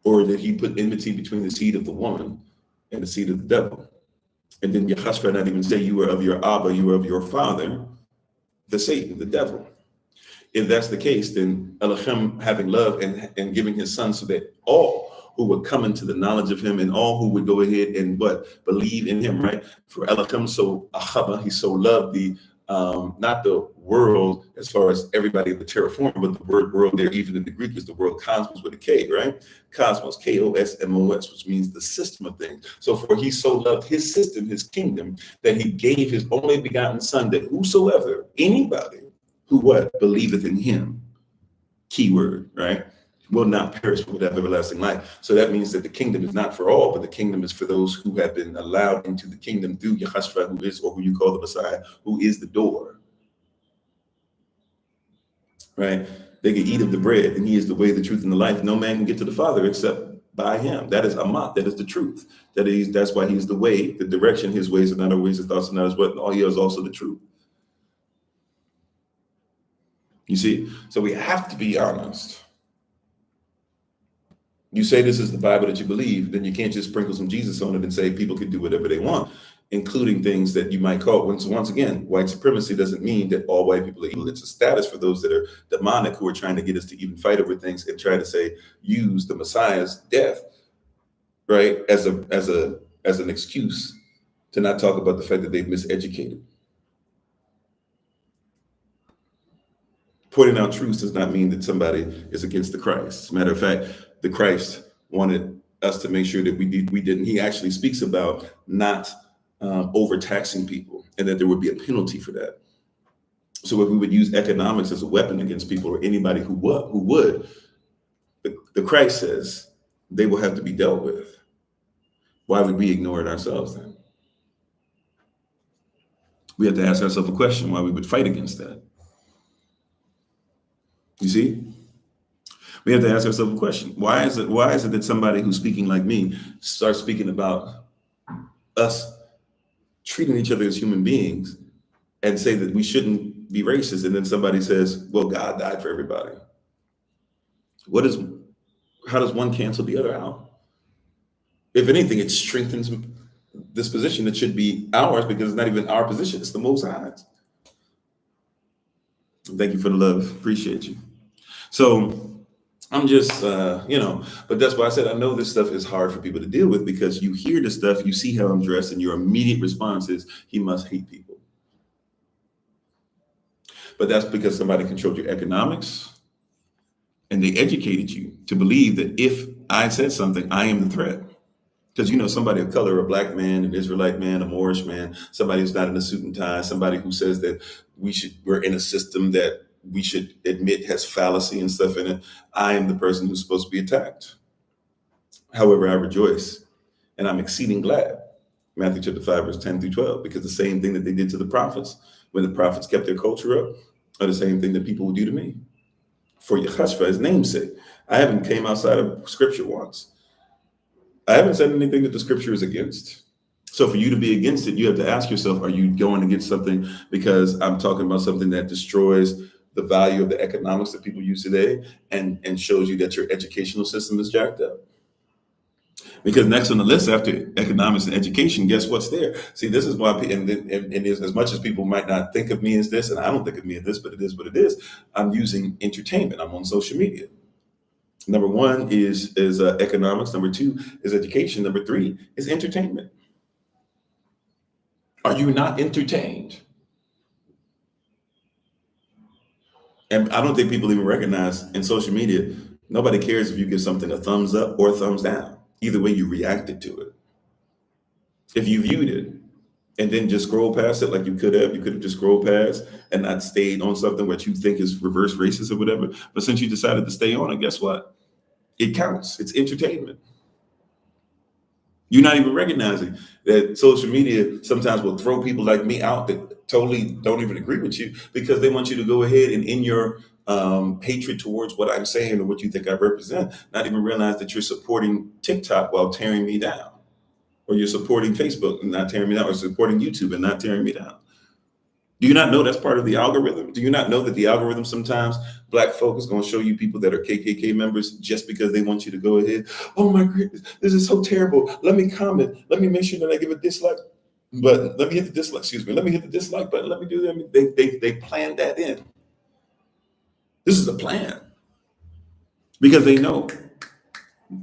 A: Or did he put enmity between the seed of the woman and the seed of the devil? And then Yahashua not even say you were of your Abba, you were of your father, the Satan, the devil. If that's the case, then Elohim having love and giving his son so that all who would come into the knowledge of him and all who would go ahead and believe in him, right? For Elohim so ahaba, he so loved the not the world as far as everybody in the terraform, but the word world there, even in the Greek, is the word cosmos with a K, right? Cosmos, K-O-S-M-O-S, which means the system of things. So for he so loved his system, his kingdom, that he gave his only begotten son, that whosoever, anybody who believeth in him, keyword, right, will not perish but have everlasting life. So that means that the kingdom is not for all, but the kingdom is for those who have been allowed into the kingdom through Yahashua, who is, or who you call the Messiah, who is the door. Right? They can eat of the bread, and he is the way, the truth, and the life. No man can get to the Father except by him. That is Amat. That is the truth. That's why he is the way, the direction. His ways are not our ways, his thoughts are not his what. All he is also the truth. You see? So we have to be honest. You say this is the Bible that you believe, then you can't just sprinkle some Jesus on it and say people can do whatever they want, including things that you might call, once again, white supremacy doesn't mean that all white people are evil. It's a status for those that are demonic, who are trying to get us to even fight over things and try to say, use the Messiah's death, right, as an excuse to not talk about the fact that they've miseducated. Pointing out truths does not mean that somebody is against the Christ. As a matter of fact, the Christ wanted us to make sure that we didn't. He actually speaks about not overtaxing people, and that there would be a penalty for that. So if we would use economics as a weapon against people, or anybody who would, the Christ says they will have to be dealt with. Why would we ignore it ourselves then? We have to ask ourselves a question: why we would fight against that? You see? We have to ask ourselves a question. Why is it that somebody who's speaking like me starts speaking about us treating each other as human beings and say that we shouldn't be racist, and then somebody says, well, God died for everybody. What is How does one cancel the other out? If anything, it strengthens this position that should be ours, because it's not even our position, it's the Most High's. Thank you for the love. Appreciate you. So I'm just, but that's why I said I know this stuff is hard for people to deal with, because you hear the stuff, you see how I'm dressed, and your immediate response is, he must hate people. But that's because somebody controlled your economics, and they educated you to believe that if I said something, I am the threat. Because somebody of color, a black man, an Israelite man, a Moorish man, somebody who's not in a suit and tie, somebody who says that we're in a system that we should admit has fallacy and stuff in it, I am the person who's supposed to be attacked. However, I rejoice and I'm exceeding glad. Matthew chapter 5, verse 10 through 12, because the same thing that they did to the prophets when the prophets kept their culture up are the same thing that people will do to me. For Yahashua, his namesake. I haven't came outside of scripture once. I haven't said anything that the scripture is against. So for you to be against it, you have to ask yourself, are you going against something because I'm talking about something that destroys the value of the economics that people use today and shows you that your educational system is jacked up? Because next on the list after economics and education, guess what's there? See, this is why, and as much as people might not think of me as this, and I don't think of me as this, but it is what it is, I'm using entertainment. I'm on social media. Number one is economics. Number two is education. Number three is entertainment. Are you not entertained? And I don't think people even recognize in social media, nobody cares if you give something a thumbs up or a thumbs down. Either way, you reacted to it. If you viewed it and then just scroll past it like you could have just scrolled past and not stayed on something that you think is reverse racist or whatever. But since you decided to stay on it, guess what? It counts. It's entertainment. You're not even recognizing that social media sometimes will throw people like me out that totally don't even agree with you, because they want you to go ahead and in your hatred towards what I'm saying or what you think I represent, not even realize that you're supporting TikTok while tearing me down, or you're supporting Facebook and not tearing me down, or supporting YouTube and not tearing me down. Do you not know that's part of the algorithm? Do you not know that the algorithm sometimes, black folk is going to show you people that are KKK members just because they want you to go ahead? Oh my goodness, this is so terrible. Let me comment. Let me make sure that I give a dislike button. Let me hit the dislike. Excuse me. Let me hit the dislike button. Let me do that. They planned that in. This is a plan because they know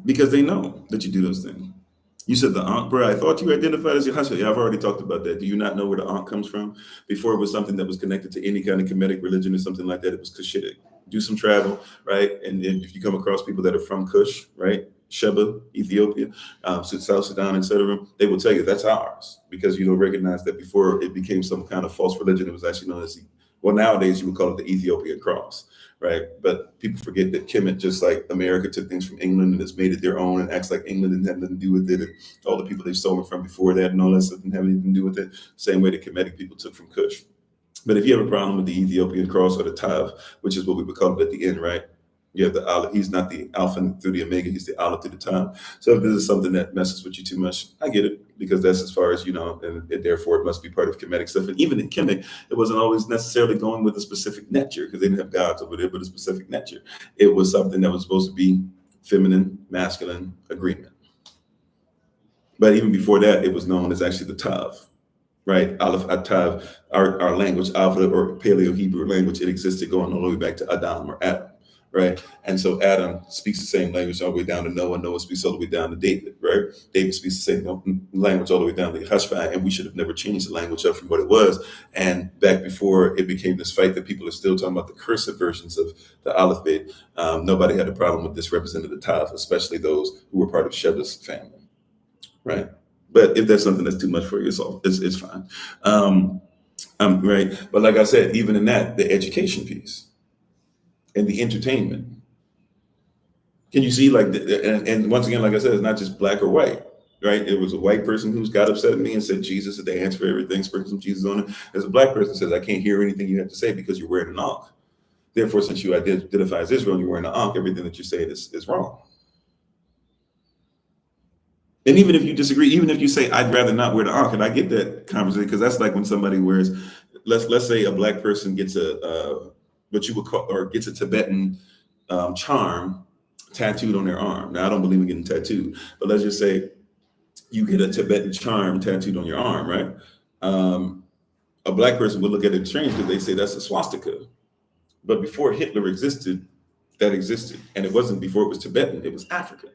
A: that you do those things. You said the Ankh, bro. I thought you identified as Yahashua. Yeah, I've already talked about that. Do you not know where the Ankh comes from? Before it was something that was connected to any kind of Kemetic religion or something like that, it was Cushitic. Do some travel, right? And then if you come across people that are from Kush, right? Sheba, Ethiopia, South Sudan, etc., they will tell you that's ours, because you don't recognize that before it became some kind of false religion, it was actually known as, well, nowadays you would call it the Ethiopian cross. Right. But people forget that Kemet, just like America, took things from England and has made it their own and acts like England didn't have nothing to do with it. And all the people they stole it from before that and all that stuff didn't have anything to do with it. Same way the Kemetic people took from Kush. But if you have a problem with the Ethiopian cross or the Tav, which is what we would call it at the end, right? You have the Aleph. He's not the Alpha through the Omega. He's the Aleph through the Tav. So if this is something that messes with you too much, I get it, because that's as far as, and therefore it must be part of Kemetic stuff. And even in Kemet, it wasn't always necessarily going with a specific nature, because they didn't have gods over there, but a specific nature. It was something that was supposed to be feminine, masculine agreement. But even before that, it was known as actually the Tav. Right, Aleph Atav, our language, Alpha or Paleo Hebrew language, it existed going all the way back to Adam or Adam, right? And so Adam speaks the same language all the way down to Noah. Noah speaks all the way down to David, right? David speaks the same language all the way down to Yahashua, and we should have never changed the language up from what it was. And back before it became this fight that people are still talking about the cursive versions of the Aleph-Bet, nobody had a problem with this representative Tav, especially those who were part of Sheba's family, right? But if that's something that's too much for you, it's fine. Right. But like I said, even in that, the education piece and the entertainment. Can you see, like, and once again, like I said, it's not just black or white, right? It was a white person who's got upset at me and said Jesus is the answer for everything, sprinkle some Jesus on it. There's a black person who says, I can't hear anything you have to say because you're wearing an ankh. Therefore, since you identify as Israel and you're wearing an ankh, everything that you say is wrong. And even if you disagree, even if you say, I'd rather not wear the ankh, and I get that conversation, because that's like when somebody wears, let's say a black person gets what you would call, or gets a Tibetan charm tattooed on their arm. Now, I don't believe in getting tattooed, but let's just say you get a Tibetan charm tattooed on your arm, right? A black person would look at it strange because they say that's a swastika. But before Hitler existed, that existed. And it wasn't before it was Tibetan, it was African.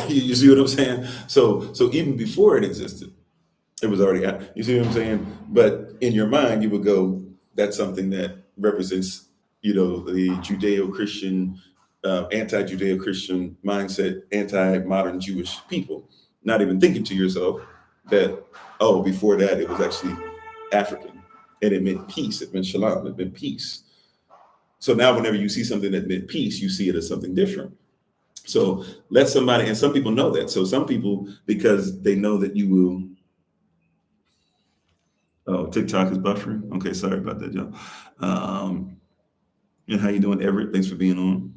A: You see what I'm saying? So even before it existed, it was already out. You see what I'm saying? But in your mind, you would go, that's something that represents, the Judeo-Christian, anti-Judeo-Christian mindset, anti-modern Jewish people. Not even thinking to yourself that, oh, before that, it was actually African. And it meant peace. It meant shalom. It meant peace. So now whenever you see something that meant peace, you see it as something different. So let somebody, and some people know that. So some people, because they know that you will. Oh, TikTok is buffering. Okay, sorry about that, Joe. And how you doing, Everett? Thanks for being on.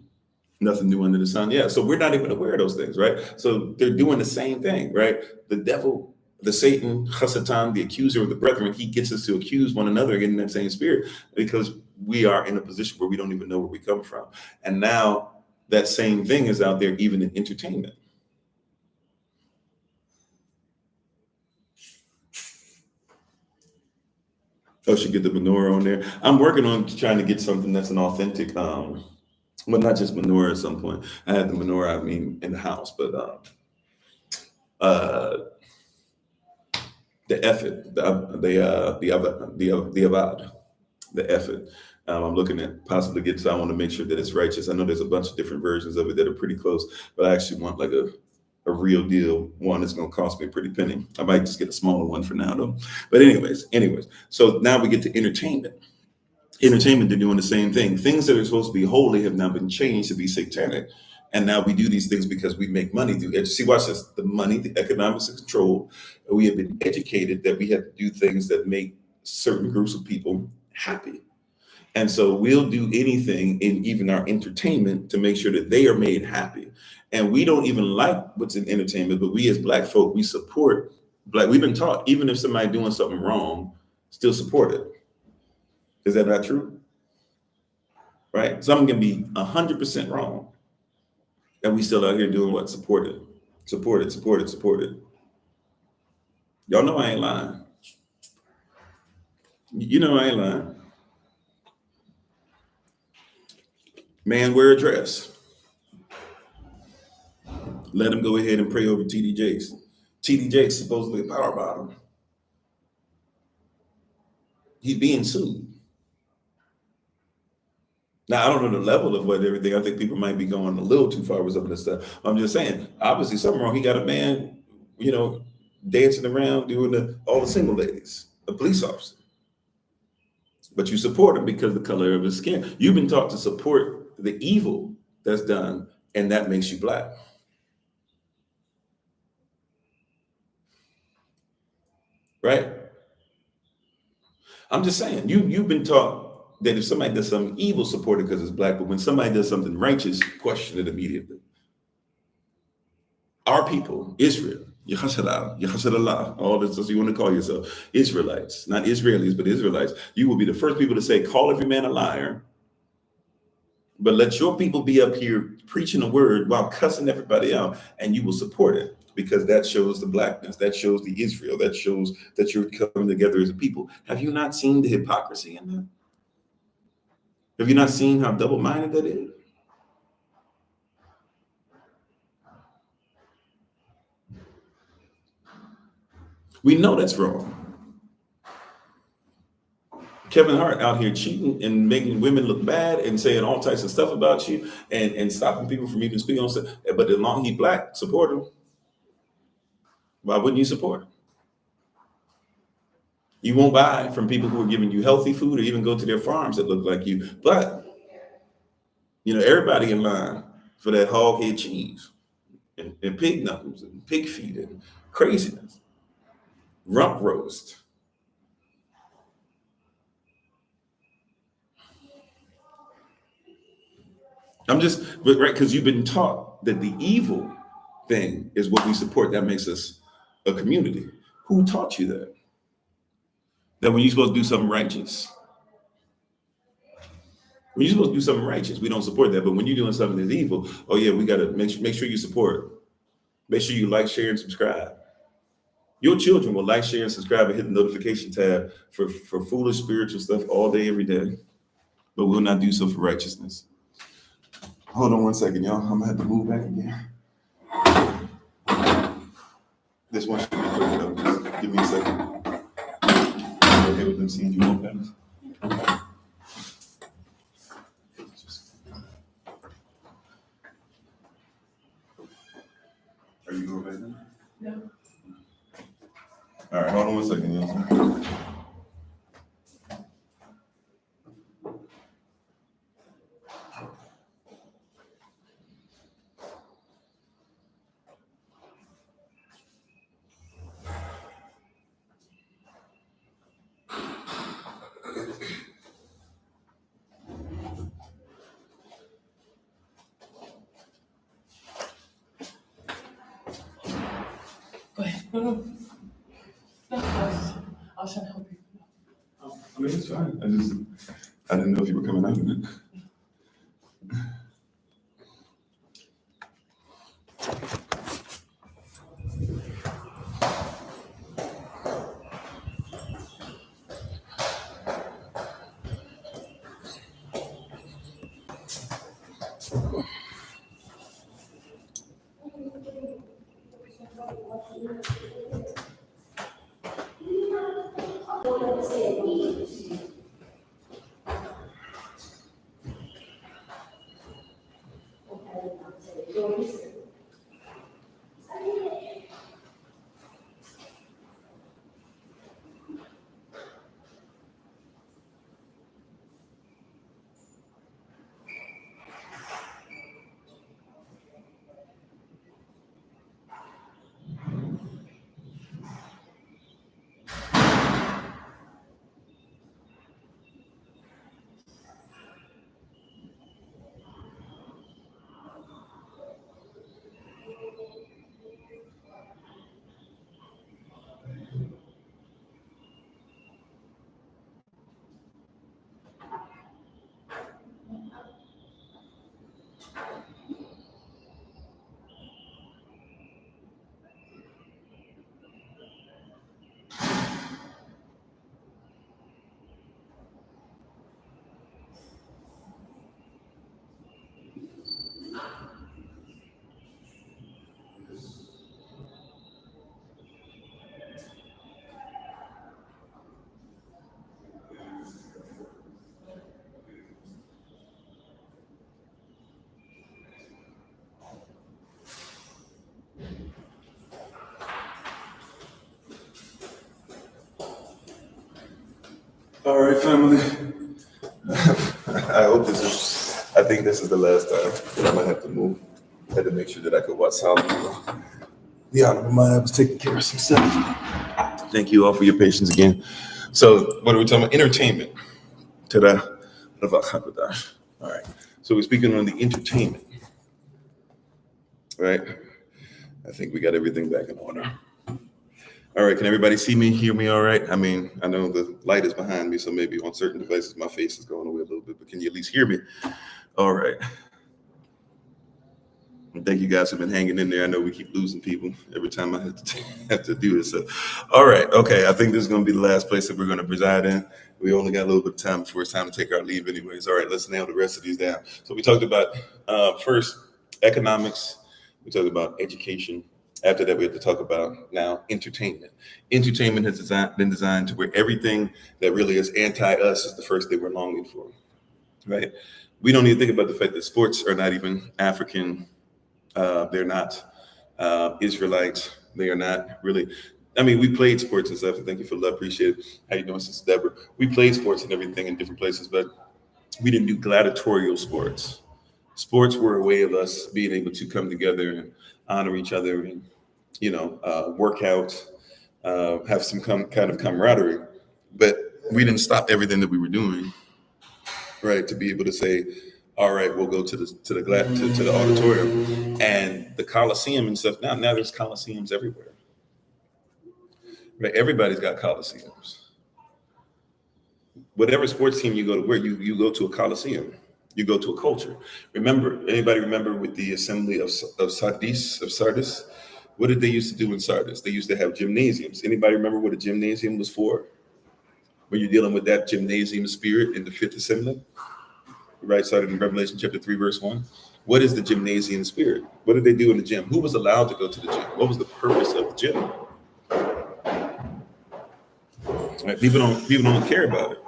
A: Nothing new under the sun. Yeah, so we're not even aware of those things, right? So they're doing the same thing, right? The devil, the Satan, Hasatan, the accuser of the brethren, he gets us to accuse one another again in that same spirit because we are in a position where we don't even know where we come from. And now that same thing is out there even in entertainment. Oh, should get the menorah on there. I'm working on trying to get something that's an authentic, well, not just menorah at some point. I had the menorah, in the house, but the effort, the avad, the effort. I'm looking at possibly getting, so I want to make sure that it's righteous. I know there's a bunch of different versions of it that are pretty close, but I actually want like a real deal one that's going to cost me a pretty penny. I might just get a smaller one for now though. But anyways, so now we get to entertainment. They're doing the same thing. Things that are supposed to be holy have now been changed to be satanic. And now we do these things because we make money through it. See, watch this. The money, the economics is controlled. We have been educated that we have to do things that make certain groups of people happy. And so we'll do anything in even our entertainment to make sure that they are made happy. And we don't even like what's in entertainment, but we as Black folk, we support Black. We've been taught, even if somebody doing something wrong, still support it. Is that not true? Right? Something can be 100% wrong. And we still out here doing what? Support it. Support it, support it, support it. Y'all know I ain't lying. You know I ain't lying. Man, wear a dress. Let him go ahead and pray over TD Jakes. TD Jakes supposedly a power bottom. He's being sued. Now, I don't know the level of what everything. I think people might be going a little too far with some of this stuff. I'm just saying, obviously something wrong. He got a man, dancing around doing all the single ladies, a police officer. But you support him because of the color of his skin. You've been taught to support the evil that's done, and that makes you Black. Right? I'm just saying, you've been taught that if somebody does something evil, support it because it's Black, but when somebody does something righteous, question it immediately. Our people, Israel, Yahashalallah, all this you want to call yourself, Israelites, not Israelis, but Israelites, you will be the first people to say, call every man a liar, but let your people be up here preaching the word while cussing everybody out, and you will support it because that shows the Blackness, that shows the Israel, that shows that you're coming together as a people. Have you not seen the hypocrisy in that? Have you not seen how double-minded that is? We know that's wrong. Kevin Hart out here cheating and making women look bad and saying all types of stuff about you and stopping people from even speaking on stuff. But as long as he's Black, support him. Why wouldn't you support him? You won't buy from people who are giving you healthy food or even go to their farms that look like you. But, everybody in line for that hog head cheese and pig knuckles and pig feet and craziness. Rump roast. But right, because you've been taught that the evil thing is what we support. That makes us a community. Who taught you that? That when you're supposed to do something righteous, we don't support that. But when you're doing something that's evil, oh yeah, we got to make sure you support. Make sure you like, share, and subscribe. Your children will like, share, and subscribe and hit the notification tab for foolish spiritual stuff all day, every day. But we'll not do so for righteousness. Hold on one second, y'all. I'm gonna have to move back again. This one should be quick though. Just give me a second. You okay with them seeing you walk past? Are you going back now?
B: No.
A: All right, hold on one second, y'all.
B: Go ahead. No. I was trying to help you.
A: I mean, it's fine. I didn't know if you were coming out of it. All right, family. I think this is the last time that I'm gonna have to move. I had to make sure that I could watch Shalom. The Honorable Maya was taking care of some stuff. Thank you all for your patience again. So, what are we talking about? Entertainment. Ta-da. All right. So, we're speaking on the entertainment, right? I think we got everything back in order. All right, can everybody see me, hear me all right? I mean, I know the light is behind me, so maybe on certain devices my face is going away a little bit, but can you at least hear me? All right. And thank you guys for been hanging in there. I know we keep losing people every time I have to do this. So, all right, okay. I think this is going to be the last place that we're going to preside in. We only got a little bit of time before it's time to take our leave anyways. All right, let's nail the rest of these down. So we talked about first economics. We talked about education. After that, we have to talk about now entertainment. Entertainment has been designed to where everything that really is anti-us is the first thing we're longing for, right? We don't even think about the fact that sports are not even African. They're not Israelites. They are not really. I mean, we played sports and stuff. And thank you for love. Appreciate it. How you doing, Sister Deborah? We played sports and everything in different places, but we didn't do gladiatorial sports. Sports were a way of us being able to come together and honor each other and, work out, have some kind of camaraderie. But we didn't stop everything that we were doing, right, to be able to say, all right, we'll go to the auditorium and the Coliseum and stuff. Now there's Coliseums everywhere. Right? Everybody's got Coliseums. Whatever sports team you go to, where you go to a Coliseum, you go to a culture. Anybody remember with the assembly of Sardis? What did they used to do in Sardis? They used to have gymnasiums. Anybody remember what a gymnasium was for? When you're dealing with that gymnasium spirit in the fifth assembly, right? Started in Revelation chapter 3, verse 1. What is the gymnasium spirit? What did they do in the gym? Who was allowed to go to the gym? What was the purpose of the gym? Right? People don't care about it.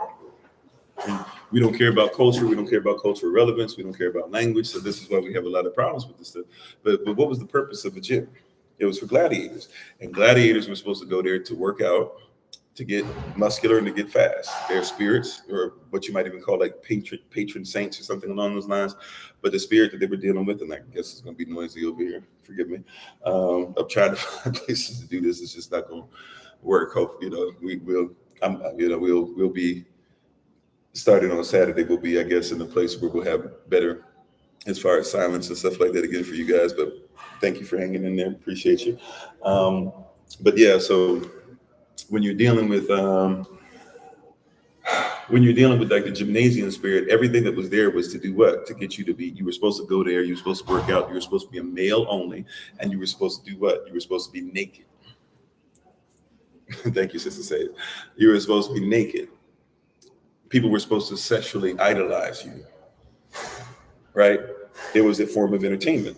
A: And we don't care about culture. We don't care about cultural relevance. We don't care about language. So this is why we have a lot of problems with this stuff. But what was the purpose of a gym? It was for gladiators. And gladiators were supposed to go there to work out, to get muscular, and to get fast. Their spirits, or what you might even call like patron saints or something along those lines. But the spirit that they were dealing with, and I guess it's going to be noisy over here. Forgive me. I'm trying to find places to do this. It's just not going to work. Hope we'll be starting on Saturday. We'll be, I guess, in a place where we'll have better as far as silence and stuff like that again for you guys. But thank you for hanging in there. Appreciate you. But yeah, so when you're dealing with like the gymnasium spirit, everything that was there was to do what? To get you to be, you were supposed to go there, you were supposed to work out, you were supposed to be a male only, and you were supposed to do what? You were supposed to be naked. Thank you, Sister Sage. You were supposed to be naked. People were supposed to sexually idolize you, right? It was a form of entertainment.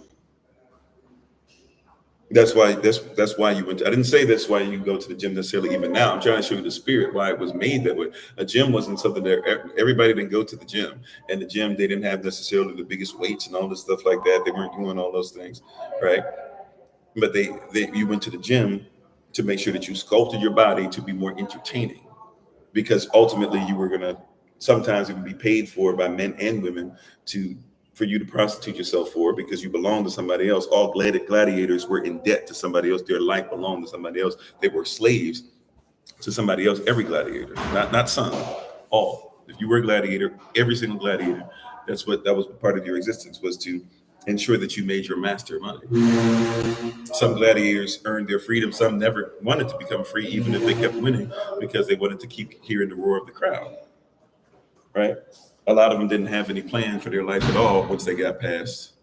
A: That's why you went. I didn't say that's why you go to the gym necessarily. Even now, I'm trying to show you the spirit why it was made that way. A gym wasn't something that everybody didn't go to the gym, and the gym they didn't have necessarily the biggest weights and all this stuff like that. They weren't doing all those things, right? But you went to the gym to make sure that you sculpted your body to be more entertaining, because ultimately you were gonna sometimes it would be paid for by men and women for you to prostitute yourself for, because you belong to somebody else. All gladiators were in debt to somebody else. Their life belonged to somebody else. They were slaves to somebody else. Every gladiator, not some, all. If you were a gladiator, every single gladiator, that was part of your existence, was to ensure that you made your master money. Some gladiators earned their freedom. Some never wanted to become free, even if they kept winning, because they wanted to keep hearing the roar of the crowd. Right? A lot of them didn't have any plan for their life at all once they got past,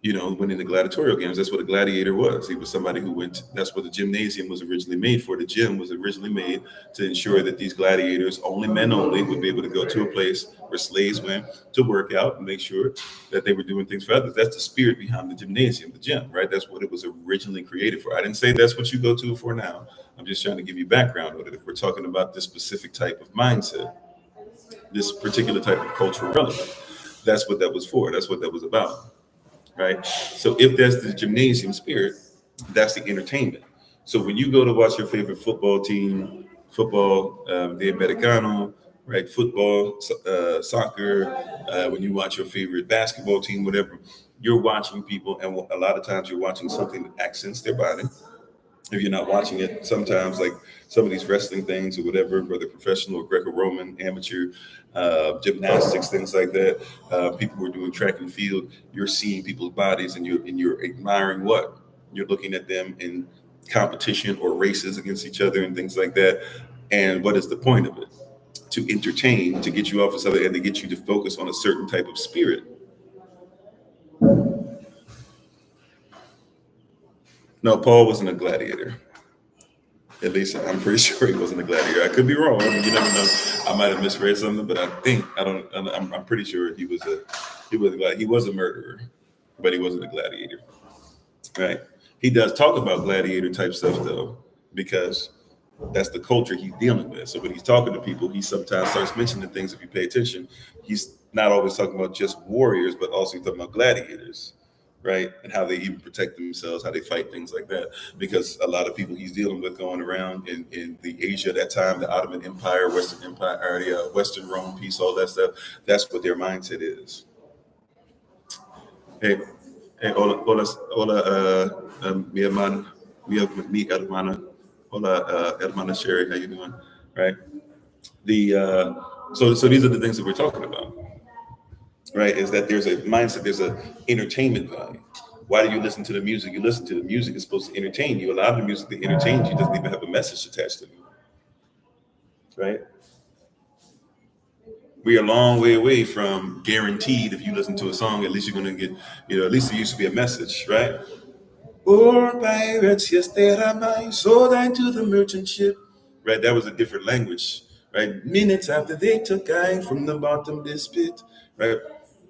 A: winning the gladiatorial games. That's what a gladiator was. He was somebody who went. That's what the gymnasium was originally made for. The gym was originally made to ensure that these gladiators, only men only, would be able to go to a place where slaves went to work out and make sure that they were doing things for others. That's the spirit behind the gymnasium, the gym, right? That's what it was originally created for. I didn't say that's what you go to for now. I'm just trying to give you background on it. If we're talking about this specific type of mindset, this particular type of cultural relevance, that's what that was for. That's what that was about, right? So if that's the gymnasium spirit, that's the entertainment. So when you go to watch your favorite football team, the Americano, right? Football, soccer, when you watch your favorite basketball team, whatever, you're watching people, and a lot of times you're watching something that accents their body. If you're not watching it, sometimes like some of these wrestling things or whatever, whether professional or Greco-Roman, amateur, gymnastics, things like that, people who are doing track and field, you're seeing people's bodies, and you're admiring what? You're looking at them in competition or races against each other and things like that. And what is the point of it? To entertain, to get you off of something, and to get you to focus on a certain type of spirit. No, Paul wasn't a gladiator. At least I'm pretty sure he wasn't a gladiator. I could be wrong. I mean, you never know. I might have misread something, but I'm pretty sure he was a murderer, but he wasn't a gladiator, right? He does talk about gladiator type stuff though, because that's the culture he's dealing with. So when he's talking to people, he sometimes starts mentioning things. If you pay attention, he's not always talking about just warriors, but also he's talking about gladiators, right? And how they even protect themselves, how they fight, things like that. Because a lot of people he's dealing with going around in the Asia at that time, the Ottoman Empire, Western Empire area, Western Rome, peace, all that stuff. That's what their mindset is. Hey, hola, mi hermana, mi hermana. Hola, hermana Sherry, how you doing? Right. So these are the things that we're talking about, right? Is that there's a mindset, there's a entertainment value. Why do you listen to the music? You listen to the music is supposed to entertain you. A lot of the music that entertains you doesn't even have a message attached to it, right? We are a long way away from guaranteed. If you listen to a song, at least you're going to get, at least there used to be a message, right? Poor pirates, yes, there are mine, sold into the merchant ship. Right, that was a different language. Right, minutes after they took I from the bottomless pit. Right,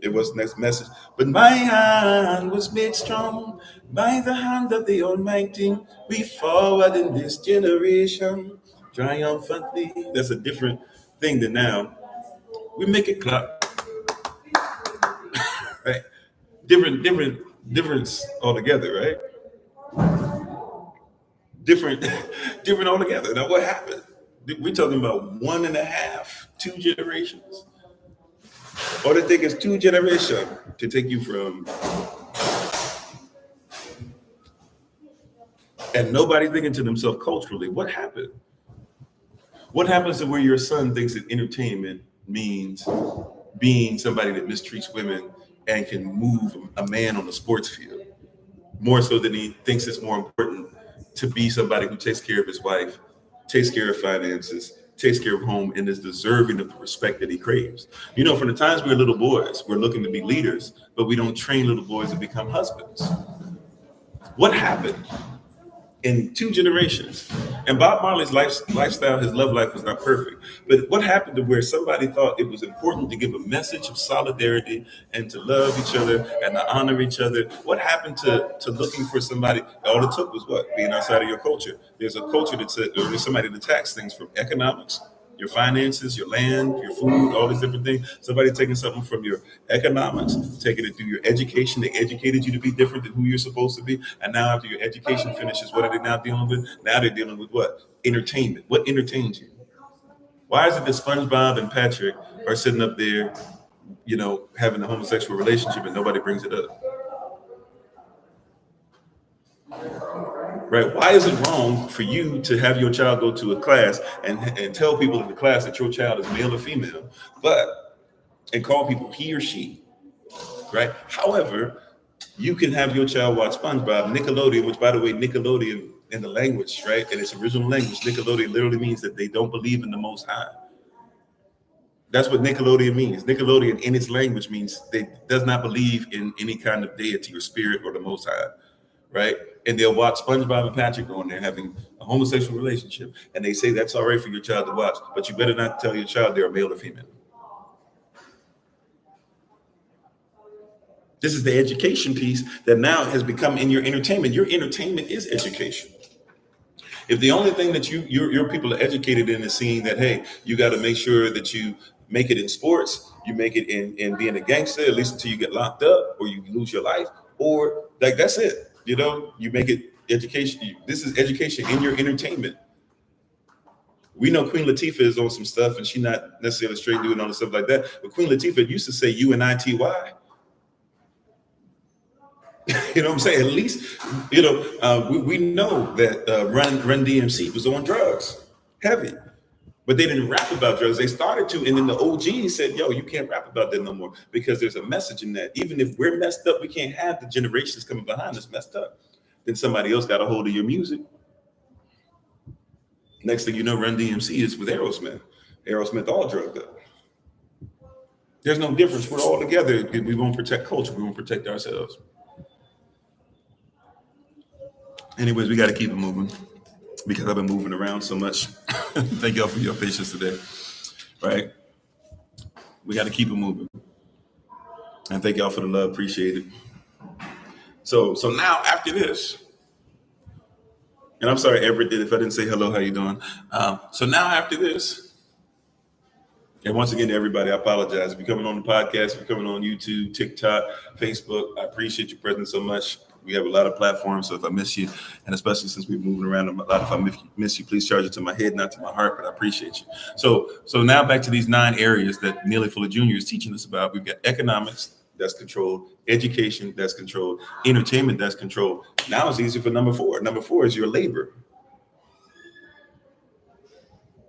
A: it was next message. But my hand was made strong by the hand of the Almighty. We forward in this generation triumphantly. That's a different thing than now. We make it clap. Right, difference altogether. Right. different different altogether. Now what happened? We're talking about 1.5, 2 generations. All it takes is 2 generations to take you from, and nobody thinking to themselves culturally, what happened? What happens to where your son thinks that entertainment means being somebody that mistreats women and can move a man on the sports field more so than he thinks it's more important to be somebody who takes care of his wife, takes care of finances, takes care of home, and is deserving of the respect that he craves. From the times we were little boys, we're looking to be leaders, but we don't train little boys to become husbands. What happened in 2 generations? And Bob Marley's lifestyle, his love life was not perfect. But what happened to where somebody thought it was important to give a message of solidarity and to love each other and to honor each other? What happened to looking for somebody? All it took was what? Being outside of your culture. There's a culture that said, or there's somebody that attacks things from economics, your finances, your land, your food, all these different things. Somebody taking something from your economics, taking it through your education. They educated you to be different than who you're supposed to be. And now after your education finishes, what are they now dealing with? Now they're dealing with what? Entertainment. What entertains you? Why is it that SpongeBob and Patrick are sitting up there, having a homosexual relationship and nobody brings it up? Right? Why is it wrong for you to have your child go to a class and tell people in the class that your child is male or female, and call people he or she, right? However, you can have your child watch SpongeBob, Nickelodeon, which by the way, Nickelodeon in the language, right? In its original language, Nickelodeon literally means that they don't believe in the Most High. That's what Nickelodeon means. Nickelodeon in its language means they does not believe in any kind of deity or spirit or the Most High, right? And they'll watch SpongeBob and Patrick on there having a homosexual relationship, and they say that's all right for your child to watch, but you better not tell your child they're a male or female. This is the education piece that now has become in your entertainment. Your entertainment is education. If the only thing that your people are educated in is seeing that, hey, you got to make sure that you make it in sports, you make it in being a gangster, at least until you get locked up or you lose your life, or like that's it. You make it education. This is education in your entertainment. We know Queen Latifah is on some stuff and she's not necessarily straight doing all the stuff like that. But Queen Latifah used to say UNITY. You know what I'm saying? At least, we know that Run DMC was on drugs, heavy, but they didn't rap about drugs. They started to, and then the OG said, yo, you can't rap about that no more because there's a message in that. Even if we're messed up, we can't have the generations coming behind us messed up. Then somebody else got a hold of your music. Next thing you know, Run DMC is with Aerosmith. Aerosmith all drugged up. There's no difference. We're all together. We won't protect culture. We won't protect ourselves. Anyways, we got to keep it moving because I've been moving around so much. Thank y'all for your patience today. Right? We got to keep it moving. And thank y'all for the love. Appreciate it. So now after this, and I'm sorry, Everett, if I didn't say hello, how you doing? So now after this, and once again, to everybody, I apologize. If you're coming on the podcast, if you're coming on YouTube, TikTok, Facebook, I appreciate your presence so much. We have a lot of platforms, so if I miss you, and especially since we're moving around a lot, if I miss you, please charge it to my head, not to my heart, but I appreciate you. So now back to these 9 areas that Neely Fuller Jr. is teaching us about. We've got economics, that's controlled, education, that's controlled, entertainment, that's controlled. Now it's easy for number 4. Number 4 is your labor.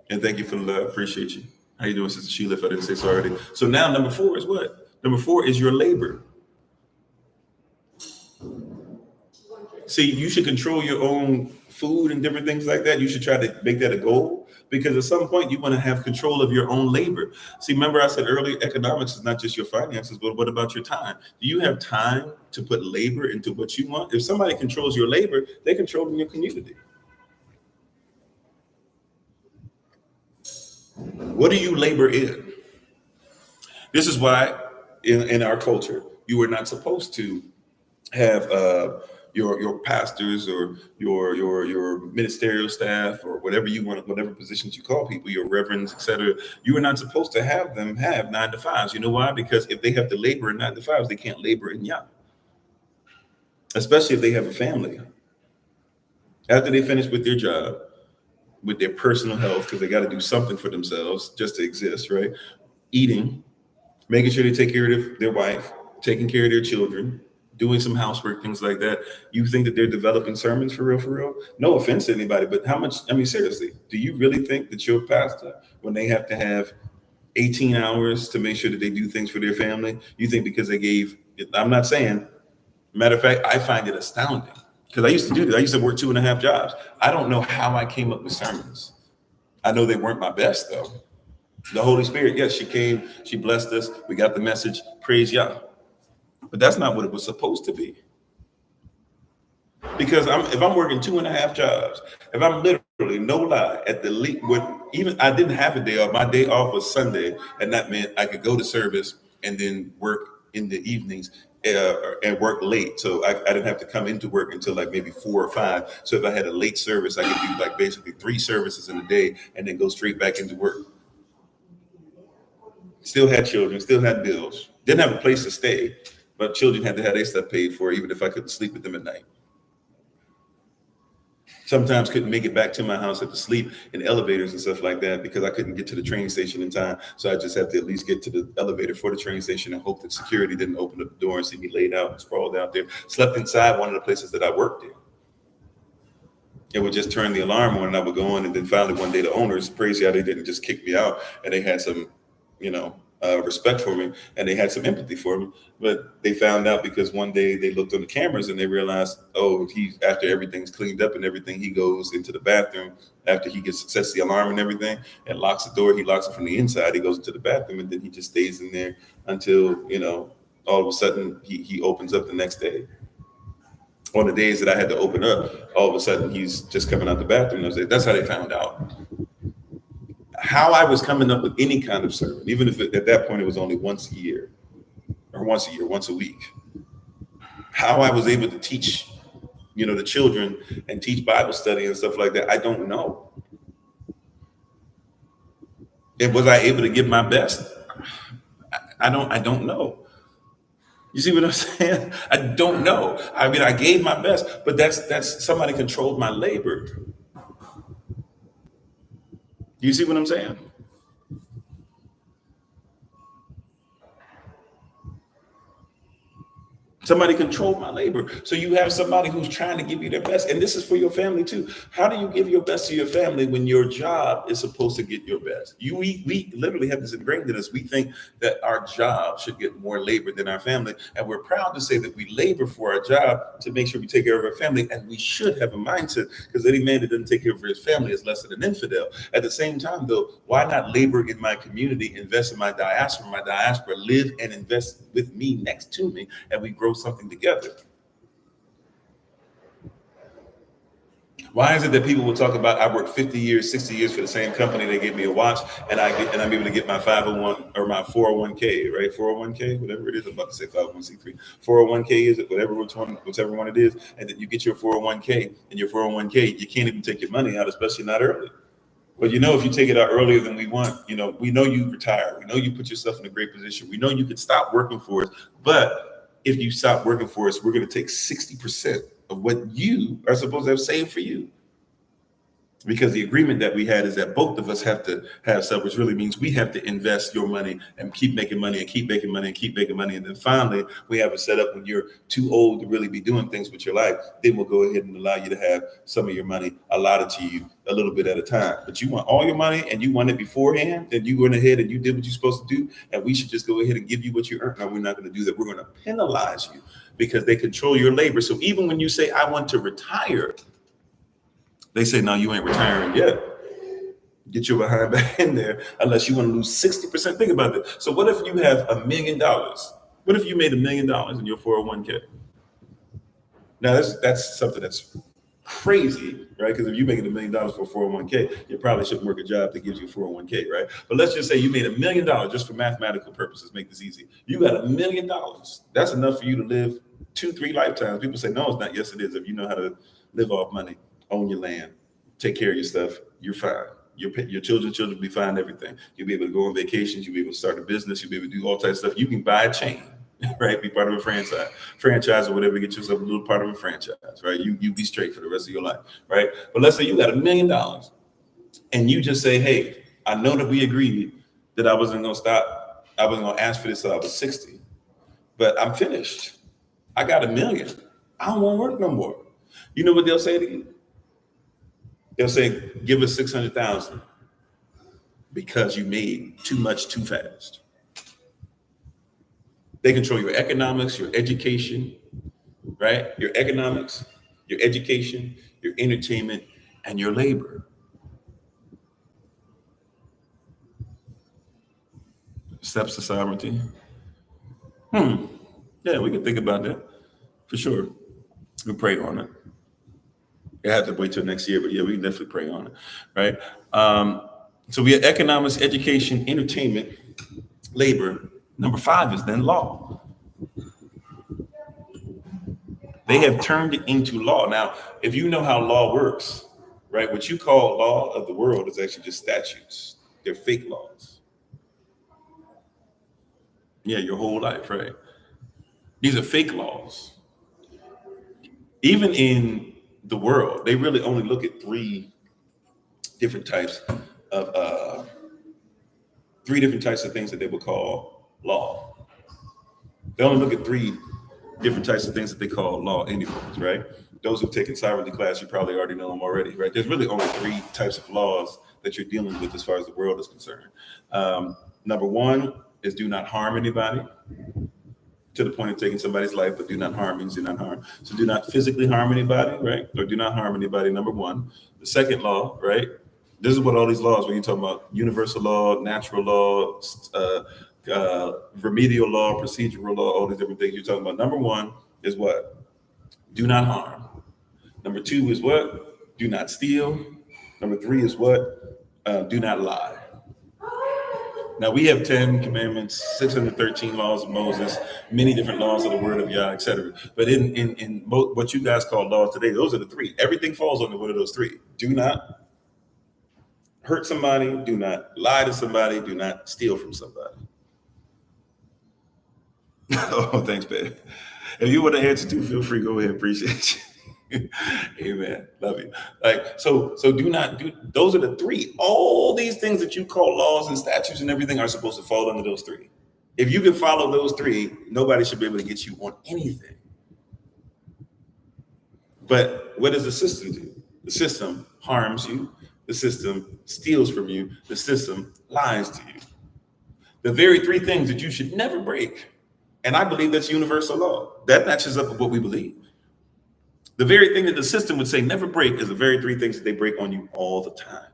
A: And thank you for the love. Appreciate you. How you doing, Sister Sheila? If I didn't say so already. So now number 4 is what? Number 4 is your labor. See, you should control your own food and different things like that. You should try to make that a goal, because at some point you want to have control of your own labor. See, remember I said earlier, economics is not just your finances, but what about your time? Do you have time to put labor into what you want? If somebody controls your labor, they control your community. What do you labor in? This is why in our culture, you are not supposed to have your pastors or your ministerial staff or whatever you want, whatever positions you call people, your reverends, etc. You are not supposed to have them have 9-to-5s. You know why? Because if they have to labor in 9-to-5s, they can't labor in Yah, especially if they have a family. After they finish with their job, with their personal health, because they got to do something for themselves just to exist, right? Eating, making sure they take care of their wife, taking care of their children, doing some housework, things like that. You think that they're developing sermons for real, for real? No offense to anybody, but how much, I mean, seriously, do you really think that your pastor, when they have to have 18 hours to make sure that they do things for their family, you think because they gave, I'm not saying, matter of fact, I find it astounding because I used to do that. I used to work 2.5 jobs. I don't know how I came up with sermons. I know they weren't my best though. The Holy Spirit, yes, she came, she blessed us. We got the message, praise Yah. But that's not what it was supposed to be. Because if I'm working 2.5 jobs, if I'm literally, no lie, at the least, even I didn't have a day off. My day off was Sunday, and that meant I could go to service and then work in the evenings and work late. So I didn't have to come into work until like maybe 4 or 5. So if I had a late service, I could do like basically 3 services in a day and then go straight back into work. Still had children, still had bills, didn't have a place to stay, but children had to have their stuff paid for, even if I couldn't sleep with them at night. Sometimes couldn't make it back to my house, had to sleep in elevators and stuff like that because I couldn't get to the train station in time. So I just have to at least get to the elevator for the train station and hope that security didn't open up the door and see me laid out and sprawled out there. Slept inside one of the places that I worked in. It would just turn the alarm on and I would go on, and then finally one day the owners, praise God, they didn't just kick me out, and they had some, respect for me, and they had some empathy for me. But they found out because one day they looked on the cameras and they realized, oh, after everything's cleaned up and everything, he goes into the bathroom after he sets the alarm and everything and locks the door. He locks it from the inside. He goes into the bathroom and then he just stays in there until, all of a sudden he opens up the next day. On the days that I had to open up, all of a sudden he's just coming out the bathroom. That's how they found out. How I was coming up with any kind of sermon, even if at that point it was only once a week. How I was able to teach, the children and teach Bible study and stuff like that, I don't know. And was I able to give my best? I don't know. You see what I'm saying? I don't know. I mean, I gave my best, but that's somebody controlled my labor. You see what I'm saying? Somebody controlled my labor. So you have somebody who's trying to give you their best. And this is for your family too. How do you give your best to your family when your job is supposed to get your best? We literally have this ingrained in us. We think that our job should get more labor than our family. And we're proud to say that we labor for our job to make sure we take care of our family. And we should have a mindset, because any man that doesn't take care of his family is less than an infidel. At the same time, though, why not labor in my community, invest in my diaspora? My diaspora live and invest with me, next to me, and we grow something together. Why is it that people will talk about, I worked 50 years, 60 years for the same company, they give me a watch, and I'm able to get my 501 or my 401k, right? 401k, whatever it is. I'm about to say 501c3. 401k is it, whichever one it is, and then you get your 401k, and your 401k, you can't even take your money out, especially not early. But if you take it out earlier than we want, we know you retire. We know you put yourself in a great position. We know you could stop working for us. But if you stop working for us, we're going to take 60% of what you are supposed to have saved for you. Because the agreement that we had is that both of us have to have stuff, which really means we have to invest your money and keep making money and keep making money and keep making money. And then finally, we have it set up when you're too old to really be doing things with your life. Then we'll go ahead and allow you to have some of your money allotted to you a little bit at a time. But you want all your money and you want it beforehand, and you went ahead and you did what you're supposed to do. And we should just go ahead and give you what you earn. No, we're not going to do that. We're going to penalize you because they control your labor. So even when you say, I want to retire, they say, no, you ain't retiring yet. Get your behind back in there unless you want to lose 60%. Think about that. So what if you have $1 million? What if you made $1 million in your 401k? Now that's something that's crazy, right? Because if you're making $1 million for 401k, you probably shouldn't work a job that gives you 401k, right? But let's just say you made $1 million just for mathematical purposes. Make this easy. You got $1 million. That's enough for you to live 2-3 lifetimes. People say, no, it's not. Yes, it is. If you know how to live off money, own your land, take care of your stuff, you're fine. Your children will be fine, everything. You'll be able to go on vacations. You'll be able to start a business. You'll be able to do all types of stuff. You can buy a chain, right? Be part of a franchise or whatever. Get yourself a little part of a franchise, right? You be straight for the rest of your life, right? But let's say you got $1 million and you just say, hey, I know that we agreed that I wasn't going to stop. I wasn't going to ask for this till I was 60, but I'm finished. I got $1 million. I don't want to work no more. You know what they'll say to you? They'll say, give us 600,000 because you made too much too fast. They control your economics, your education, right? Your economics, your education, your entertainment, and your labor. Steps to sovereignty. Yeah, we can think about that for sure. We pray on it. You have to wait till next year, but yeah, we can definitely pray on it, right? So we have economics, education, entertainment, labor. Number 5 is then law. They have turned it into law. Now, if you know how law works, right, what you call law of the world is actually just statutes. They're fake laws. Yeah, your whole life, right? These are fake laws. Even in the world, they really only look at 3 different types of things that they would call law. They only look at 3 different types of things that they call law anyways, right? Those who've taken sovereignty class, you probably already know them already, right? There's really only 3 types of laws that you're dealing with as far as the world is concerned. Number 1 is do not harm anybody, to the point of taking somebody's life, but do not harm means do not harm. So do not physically harm anybody, right? Or do not harm anybody, number 1. The second law, right? This is what all these laws, when you talk about universal law, natural law, remedial law, procedural law, all these different things you're talking about. Number 1 is what? Do not harm. Number 2 is what? Do not steal. Number 3 is what? Do not lie. Now we have 10 commandments, 613 laws of Moses, many different laws of the word of Yah, etc. But in what you guys call laws today, those are the 3. Everything falls under one of those 3. Do not hurt somebody, do not lie to somebody, do not steal from somebody. Oh, thanks, babe. If you want to answer too, feel free. Go ahead. Appreciate you. Amen. Love you. Like, so do not do, those are the 3. All these things that you call laws and statutes and everything are supposed to fall under those 3. If you can follow those 3, nobody should be able to get you on anything. But what does the system do? The system harms you. The system steals from you. The system lies to you. The very 3 things that you should never break. And I believe that's universal law. That matches up with what we believe. The very thing that the system would say never break is the very 3 things that they break on you all the time.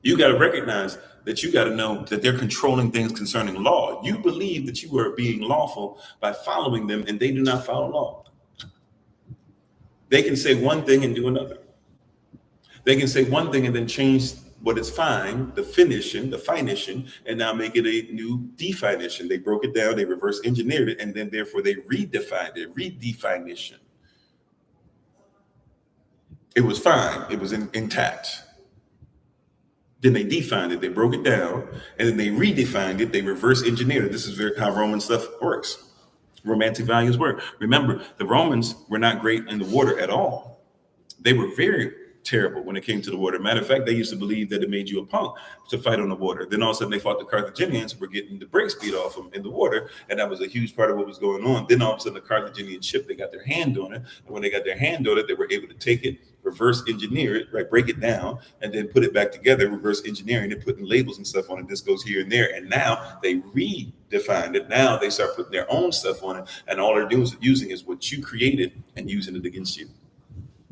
A: You got to recognize that you got to know that they're controlling things concerning law. You believe that you are being lawful by following them, and they do not follow law. They can say one thing and do another. They can say one thing and then change what is fine, the definition, and now make it a new definition. They broke it down, they reverse engineered it, and then therefore they redefined it, redefinition. It was fine, it was intact. Then they defined it, they broke it down, and then they redefined it, they reverse engineered it. This is how Roman stuff works. Romantic values work. Remember, the Romans were not great in the water at all. They were very terrible when it came to the water. Matter of fact, they used to believe that it made you a punk to fight on the water. Then all of a sudden they fought the Carthaginians who were getting the brakes beat off them in the water. And that was a huge part of what was going on. Then all of a sudden the Carthaginian ship, they got their hand on it. And when they got their hand on it, they were able to take it, reverse engineer it, right, break it down, and then put it back together, reverse engineering it, putting labels and stuff on it. This goes here and there. And now they redefined it. Now they start putting their own stuff on it. And all they're doing is using is what you created and using it against you.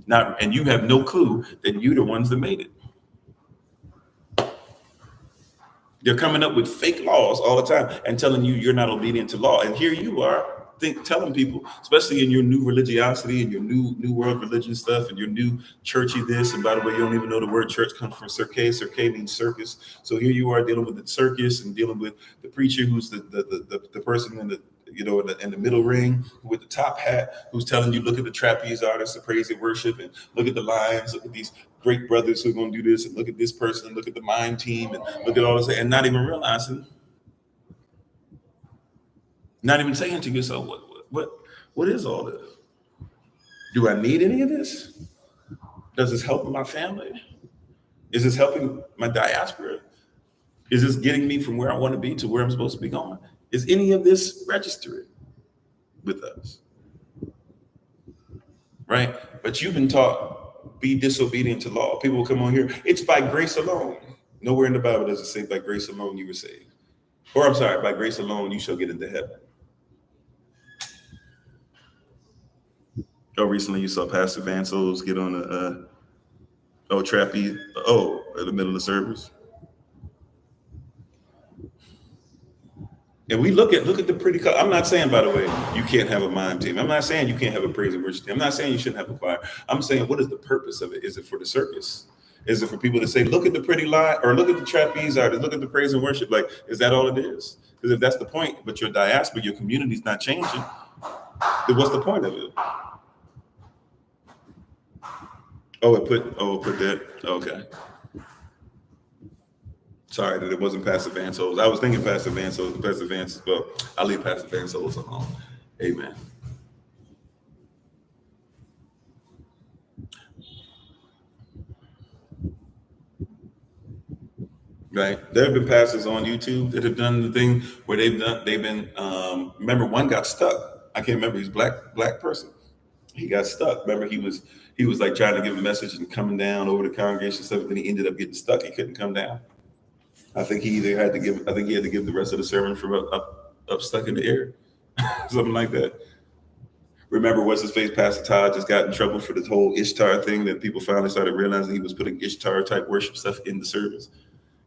A: And you have no clue that you're the ones that made it. They're coming up with fake laws all the time and telling you you're not obedient to law. And here you are telling people, especially in your new religiosity and your new world religion stuff and your new churchy this. And by the way, you don't even know the word church comes from cirque. Cirque means circus. So here you are dealing with the circus and dealing with the preacher who's the person in the in the middle ring with the top hat, who's telling you, look at the trapeze artists, the praise and worship, and look at the lions, look at these great brothers who are going to do this, and look at this person, and look at the mime team, and look at all this, and not even realizing, not even saying to yourself, what is all this? Do I need any of this? Does this help my family? Is this helping my diaspora? Is this getting me from where I want to be to where I'm supposed to be going? Is any of this registering with us? Right? But you've been taught, be disobedient to law. People will come on here, it's by grace alone. Nowhere in the Bible does it say by grace alone you were saved. Or I'm sorry, by grace alone you shall get into heaven. Oh, recently you saw Pastor Vansos get on a trapeze, in the middle of the service. And we look at the pretty color. I'm not saying, by the way, you can't have a mime team. I'm not saying you can't have a praise and worship team. I'm not saying you shouldn't have a choir. I'm saying, what is the purpose of it? Is it for the circus? Is it for people to say, look at the pretty line, or look at the trapeze artist, look at the praise and worship? Like, is that all it is? Because if that's the point, but your diaspora, your community's not changing, then what's the point of it? It put that. Okay. Sorry that it wasn't Pastor Vansos. I was thinking Pastor Vansos, but I'll leave Pastor Vansos alone. Amen. Right. There have been pastors on YouTube that have done the thing where remember one got stuck. I can't remember, he's black person. He got stuck. Remember, he was like trying to give a message and coming down over the congregation and stuff, and then he ended up getting stuck. He couldn't come down. I think he had to give the rest of the sermon from up stuck in the air, something like that. Remember, what's his face? Pastor Todd just got in trouble for the whole Ishtar thing that people finally started realizing he was putting Ishtar type worship stuff in the service.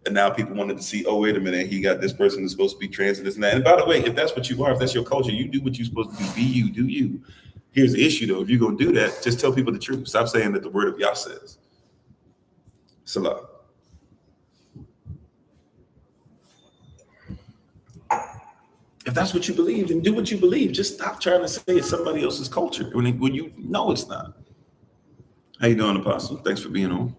A: And now people wanted to see, wait a minute, he got this person who's supposed to be trans and this and that. And by the way, if that's what you are, if that's your culture, you do what you're supposed to do. Be you, do you. Here's the issue though. If you're going to do that, just tell people the truth. Stop saying that the word of Yah says. Salah. If that's what you believe, then do what you believe. Just stop trying to say it's somebody else's culture when you know it's not. How you doing, Apostle? Thanks for being on.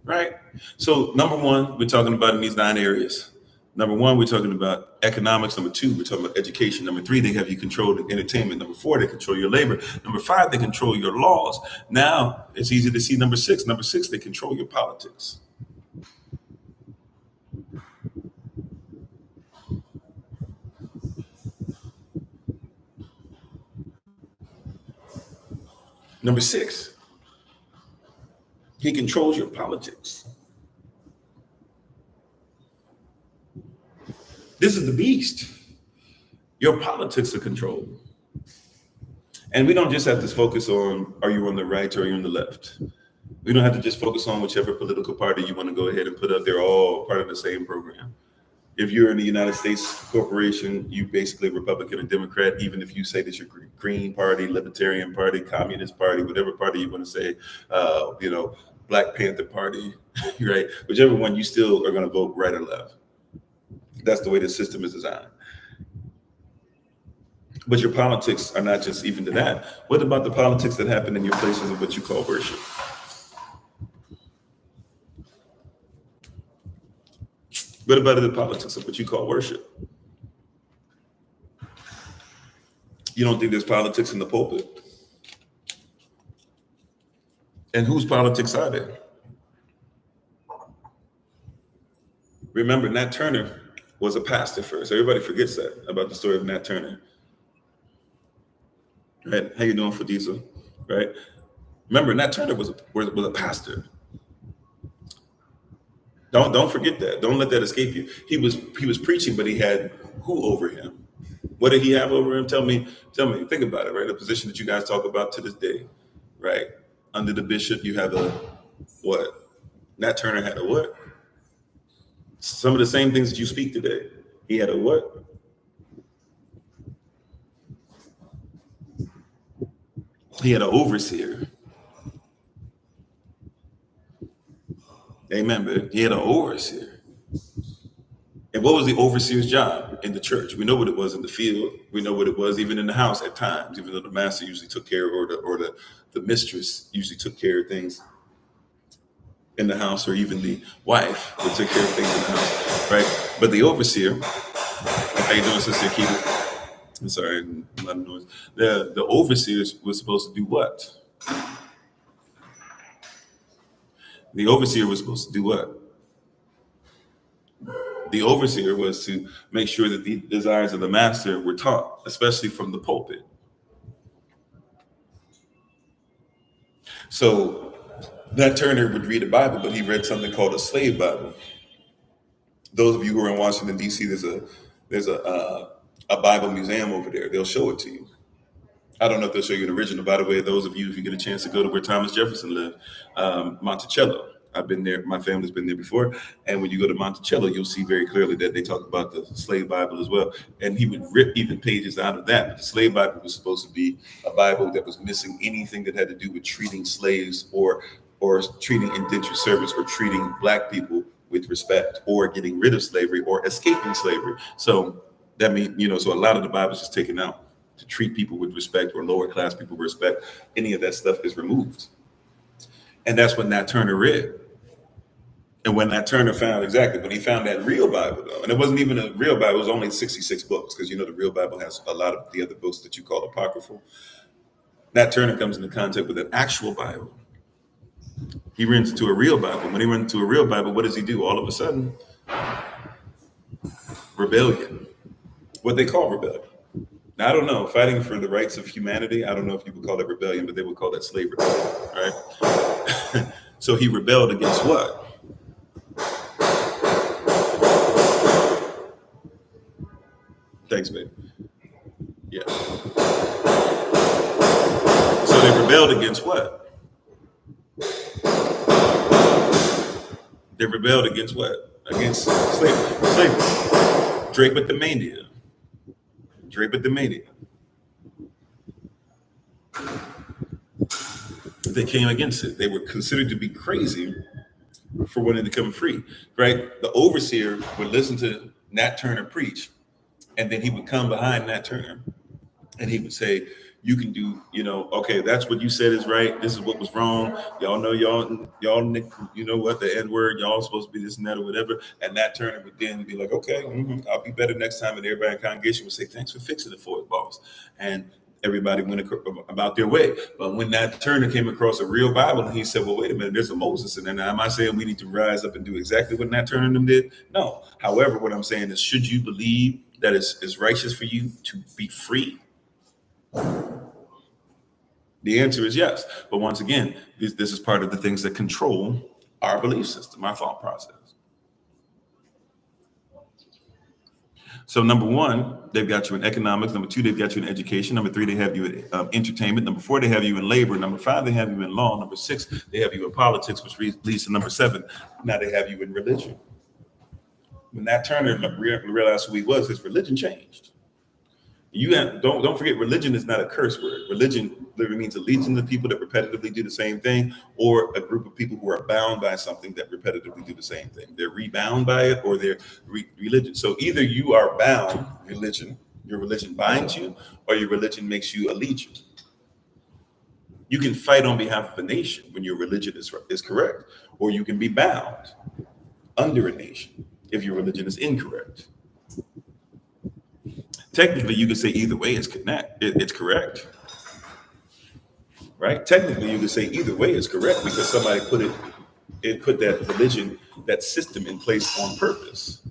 A: Right? So number one, we're talking about in these 9 areas. Number one, we're talking about economics. Number 2, we're talking about education. Number 3, they have you control the entertainment. Number 4, they control your labor. Number 5, they control your laws. Now it's easy to see number 6. Number 6, they control your politics. Number 6, he controls your politics. This is the beast. Your politics are controlled. And we don't just have to focus on, are you on the right or are you on the left? We don't have to just focus on whichever political party you want to go ahead and put up. They're all part of the same program. If you're in the United States corporation, you basically Republican or Democrat, even if you say that you're Green Party, Libertarian Party, Communist Party, whatever party you want to say, Black Panther Party, right? Whichever one, you still are going to vote right or left. That's the way the system is designed. But your politics are not just even to that. What about the politics that happen in your places of what you call worship? What about the politics of what you call worship? You don't think there's politics in the pulpit? And whose politics are they? Remember, Nat Turner was a pastor first. Everybody forgets that about the story of Nat Turner. Right? How you doing, Fadisa? Right? Remember, Nat Turner was a pastor. Don't forget that. Don't let that escape you. He was preaching, but he had who over him? What did he have over him? Tell me. Think about it, right? A position that you guys talk about to this day, right? Under the bishop, you have a what? Nat Turner had a what? Some of the same things that you speak today. He had a what? He had an overseer. Amen, man. He had an overseer. And what was the overseer's job in the church? We know what it was in the field. We know what it was even in the house at times, even though the master usually took care of, or the mistress usually took care of things in the house, or even the wife would take care of things in the house, right? But the overseer, how you doing, Sister Keita? I'm sorry, a lot of noise. The overseers was supposed to do what? The overseer was supposed to do what? The overseer was to make sure that the desires of the master were taught, especially from the pulpit. So Nat Turner would read the Bible, but he read something called a slave Bible. Those of you who are in Washington, D.C., there's a Bible museum over there. They'll show it to you. I don't know if they'll show you an original. By the way, those of you, if you get a chance to go to where Thomas Jefferson lived, Monticello. I've been there. My family's been there before. And when you go to Monticello, you'll see very clearly that they talk about the slave Bible as well. And he would rip even pages out of that. But the slave Bible was supposed to be a Bible that was missing anything that had to do with treating slaves or treating indentured servants or treating Black people with respect or getting rid of slavery or escaping slavery. So that means, so a lot of the Bible is just taken out to treat people with respect or lower class people with respect. Any of that stuff is removed. And that's what Nat Turner read. And when Nat Turner when he found that real Bible, though, and it wasn't even a real Bible, it was only 66 books, because the real Bible has a lot of the other books that you call apocryphal. Nat Turner comes into contact with an actual Bible. He runs into a real Bible. When he runs into a real Bible, what does he do? All of a sudden, rebellion. What they call rebellion. Now, I don't know, fighting for the rights of humanity, I don't know if you would call that rebellion, but they would call that slave rebellion, right? So he rebelled against what? Thanks, babe. Yeah. So they rebelled against what? They rebelled against what? Against slavery. Drapetomania. They came against it. They were considered to be crazy for wanting to come free, right? The overseer would listen to Nat Turner preach, and then he would come behind Nat Turner and he would say, you can do, okay, that's what you said is right. This is what was wrong. Y'all know y'all, you know what, the N word, y'all supposed to be this and that or whatever. And Nat Turner would then be like, okay, I'll be better next time. And everybody in the congregation would say, thanks for fixing it for us, boss. And everybody went about their way. But when Nat Turner came across a real Bible and he said, well, wait a minute, there's a Moses in there. Now, am I saying we need to rise up and do exactly what Nat Turner and them did? No. However, what I'm saying is, should you believe that it's righteous for you to be free? The answer is yes. But once again, this is part of the things that control our belief system, our thought process. So number one, they've got you in economics. Number two, they've got you in education. Number three, they have you in entertainment. Number four, they have you in labor. Number five, they have you in law. Number six, they have you in politics, which leads to number seven. Now they have you in religion. When Nat Turner realized who he was, his religion changed. Don't forget, religion is not a curse word. Religion literally means a legion of people that repetitively do the same thing, or a group of people who are bound by something that repetitively do the same thing. They're rebound by it, or they're religion. So either you are bound, your religion binds you, or your religion makes you a legion. You can fight on behalf of a nation when your religion is correct, or you can be bound under a nation if your religion is incorrect. Technically, you could say either way is correct. right? Technically, you could say either way is correct because somebody put that religion, that system in place on purpose.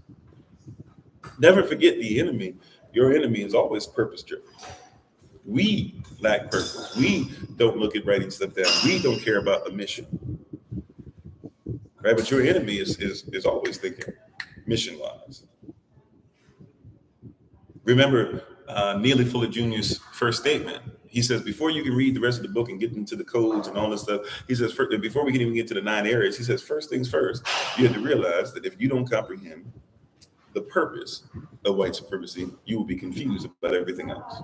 A: Never forget the enemy. Your enemy is always purpose driven. We lack purpose. We don't look at writing stuff down. We don't care about the mission, right? But your enemy is always thinking mission wise. Remember Neely Fuller Jr.'s first statement. He says, before you can read the rest of the book and get into the codes and all this stuff, he says, before we can even get to the 9 areas, he says, first things first, you have to realize that if you don't comprehend the purpose of white supremacy, you will be confused about everything else.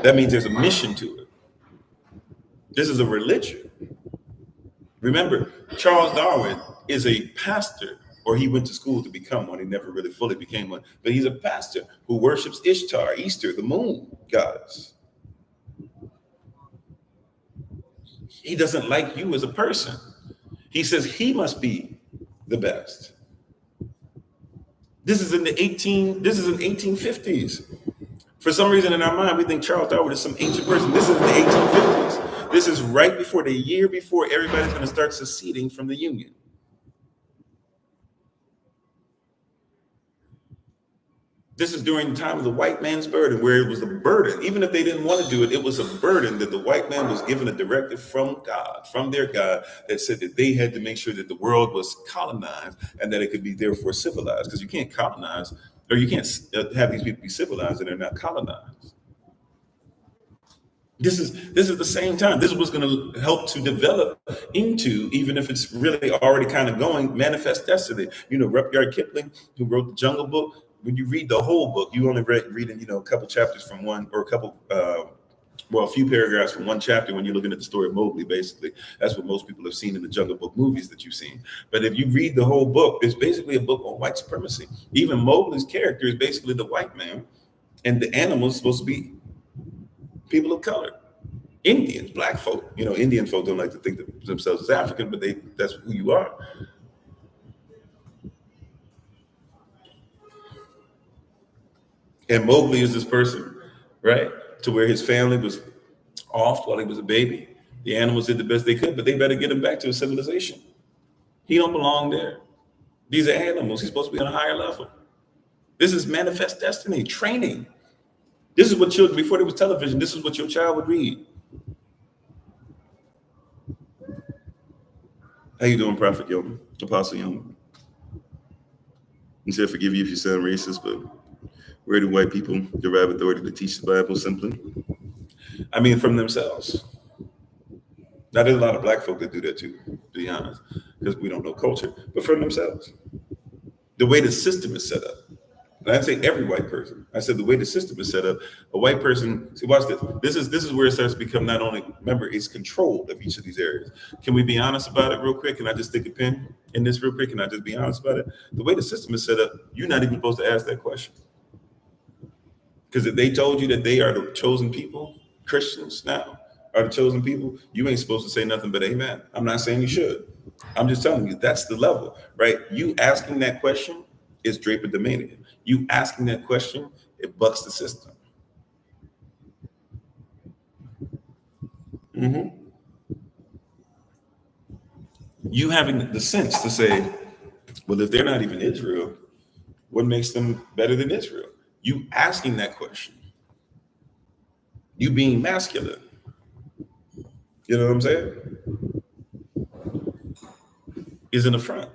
A: That means there's a mission to it. This is a religion. Remember, Charles Darwin is a pastor, or he went to school to become one. He never really fully became one, but he's a pastor who worships Ishtar, Easter, the moon goddess. He doesn't like you as a person. He says he must be the best. This is in 1850s. For some reason in our mind, we think Charles Darwin is some ancient person. This is in the 1850s. This is right before the year before everybody's going to start seceding from the Union. This is during the time of the white man's burden, where it was a burden. Even if they didn't want to do it, it was a burden that the white man was given a directive from God, from their God, that said that they had to make sure that the world was colonized and that it could be therefore civilized. Because you can't colonize, or you can't have these people be civilized and they're not colonized. This is the same time. This is what's going to help to develop into, even if it's really already kind of going, manifest destiny. Rudyard Kipling, who wrote the Jungle Book. When you read the whole book, you only reading, a couple chapters from one, or a few paragraphs from one chapter when you're looking at the story of Mowgli, basically. That's what most people have seen in the Jungle Book movies that you've seen. But if you read the whole book, it's basically a book on white supremacy. Even Mowgli's character is basically the white man, and the animal is supposed to be people of color. Indians, black folk. Indian folk don't like to think of themselves as African, but that's who you are. And Mowgli is this person, right? To where his family was off while he was a baby. The animals did the best they could, but they better get him back to a civilization. He don't belong there. These are animals. He's supposed to be on a higher level. This is manifest destiny, training. This is what children, before there was television, this is what your child would read. How you doing, Prophet Young, Apostle Young? He said, forgive you if you sound racist, but where do white people derive authority to teach the Bible simply? I mean, from themselves. Now, there's a lot of black folk that do that too, to be honest, because we don't know culture, but from themselves. The way the system is set up. And I'd say every white person. I said the way the system is set up, a white person, see, watch this. This is where it starts to become not only, remember, it's controlled of each of these areas. Can we be honest about it real quick? Can I just stick a pin in this real quick? Can I just be honest about it? The way the system is set up, you're not even supposed to ask that question. Because if they told you that they are the chosen people, Christians now are the chosen people, you ain't supposed to say nothing but amen. I'm not saying you should. I'm just telling you that's the level, right? You asking that question is Draper Dominion. You asking that question, it bucks the system. You having the sense to say, well, if they're not even Israel, what makes them better than Israel? You asking that question, you being masculine. You know what I'm saying? Is an affront.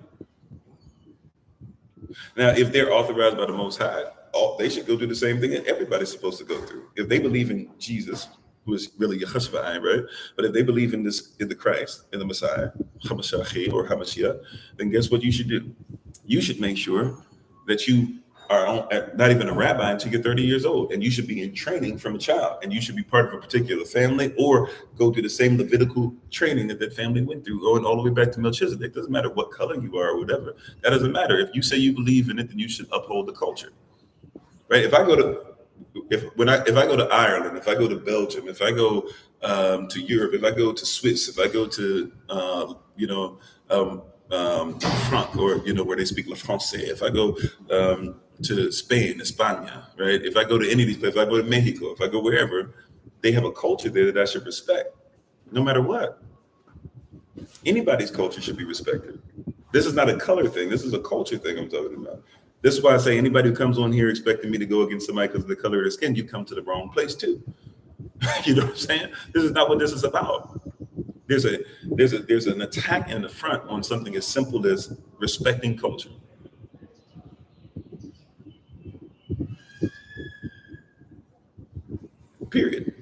A: Now, if they're authorized by the Most High, they should go through the same thing that everybody's supposed to go through. If they believe in Jesus, who is really Yehoshua, right? But if they believe in the Christ, in the Messiah, Hamashiach or Hamashiach, then guess what you should do? You should make sure that you are not even a rabbi until you're 30 years old, and you should be in training from a child, and you should be part of a particular family or go through the same Levitical training that family went through, going all the way back to Melchizedek. It doesn't matter what color you are or whatever. That doesn't matter. If you say you believe in it, then you should uphold the culture, right? If I go to Ireland, if I go to Belgium, if I go to Europe, if I go to Swiss, if I go to France, or where they speak Le Français, if I go to Spain, España, right? If I go to any of these places, if I go to Mexico, if I go wherever, they have a culture there that I should respect, no matter what. Anybody's culture should be respected. This is not a color thing. This is a culture thing I'm talking about. This is why I say anybody who comes on here expecting me to go against somebody because of the color of their skin, you come to the wrong place too. You know what I'm saying? This is not what this is about. There's an attack in the front on something as simple as respecting culture. Period.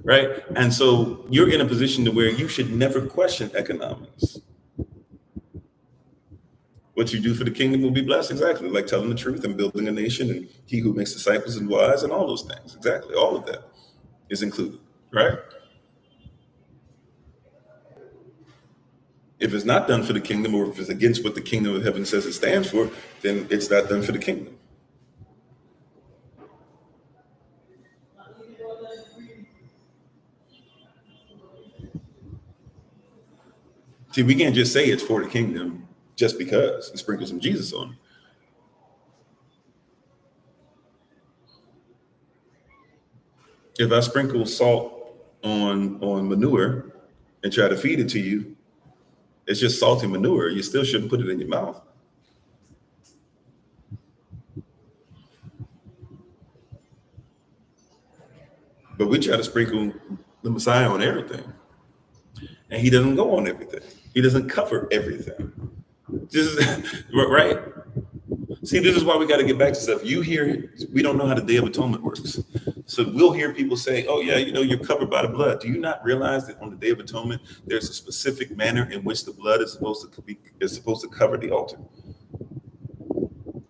A: Right? And so you're in a position to where you should never question economics. What you do for the kingdom will be blessed. Exactly. Like telling the truth and building a nation, and he who makes disciples and wise, and all those things. Exactly. All of that is included. Right? If it's not done for the kingdom, or if it's against what the kingdom of heaven says it stands for, then it's not done for the kingdom. See, we can't just say it's for the kingdom just because and sprinkle some Jesus on it. If I sprinkle salt on manure and try to feed it to you, it's just salty manure. You still shouldn't put it in your mouth. But we try to sprinkle the Messiah on everything. And he doesn't go on everything. He doesn't cover everything. This is right. See, this is why we got to get back to stuff. You hear, we don't know how the Day of Atonement works. So we'll hear people say, oh yeah, you're covered by the blood. Do you not realize that on the Day of Atonement, there's a specific manner in which the blood is supposed to cover the altar?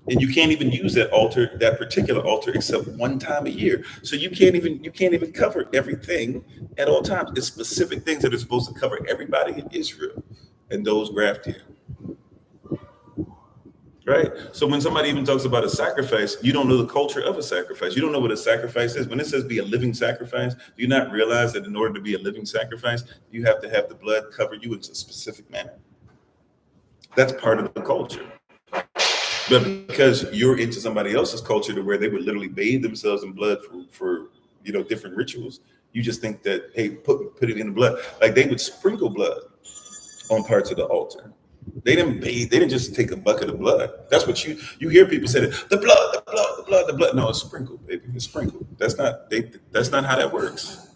A: And you can't even use that particular altar, except one time a year. So you can't even cover everything at all times. It's specific things that are supposed to cover everybody in Israel and those grafted in. Right? So when somebody even talks about a sacrifice, you don't know the culture of a sacrifice. You don't know what a sacrifice is. When it says be a living sacrifice, do you not realize that in order to be a living sacrifice, you have to have the blood cover you in a specific manner? That's part of the culture. But because you're into somebody else's culture to where they would literally bathe themselves in blood for different rituals, you just think that, hey, put it in the blood. Like they would sprinkle blood on parts of the altar. They didn't bathe. They didn't just take a bucket of blood. That's what you hear people say, the blood. No, it's sprinkled, baby. It's sprinkled. That's not how that works.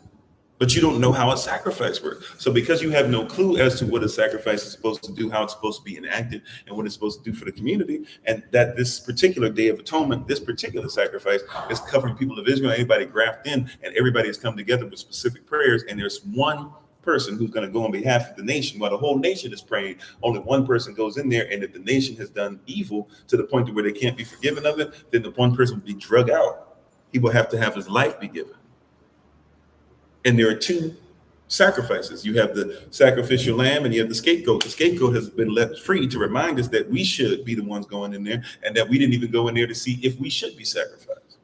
A: But you don't know how a sacrifice works. So because you have no clue as to what a sacrifice is supposed to do, how it's supposed to be enacted, and what it's supposed to do for the community, and that this particular Day of Atonement, this particular sacrifice is covering people of Israel, anybody grafted in, and everybody has come together with specific prayers, and there's one person who's going to go on behalf of the nation while the whole nation is praying. Only one person goes in there, and if the nation has done evil to the point where they can't be forgiven of it, then the one person will be drug out. He will have to have his life be given. And there are two sacrifices. You have the sacrificial lamb and you have the scapegoat. The scapegoat has been left free to remind us that we should be the ones going in there, and that we didn't even go in there to see if we should be sacrificed.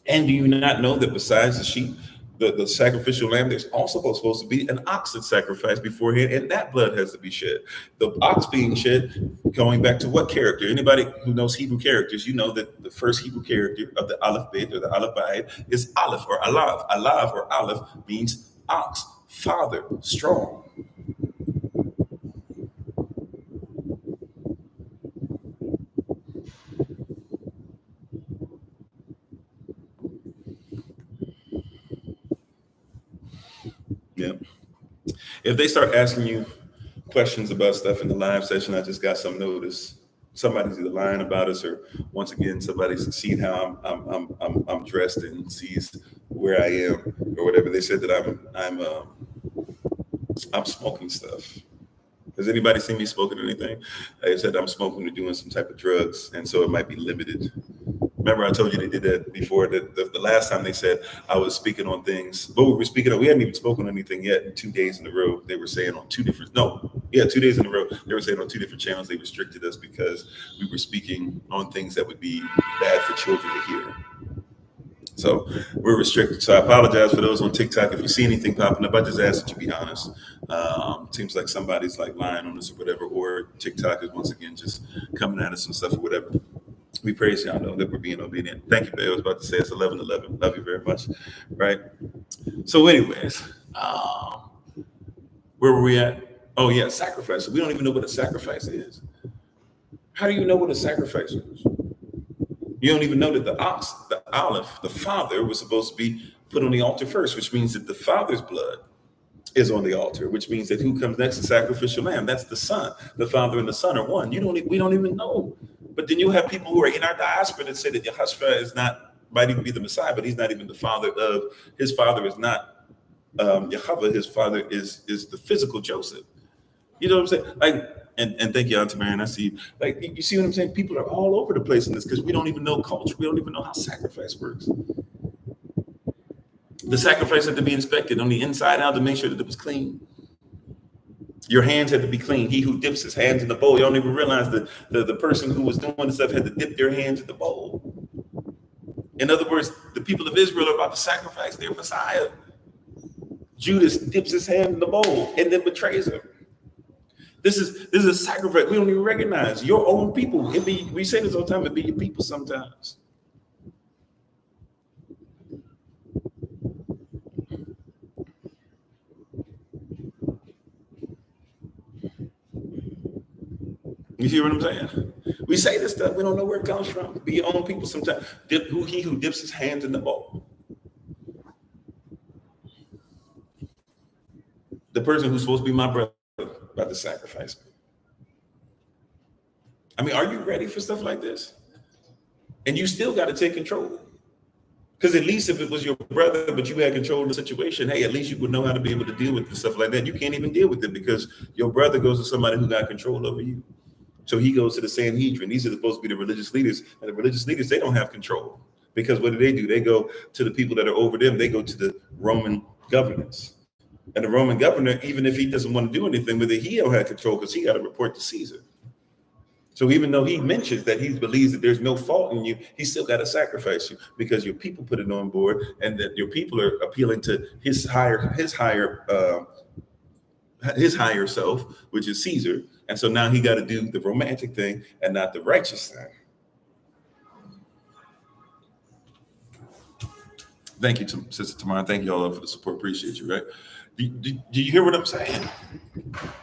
A: And do you not know that besides the sheep, the sacrificial lamb, there's also supposed to be an ox that's sacrificed beforehand, and that blood has to be shed. The ox being shed, going back to what character? Anybody who knows Hebrew characters, you know that the first Hebrew character of the Aleph Bet or the Aleph Bayit is Aleph or Alav. Alav or Aleph means ox, father, strong. Yeah. If they start asking you questions about stuff in the live session, I just got some notice. Somebody's either lying about us, or once again, somebody's seen how I'm dressed and sees where I am or whatever. They said that I'm smoking stuff. Has anybody seen me smoking anything? They said I'm smoking or doing some type of drugs, and so it might be limited. Remember, I told you they did that before. The last time they said I was speaking on things, but we were speaking on, we hadn't even spoken on anything yet. In 2 days in a row, they were saying on 2 days in a row, they were saying on 2 different channels, they restricted us because we were speaking on things that would be bad for children to hear. So we're restricted. So I apologize for those on TikTok. If you see anything popping up, I just ask that you be honest. Seems like somebody's like lying on us or whatever, or TikTok is once again just coming at us and stuff or whatever. We praise y'all know that we're being obedient. Thank you, babe. I was about to say it's 11:11. Love you very much. Right. So, anyways, where were we at? Oh yeah, sacrifice. We don't even know what a sacrifice is. How do you know what a sacrifice is? You don't even know that the ox, the olive, the father was supposed to be put on the altar first, which means that the father's blood is on the altar, which means that who comes next? The sacrificial lamb. That's the son. The father and the son are one. We don't even know. But then you have people who are in our diaspora that say that Yehoshua is not, might even be the Messiah, but he's not even the father of, his father is not Yahweh. His father is the physical Joseph. You know what I'm saying? Like, and thank you, Auntie Marion. I see you. Like, you see what I'm saying? People are all over the place in this because we don't even know culture. We don't even know how sacrifice works. The sacrifice had to be inspected on the inside out to make sure that it was clean. Your hands had to be clean. He who dips his hands in the bowl, you don't even realize that the person who was doing the stuff had to dip their hands in the bowl. In other words, the people of Israel are about to sacrifice their Messiah. Judas dips his hand in the bowl and then betrays him. This is a sacrifice we don't even recognize. Your own people. We say this all the time, it be your people sometimes. You see what I'm saying? We say this stuff, we don't know where it comes from. Be your own people sometimes. He who dips his hands in the bowl. The person who's supposed to be my brother about to sacrifice me. I mean, are you ready for stuff like this? And you still got to take control. Because at least if it was your brother, but you had control of the situation, hey, at least you would know how to be able to deal with stuff like that. You can't even deal with it because your brother goes to somebody who got control over you. So he goes to the Sanhedrin. These are supposed to be the religious leaders. And the religious leaders, they don't have control. Because what do? They go to the people that are over them. They go to the Roman governors. And the Roman governor, even if he doesn't want to do anything with it, he don't have control because he got to report to Caesar. So even though he mentions that he believes that there's no fault in you, he still got to sacrifice you because your people put it on board, and that your people are appealing to his higher self, which is Caesar. And so now he got to do the romantic thing and not the righteous thing. Thank you, Sister Tamara. Thank you all for the support. Appreciate you. Right? Do you hear what I'm saying?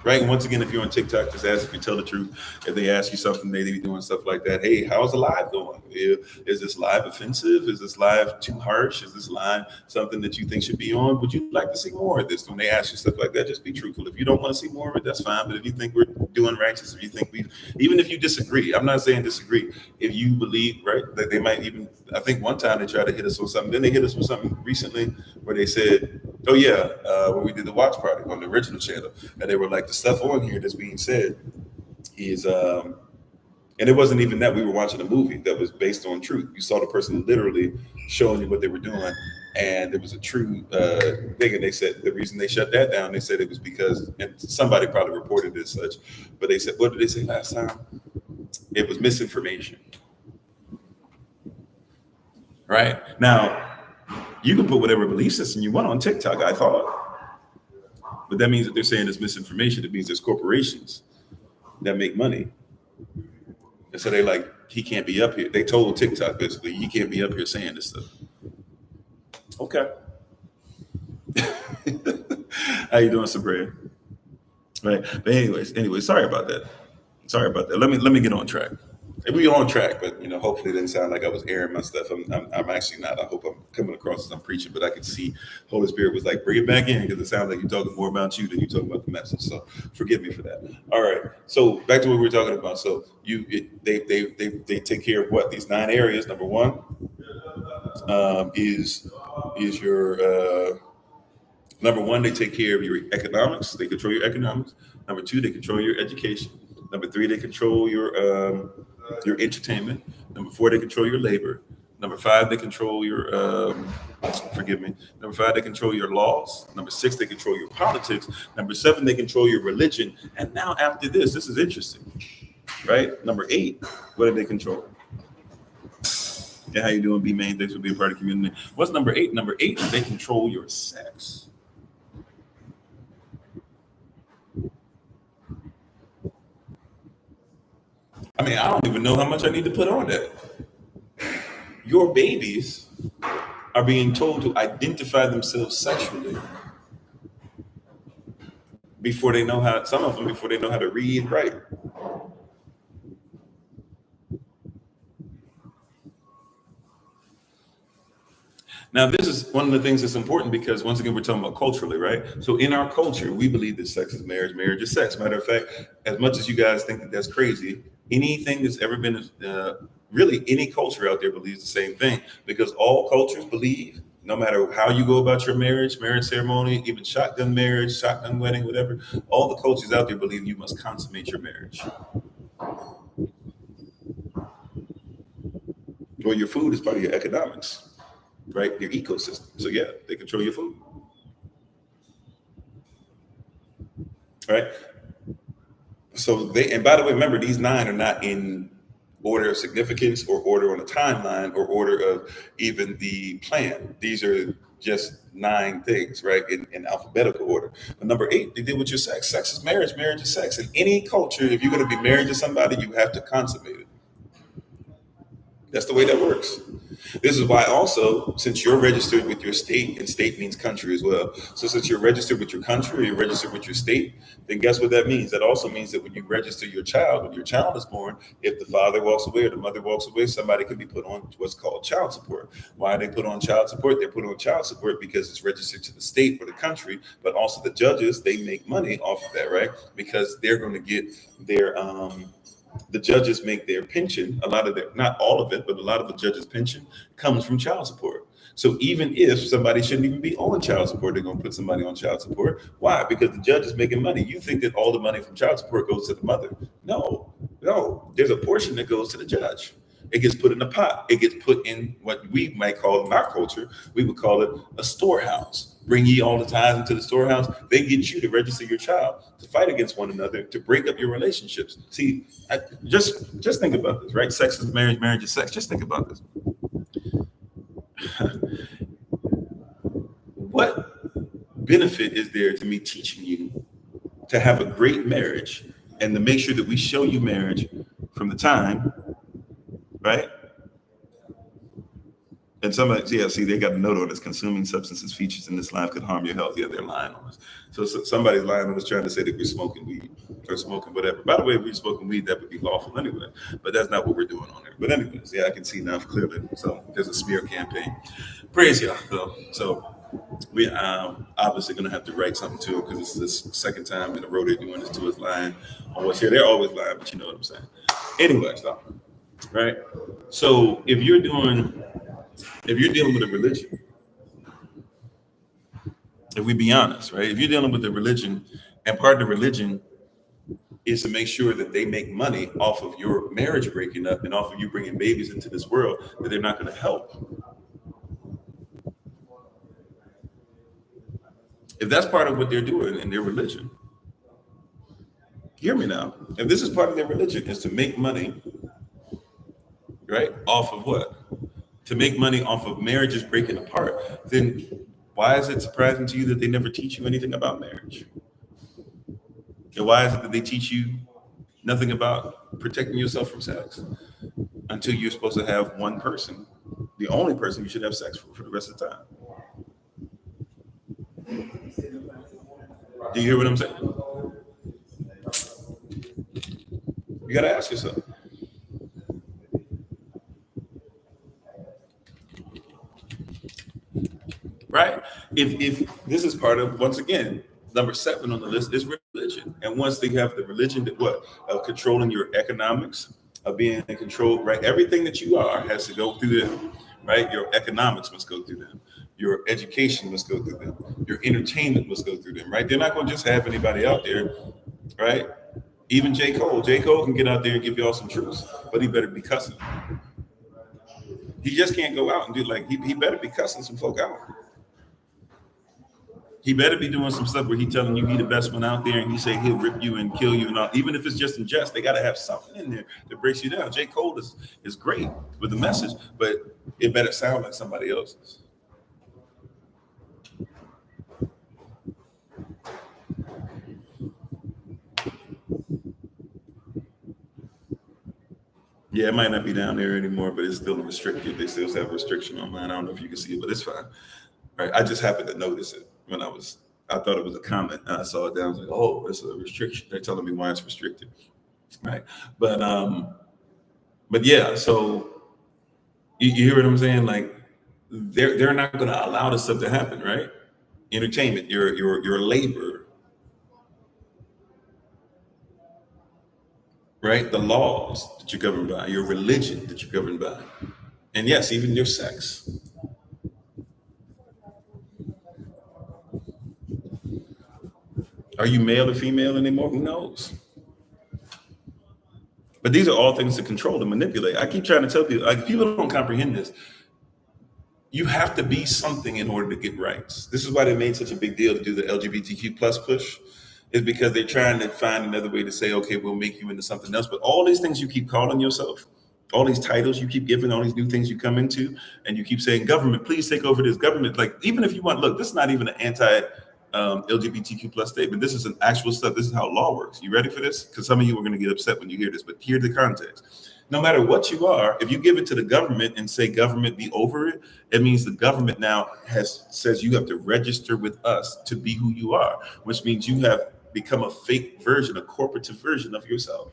A: Right. And once again, if you're on TikTok, just ask if you tell the truth. If they ask you something, they be doing stuff like that. Hey, how's the live going? Is this live offensive? Is this live too harsh? Is this live something that you think should be on? Would you like to see more of this? When they ask you stuff like that, just be truthful. If you don't want to see more of it, that's fine. But if you think we're doing righteous, if you think even if you disagree, I'm not saying disagree. If you believe, right, that they might even, I think one time they tried to hit us with something. Then they hit us with something recently where they said, oh yeah, when we did the watch party on the original channel, and they were like, the stuff on here that's being said is and it wasn't even that. We were watching a movie that was based on truth. You saw the person literally showing you what they were doing, and it was a true thing. And they said the reason they shut that down, they said it was because, and somebody probably reported it as such, but they said, what did they say last time? It was misinformation. Right? Now, you can put whatever belief system you want on TikTok, I thought. But that means that they're saying it's misinformation. It means there's corporations that make money. And so they like, he can't be up here. They told TikTok basically, he can't be up here saying this stuff. Okay. How you doing, Sabrina? Right. But anyways, sorry about that. Let me get on track. We on track, but hopefully it didn't sound like I was airing my stuff. I'm actually not. I hope I'm coming across as I'm preaching, but I could see Holy Spirit was like, bring it back in, because it sounds like you're talking more about you than you're talking about the message. So forgive me for that. All right. So back to what we were talking about. So they take care of what? These 9 areas. Number 1 is your number 1. They take care of your economics. They control your economics. Number 2, they control your education. Number 3, they control your entertainment. Number 4, they control your labor. Number 5, they control your Number 5, they control your laws. Number 6, they control your politics. Number 7, they control your religion. And now after this is interesting, right? Number 8, what do they control? Yeah, how you doing, B Main? Thanks for being part of the community. What's number 8? Number 8, they control your sex. I mean, I don't even know how much I need to put on that. Your babies are being told to identify themselves sexually before they know how, some of them before they know how to read and write. Now, this is one of the things that's important because once again, we're talking about culturally, right? So in our culture, we believe that sex is marriage, marriage is sex. Matter of fact, as much as you guys think that that's crazy, anything that's ever been, really any culture out there believes the same thing because all cultures believe, no matter how you go about your marriage, marriage ceremony, even shotgun marriage, shotgun wedding, whatever, all the cultures out there believe you must consummate your marriage. Well, your food is part of your economics, right? Your ecosystem. So yeah, they control your food, right? So they, and by the way, remember these nine are not in order of significance or order on a timeline or order of even the plan. These are just nine things, right? In alphabetical order. But number eight, they deal with your sex. Sex is marriage, marriage is sex. In any culture, if you're going to be married to somebody, you have to consummate it. That's the way that works. This is why also, since you're registered with your state, and state means country as well. So since you're registered with your country or you're registered with your state, then guess what that means? That also means that when you register your child, when your child is born, if the father walks away or the mother walks away, somebody can be put on what's called child support. Why are they put on child support? They're put on child support because it's registered to the state or the country, but also the judges, they make money off of that, right? Because they're going to get their the judges make their pension, a lot of their, not all of it, but a lot of the judges' pension comes from child support. So even if somebody shouldn't even be on child support, they're going to put somebody on child support. Why? Because the judge is making money. You think that all the money from child support goes to the mother. No, no. There's a portion that goes to the judge. It gets put in a pot. It gets put in what we might call, in our culture, we would call it a storehouse. Bring ye all the tithes into the storehouse. They get you to register your child, to fight against one another, to break up your relationships. See, just think about this, right? Sex is marriage, marriage is sex. Just think about this. What benefit is there to me teaching you to have a great marriage and to make sure that we show you marriage from the time, right? And somebody, yeah, see, they got a note on this. Consuming substances features in this life could harm your health. Yeah, they're lying on us. So somebody's lying on us trying to say that we're smoking weed or smoking whatever. By the way, if we're smoking weed, that would be lawful anyway. But that's not what we're doing on there. But anyways, yeah, I can see now clearly. So there's a smear campaign. Praise y'all, though. So we obviously going to have to write something to it because it's this second time in a row they're doing this to us, lying on what's here. They're always lying, but you know what I'm saying. Anyways, though, right? So if you're dealing with a religion, if we be honest, right? If you're dealing with a religion, and part of the religion is to make sure that they make money off of your marriage breaking up and off of you bringing babies into this world that they're not going to help. If that's part of what they're doing in their religion, hear me now. If this is part of their religion, is to make money, right, off of what? To make money off of marriages breaking apart, then why is it surprising to you that they never teach you anything about marriage? And why is it that they teach you nothing about protecting yourself from sex until you're supposed to have one person, the only person you should have sex for the rest of the time? Do you hear what I'm saying? You got to ask yourself. Right? If this is part of, once again, number 7 on the list is religion. And once they have the religion that what? Of controlling your economics, of being in control, right? Everything that you are has to go through them, right? Your economics must go through them. Your education must go through them. Your entertainment must go through them, right? They're not going to just have anybody out there, right? Even J. Cole. J. Cole can get out there and give y'all some truths, but he better be cussing. He just can't go out and do like, he better be cussing some folk out. He better be doing some stuff where he telling you he the best one out there, and he say he'll rip you and kill you and all. Even if it's just in jest, they got to have something in there that breaks you down. J. Cole is great with the message, but it better sound like somebody else's. Yeah, it might not be down there anymore, but it's still restricted. They still have a restriction on mine. I don't know if you can see it, but it's fine. Right. I just happened to notice it when I thought it was a comment and I saw it down. I was like, oh, it's a restriction. They're telling me why it's restricted. Right. But yeah, so you hear what I'm saying? Like they're not going to allow this stuff to happen, right? Entertainment, your labor, right? The laws that you're governed by, your religion that you're governed by. And yes, even your sex. Are you male or female anymore? Who knows? But these are all things to control and manipulate. I keep trying to tell people, like people don't comprehend this. You have to be something in order to get rights. This is why they made such a big deal to do the LGBTQ plus push, is because they're trying to find another way to say, okay, we'll make you into something else. But all these things you keep calling yourself, all these titles you keep giving, all these new things you come into, and you keep saying, government, please take over this government. Like, even if you want, look, this is not even an anti LGBTQ plus statement. This is an actual stuff. This is how law works. You ready for this? Because some of you are going to get upset when you hear this, but hear the context. No matter what you are, if you give it to the government and say government be over it, it means the government now says you have to register with us to be who you are, which means you have become a fake version, a corporative version of yourself.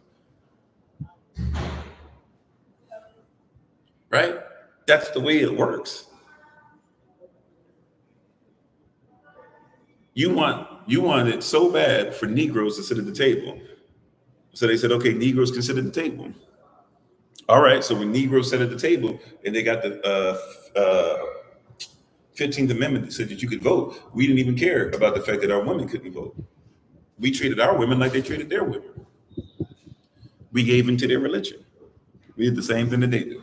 A: Right? That's the way it works. You want it so bad for Negroes to sit at the table. So they said, okay, Negroes can sit at the table. All right, so when Negroes sat at the table and they got the 15th Amendment that said that you could vote, we didn't even care about the fact that our women couldn't vote. We treated our women like they treated their women. We gave into their religion. We did the same thing that they do.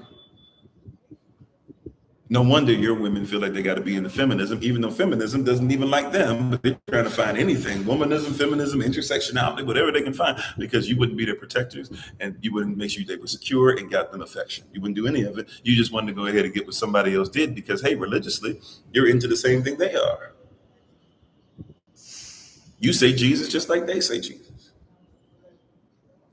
A: No wonder your women feel like they got to be into feminism, even though feminism doesn't even like them, but they're trying to find anything, womanism, feminism, intersectionality, whatever they can find, because you wouldn't be their protectors and you wouldn't make sure they were secure and got them affection. You wouldn't do any of it. You just wanted to go ahead and get what somebody else did because, hey, religiously, you're into the same thing they are. You say Jesus just like they say Jesus.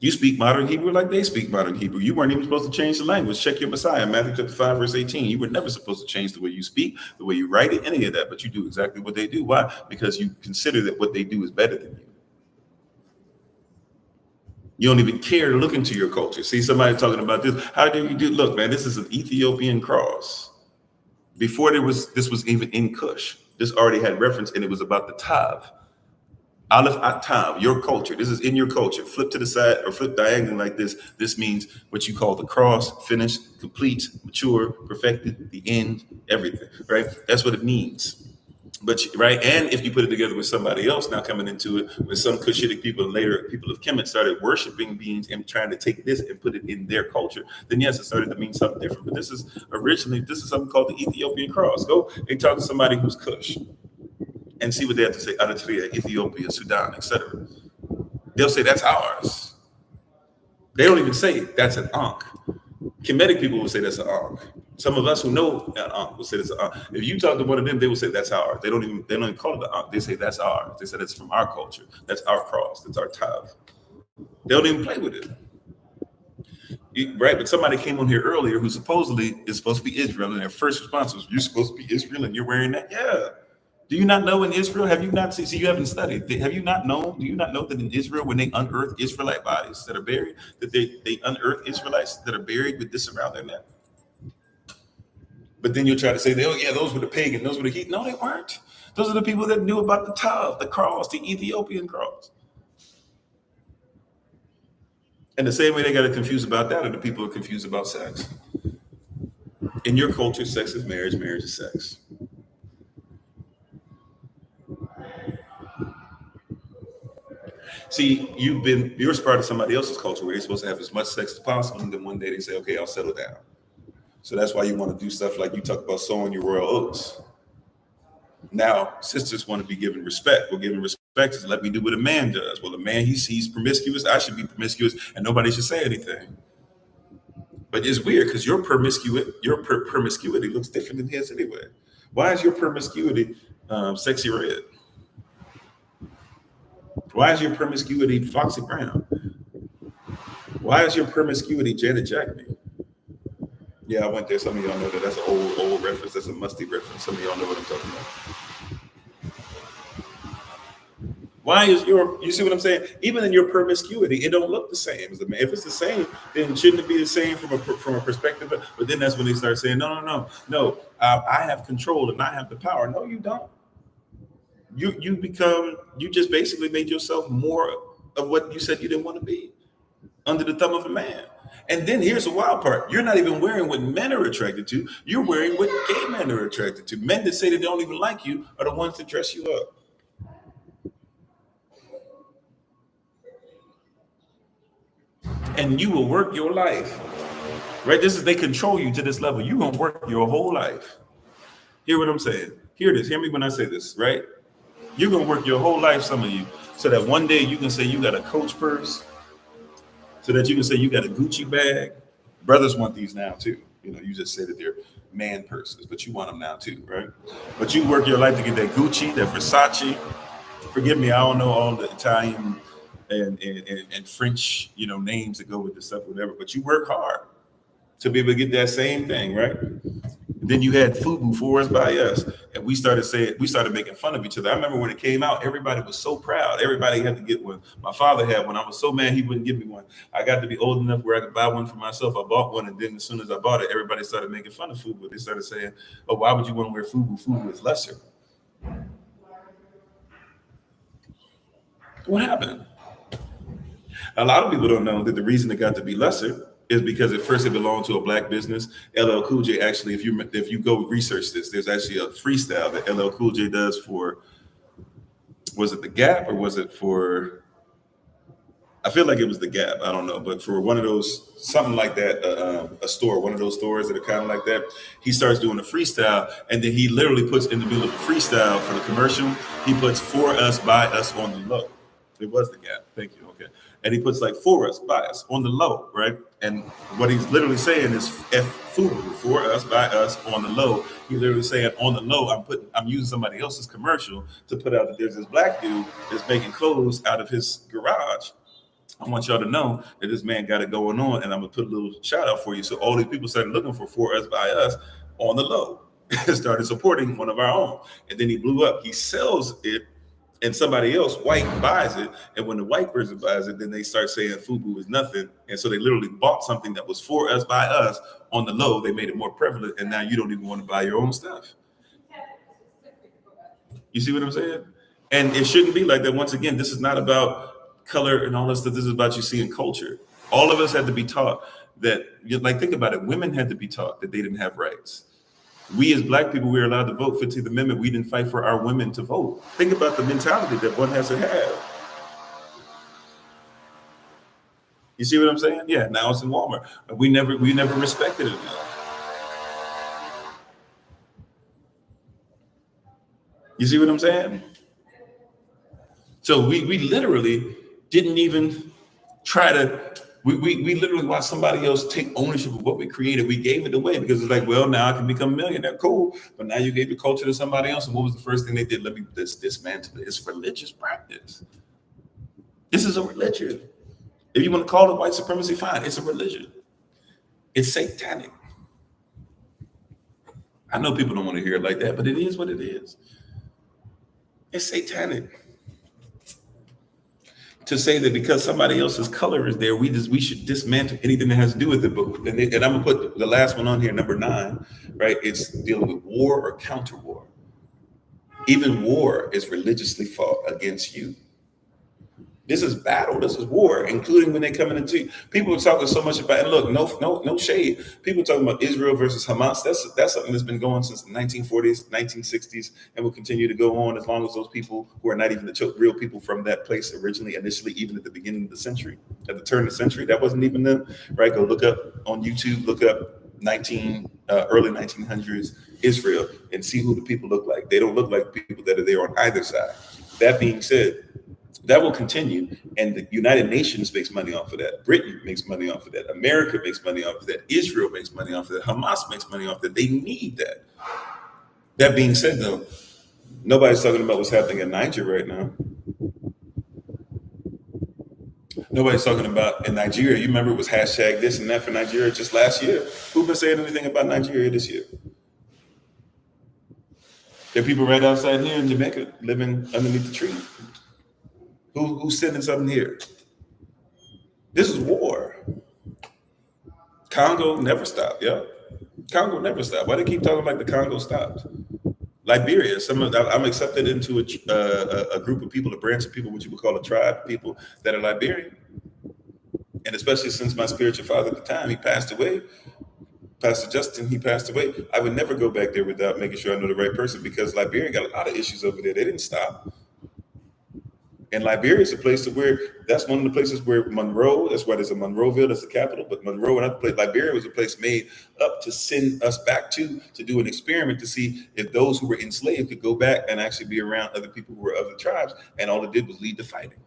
A: You speak modern Hebrew like they speak modern Hebrew. You weren't even supposed to change the language. Check your Messiah, Matthew chapter 5, verse 18. You were never supposed to change the way you speak, the way you write it, any of that, but you do exactly what they do. Why? Because you consider that what they do is better than you. You don't even care to look into your culture. See somebody talking about this. How dare you do? Look, man, this is an Ethiopian cross. Before this was even in Kush. This already had reference, and it was about the Tav. Aleph at Tav, your culture. This is in your culture. Flip to the side or flip diagonal like this. This means what you call the cross, finished, complete, mature, perfected, the end, everything, right? That's what it means. But right, and if you put it together with somebody else now coming into it, with some Cushitic people and later people of Kemet started worshiping beings and trying to take this and put it in their culture, then yes, it started to mean something different. But this is something called the Ethiopian cross. Go and talk to somebody who's Cush and see what they have to say. Eritrea, Ethiopia, Sudan, etc. They'll say that's ours. They don't even say that's an Ankh. Kemetic people will say that's an Ankh. Some of us who know an Ankh will say that's an Ankh. If you talk to one of them, they will say that's ours. They don't even call it the Ankh. They say that's ours. They said it's from our culture. That's our cross. That's our Tav. They don't even play with it. Right, but somebody came on here earlier who supposedly is supposed to be Israel, and their first response was, "You're supposed to be Israel, and you're wearing that." Yeah. Do you not know in Israel? Have you not seen? So you haven't studied. Have you not known? Do you not know that in Israel, when they unearth Israelite bodies that are buried, that they unearth Israelites that are buried with this around their neck? But then you'll try to say, "Oh yeah, those were the pagan, those were the heathen." No, they weren't. Those are the people that knew about the Tav, the cross, the Ethiopian cross. And the same way they got confused about that, are the people who are confused about sex. In your culture, sex is marriage, marriage is sex. See, you're part of somebody else's culture where they're supposed to have as much sex as possible, and then one day they say, okay, I'll settle down. So that's why you want to do stuff like you talk about sowing your royal oats. Now, sisters want to be given respect. Well, giving respect is let me do what a man does. Well, a man, he's promiscuous. I should be promiscuous, and nobody should say anything. But it's weird because your promiscuity looks different than his anyway. Why is your promiscuity sexy red? Why is your promiscuity Foxy Brown? Why is your promiscuity Janet Jackson? Yeah, I went there. Some of y'all know that. That's an old reference. That's a musty reference. Some of y'all know what I'm talking about. Why is you see what I'm saying? Even in your promiscuity, it don't look the same as the man. If it's the same, then shouldn't it be the same from a perspective? But then that's when they start saying, no. I have control and I have the power. No, you don't. You just basically made yourself more of what you said you didn't want to be, under the thumb of a man. And then here's the wild part. You're not even wearing what men are attracted to. You're wearing what gay men are attracted to. Men that say they don't even like you are the ones that dress you up. And you will work your life, right? They control you to this level. You're going to work your whole life. Hear what I'm saying? Hear this. Hear me when I say this, right? You're going to work your whole life, some of you, so that one day you can say you got a Coach purse, so that you can say you got a Gucci bag. Brothers want these now too. You just say that they're man purses, but you want them now too, right? But you work your life to get that Gucci, that Versace. Forgive me, I don't know all the Italian and French, names that go with this stuff, whatever. But you work hard to be able to get that same thing, right? Then you had FUBU, for us by us, and we started making fun of each other. I remember when it came out, everybody was so proud. Everybody had to get one. My father had one. I was so mad he wouldn't give me one. I got to be old enough where I could buy one for myself. I bought one, and then as soon as I bought it, everybody started making fun of FUBU. They started saying, "Oh, why would you want to wear FUBU? FUBU is lesser." What happened? A lot of people don't know that the reason it got to be lesser is because at first it belonged to a black business. LL Cool J actually, if you go research this, there's actually a freestyle that LL Cool J does for, was it the Gap or was it for, I feel like it was the Gap, I don't know, but for one of those, something like that, a store, one of those stores that are kind of like that, he starts doing a freestyle, and then he literally puts in the middle of the freestyle for the commercial, he puts "for us, by us" on the low. It was the Gap, thank you, okay. And he puts like "for us, by us" on the low, right? And what he's literally saying is FUBU, "for us, by us" on the low. He's literally saying on the low, I'm using somebody else's commercial to put out that there's this black dude that's making clothes out of his garage. I want y'all to know that this man got it going on, and I'm gonna put a little shout out for you. So all these people started looking for us, by us on the low, started supporting one of our own, and then he blew up. He sells it, and somebody else, white, buys it. And when the white person buys it, then they start saying FUBU is nothing. And so they literally bought something that was for us, by us on the low. They made it more prevalent, and now you don't even want to buy your own stuff. You see what I'm saying? And it shouldn't be like that. Once again, this is not about color and all that stuff. This is about you seeing culture. All of us had to be taught that, like, think about it. Women had to be taught that they didn't have rights. We as black people, we were allowed to vote. 15th Amendment, we didn't fight for our women to vote. Think about the mentality that one has to have. You see what I'm saying? Yeah, now it's in Walmart. We never respected it. You see what I'm saying? So we literally didn't even try to, we literally watched somebody else take ownership of what we created. We gave it away because it's like, well, now I can become a millionaire. Cool. But now you gave the culture to somebody else. And what was the first thing they did? Let me dismantle it. It's religious practice. This is a religion. If you want to call it white supremacy, fine. It's a religion. It's satanic. I know people don't want to hear it like that, but it is what it is. It's satanic. To say that because somebody else's color is there, we should dismantle anything that has to do with it. But and I'm gonna put the last one on here, number 9, right? It's dealing with war or counter war. Even war is religiously fought against you. This is battle. This is war, including when they come into. People are talking so much about. And look, no shade. People are talking about Israel versus Hamas. That's something that's been going since the 1940s, 1960s, and will continue to go on as long as those people who are not even the real people from that place originally, initially, even at the beginning of the century, at the turn of the century, that wasn't even them, right? Go look up on YouTube. Look up early 1900s Israel and see who the people look like. They don't look like people that are there on either side. That being said, that will continue, and the United Nations makes money off of that. Britain makes money off of that. America makes money off of that. Israel makes money off of that. Hamas makes money off of that. They need that. That being said, though, nobody's talking about what's happening in Niger right now. Nobody's talking about in Nigeria. You remember it was hashtag this and that for Nigeria just last year. Who been saying anything about Nigeria this year? There are people right outside here in Jamaica living underneath the tree. Who's sending something here? This is war. Congo never stopped. Yeah, Congo never stopped. Why do they keep talking like the Congo stopped? Liberia. I'm accepted into a group of people, a branch of people, what you would call a tribe of people that are Liberian. And especially since my spiritual father at the time, he passed away, Pastor Justin, he passed away. I would never go back there without making sure I know the right person, because Liberia got a lot of issues over there. They didn't stop. And Liberia is a place where that's one of the places where Monroe, that's why there's a Monroeville, that's the capital, but Monroe and other place, Liberia was a place made up to send us back to do an experiment to see if those who were enslaved could go back and actually be around other people who were other tribes. And all it did was lead to fighting,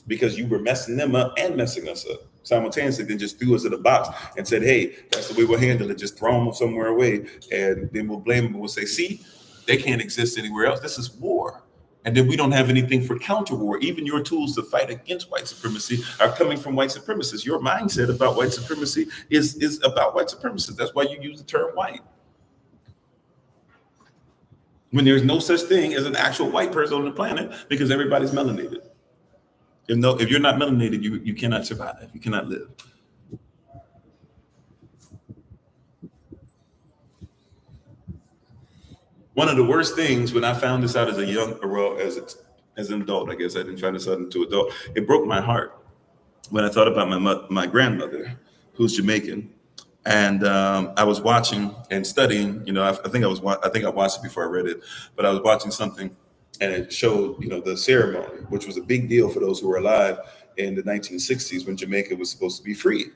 A: because you were messing them up and messing us up simultaneously. Then just threw us in a box and said, hey, that's the way we'll handle it. Just throw them somewhere away. And then we'll blame them and we'll say, see, they can't exist anywhere else. This is war. And then we don't have anything for counter war. Even your tools to fight against white supremacy are coming from white supremacists. Your mindset about white supremacy is about white supremacists. That's why you use the term white, when there's no such thing as an actual white person on the planet, because everybody's melanated. If you're not melanated, you cannot survive. You cannot live. One of the worst things when I found this out as as an adult, I guess I didn't find this out until adult. It broke my heart when I thought about my grandmother, who's Jamaican, and I was watching and studying. I think I watched it before I read it, but I was watching something, and it showed the ceremony, which was a big deal for those who were alive in the 1960s when Jamaica was supposed to be free.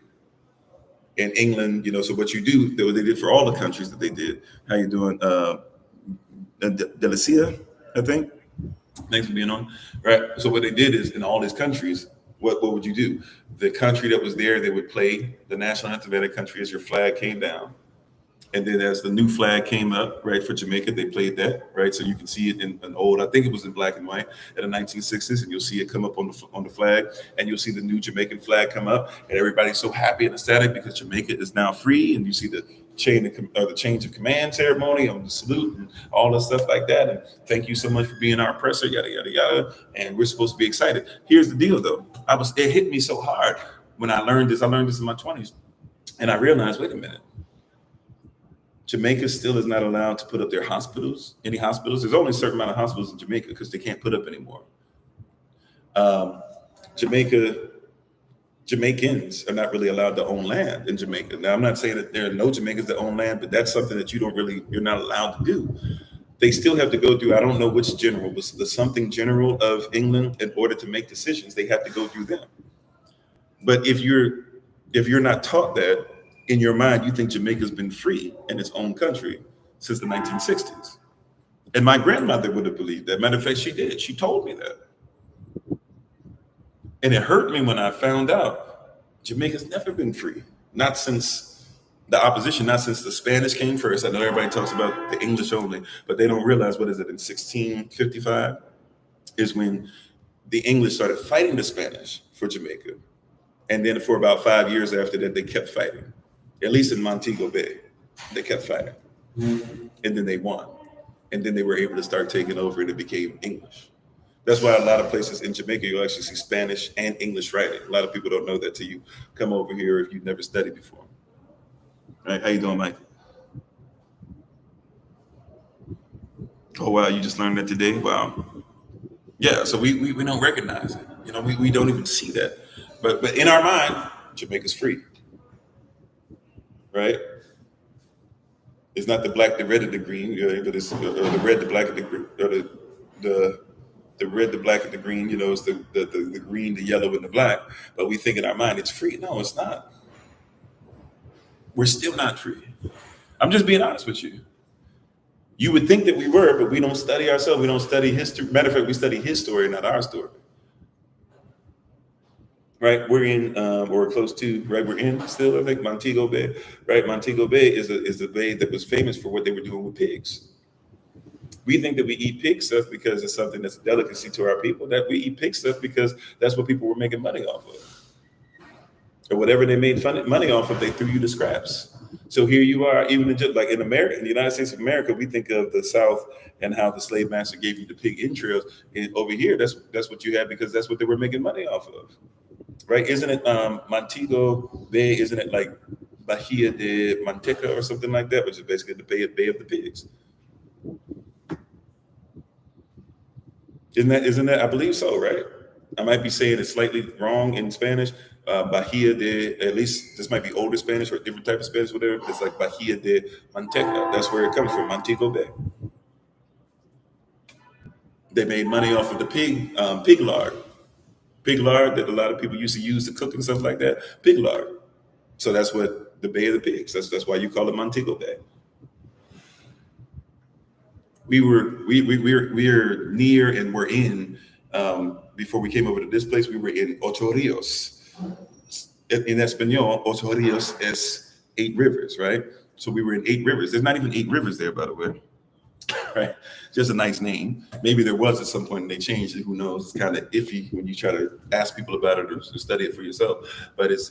A: In England, so what you do, what they did for all the countries that they did. How you doing? Delicia, I think. Thanks for being on. Right. So what they did is, in all these countries, what would you do? The country that was there, they would play the national anthem of that country as your flag came down. And then as the new flag came up, right, for Jamaica, they played that, right? So you can see it in an old, I think it was in black and white in the 1960s, and you'll see it come up on the flag, and you'll see the new Jamaican flag come up, and everybody's so happy and ecstatic because Jamaica is now free, and you see the change of command ceremony on the salute and all the stuff like that, and thank you so much for being our oppressor, yada yada yada, and we're supposed to be excited. Here's the deal, though. It hit me so hard when I learned this. I learned this in my 20s, and I realized, wait a minute. Jamaica still is not allowed to put up their hospitals, any hospitals. There's only a certain amount of hospitals in Jamaica because they can't put up anymore. Jamaicans are not really allowed to own land in Jamaica. Now, I'm not saying that there are no Jamaicans that own land, but that's something that you're not allowed to do. They still have to go through, I don't know which general, but the something general of England, in order to make decisions, they have to go through them. But if you're not taught that, in your mind, you think Jamaica's been free in its own country since the 1960s. And my grandmother would have believed that. Matter of fact, she did. She told me that. And it hurt me when I found out Jamaica's never been free. Not since the opposition, not since the Spanish came first. I know everybody talks about the English only, but they don't realize, what is it, in 1655 is when the English started fighting the Spanish for Jamaica. And then for about 5 years after that, they kept fighting. At least in Montego Bay, they kept fighting. And then they won. And then they were able to start taking over, and it became English. That's why a lot of places in Jamaica, you'll actually see Spanish and English writing. A lot of people don't know that till you come over here if you've never studied before. Right? How you doing, Mike? Oh, wow, you just learned that today? Wow. Yeah, so we don't recognize it. We don't even see that. But in our mind, Jamaica's free. Right? It's not the black, the red, and the green, but it's the red, the black, and the green, or the red, the black, and the green. It's the green, the yellow, and the black. But we think in our mind it's free. No, it's not. We're still not free. I'm just being honest with you. You would think that we were, but we don't study ourselves. We don't study history. Matter of fact, we study his story, not our story. Right, we're in, or close to, right, we're in still, I think, Montego Bay, right? Montego Bay is a bay that was famous for what they were doing with pigs. We think that we eat pig stuff because it's something that's a delicacy to our people, that we eat pig stuff because that's what people were making money off of. or whatever they made money off of, they threw you the scraps. So here you are, even in just like in America, in the United States of America, we think of the South and how the slave master gave you the pig entrails. And over here, that's what you had because that's what they were making money off of, right? Isn't it Montego Bay? Isn't it like Bahia de Manteca or something like that, which is basically the Bay of the Pigs? Isn't that? I believe so, right? I might be saying it slightly wrong in Spanish. Bahia de, at least this might be older Spanish or a different type of Spanish, whatever. It's like Bahia de Manteca. That's where it comes from, Montego Bay. They made money off of the pig lard. Pig lard that a lot of people used to use to cook and stuff like that. Pig lard. So that's what the Bay of the Pigs. That's why you call it Montego Bay. We're near and we're in. Before we came over to this place, we were in Ocho Rios. In Espanol, Ocho Rios is 8 rivers, right? So we were in 8 rivers. There's not even 8 rivers there, by the way, right? Just a nice name. Maybe there was at some point and they changed it. Who knows? It's kind of iffy when you try to ask people about it or study it for yourself. But it's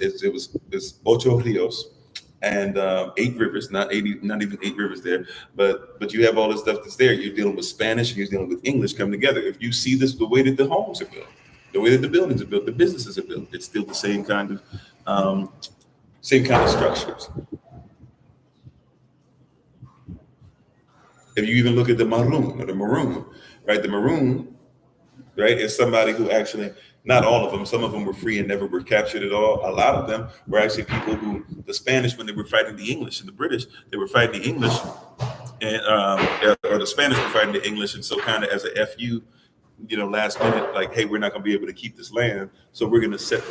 A: Ocho Rios. And 8 rivers, not even 8 rivers there, but you have all this stuff that's there. You're dealing with Spanish, and you're dealing with English come together. If you see this, the way that the homes are built, the way that the buildings are built, the businesses are built, it's still the same kind of structures. If you even look at the maroon, right? The maroon, right, is somebody who actually, not all of them, some of them were free and never were captured at all. A lot of them were actually people who, the Spanish, when they were fighting the English and the British, they were fighting the English, and or the Spanish were fighting the English, and so kind of as a FU, last minute, like, hey, we're not going to be able to keep this land, so we're going to set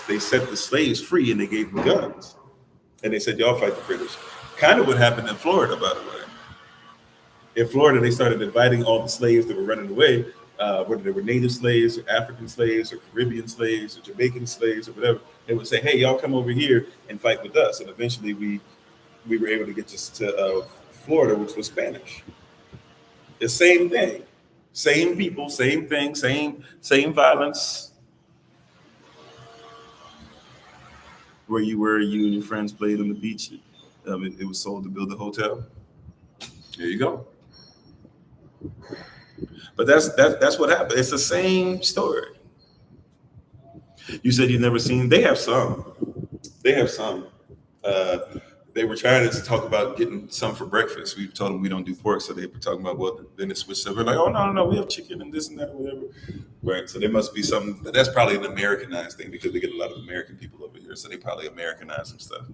A: they set the slaves free, and they gave them guns, and they said, y'all fight the British. Kind of what happened in Florida, by the way. In Florida, they started inviting all the slaves that were running away, whether they were native slaves or African slaves or Caribbean slaves or Jamaican slaves or whatever. They would say, hey, y'all come over here and fight with us. And eventually we were able to get to Florida, which was Spanish. The same thing, same people, same thing, same violence. Where you and your friends played on the beach. It was sold to build a hotel. There you go. But that's what happened. It's the same story. You said you've never seen. They have some. They were trying to talk about getting some for breakfast. We told them we don't do pork, so they were talking about, well, then it switched up. We're like, oh no, we have chicken and this and that or whatever. Right. So there must be some. But that's probably an Americanized thing because we get a lot of American people over here, so they probably Americanize some stuff.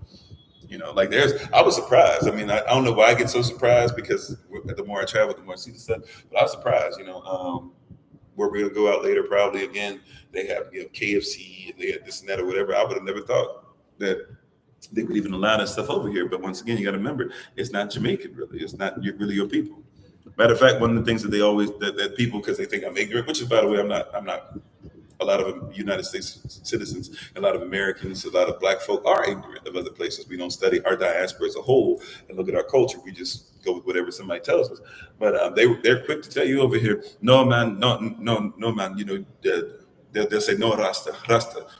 A: I was surprised. I mean, I don't know why I get so surprised because the more I travel, the more I see the stuff. But I was surprised, where we're gonna go out later, probably again, they have KFC and they have this and that or whatever. I would have never thought that they would even allow that stuff over here. But once again, you got to remember, it's not Jamaican, really. It's not really your people. Matter of fact, one of the things that they always that people, because they think I'm ignorant, which is, by the way, I'm not. A lot of United States citizens, a lot of Americans, a lot of Black folk are ignorant of other places. We don't study our diaspora as a whole and look at our culture. We just go with whatever somebody tells us. But they're quick to tell you over here, no man, no man. They'll say no, Rasta.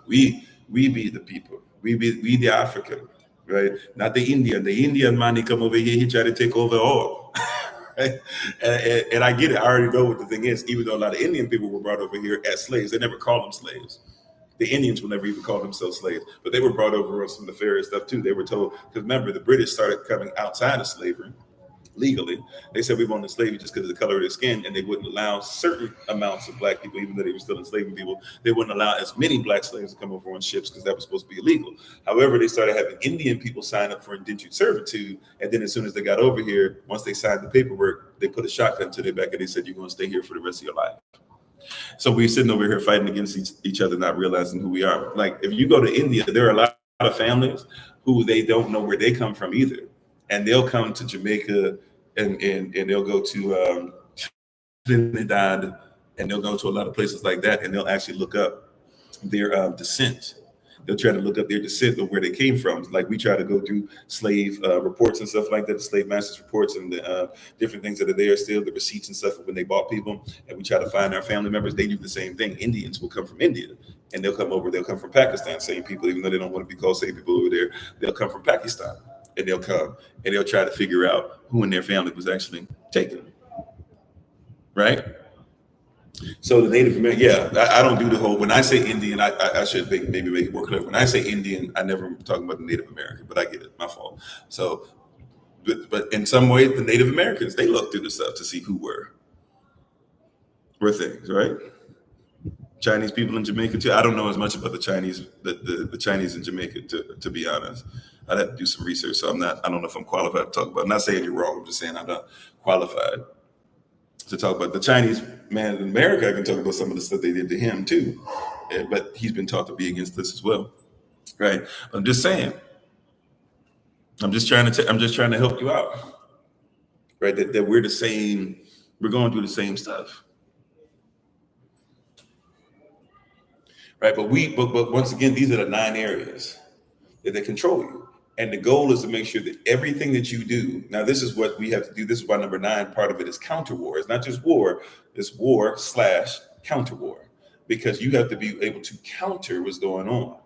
A: We be the people. We the African, right? Not the Indian. The Indian man, he come over here, he try to take over all. Right? And I get it. I already know what the thing is. Even though a lot of Indian people were brought over here as slaves, they never call them slaves. The Indians will never even call themselves slaves, but they were brought over on some nefarious stuff too. They were told, because remember, the British started coming outside of slavery legally. They said we won't enslave you just because of the color of their skin, and they wouldn't allow certain amounts of Black people, even though they were still enslaving people. They wouldn't allow as many Black slaves to come over on ships because that was supposed to be illegal. However, they started having Indian people sign up for indentured servitude, and then as soon as they got over here, once they signed the paperwork, they put a shotgun to their back and they said, you're going to stay here for the rest of your life. So we're sitting over here fighting against each other, not realizing who we are. Like, if you go to India, there are a lot of families who they don't know where they come from either. And they'll come to Jamaica and they'll go to Trinidad, and they'll go to a lot of places like that, and they'll actually look up their descent. They'll try to look up their descent of where they came from. Like we try to go through slave reports and stuff like that, the slave masters reports and the different things that are there still, the receipts and stuff when they bought people. And we try to find our family members. They do the same thing. Indians will come from India and they'll come from Pakistan, same people, even though they don't want to be called same people over there. They'll come from Pakistan and they'll come and they'll try to figure out who in their family was actually taken. Right? So the Native American, I don't do the whole, when I say Indian, I should maybe make it more clear. When I say Indian, I never talking about the Native American, but I get it, my fault. So, but in some way, the Native Americans, they look through the stuff to see who were things, right? Chinese people in Jamaica too. I don't know as much about the Chinese, the Chinese in Jamaica, to be honest. I'd have to do some research. So I don't know if I'm qualified to talk about it. I'm not saying you're wrong. I'm just saying I'm not qualified to talk about the Chinese man in America. I can talk about some of the stuff they did to him too, but he's been taught to be against this as well, right? I'm just saying. I'm just trying to help you out, right? That we're the same. We're going through the same stuff, right? But once again, these are the 9 areas that they control you. And the goal is to make sure that everything that you do, now this is what we have to do. This is why number 9, part of it is counter war. It's not just war, it's war/counter war, because you have to be able to counter what's going on.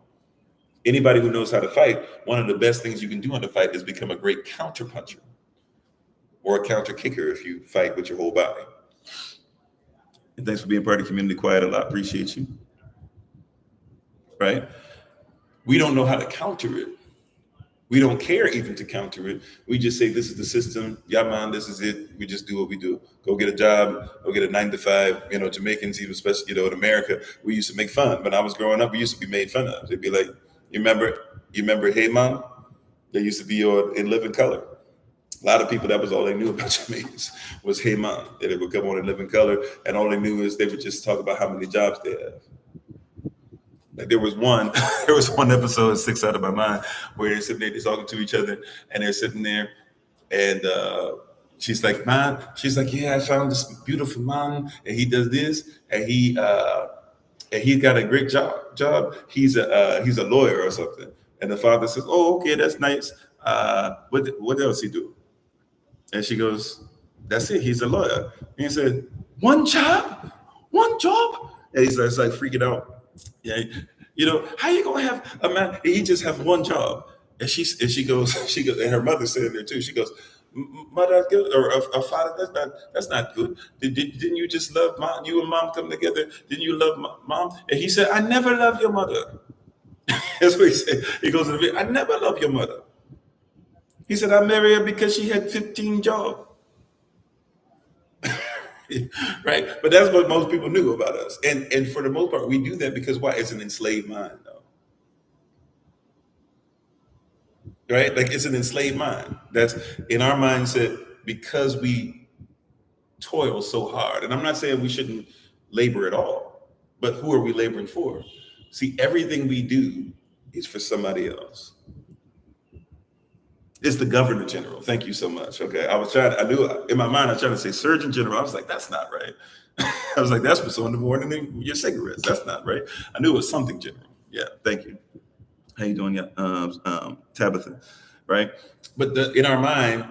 A: Anybody who knows how to fight, one of the best things you can do in the fight is become a great counter puncher or a counter kicker if you fight with your whole body. And thanks for being part of the community. Quiet a lot. Appreciate you. Right? We don't know how to counter it. We don't care even to counter it. We just say, this is the system. Yeah, man, this is it. We just do what we do. Go get a job, go get a 9 to 5. Jamaicans, even especially, in America, we used to make fun. When I was growing up, we used to be made fun of. They'd be like, you remember, hey, mom? They used to be in Living Color. A lot of people, that was all they knew about Jamaicans was, hey, mom. They would come on in Living Color, and all they knew is they would just talk about how many jobs they have. Like there was one episode that sticks out of my mind where they're sitting there, they're talking to each other, and they're sitting there, and she's like, "Man," she's like, "Yeah, I found this beautiful man, and he does this, and he got a great job. He's a lawyer or something." And the father says, "Oh, okay, that's nice. What else he do?" And she goes, "That's it. He's a lawyer." And he said, "One job, and he's like freaking out. Yeah, how you gonna have a man? He just have one job, and she goes, and her mother said there too. She goes, "Mother, or father, that's not good. Didn't you just love mom? You and mom come together. Didn't you love mom?" And he said, "I never loved your mother." That's what he said. He goes to the video, "I never loved your mother." He said, "I married her because she had 15 jobs." Right? But that's what most people knew about us. And for the most part, we do that because why? It's an enslaved mind, though. Right? Like it's an enslaved mind. That's in our mindset because we toil so hard. And I'm not saying we shouldn't labor at all, but who are we laboring for? See, everything we do is for somebody else. It's the Governor General. Thank you so much. Okay. I knew in my mind, I was trying to say Surgeon General. I was like, that's not right. I was like, that's what's on the morning in your cigarettes. That's not right. I knew it was something general. Yeah. Thank you. How you doing? Yeah. Tabitha. Right. But in our mind,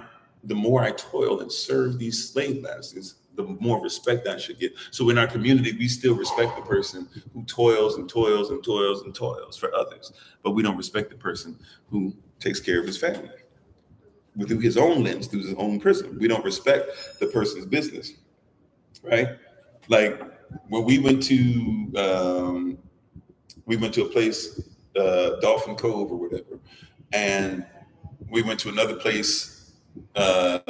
A: the more I toil and serve these slave masters, the more respect I should get. So in our community, we still respect the person who toils and toils and toils and toils for others, but we don't respect the person who takes care of his family through his own lens, through his own prism. We don't respect the person's business, right? Like when we went to a place, Dolphin Cove or whatever, and we went to another place at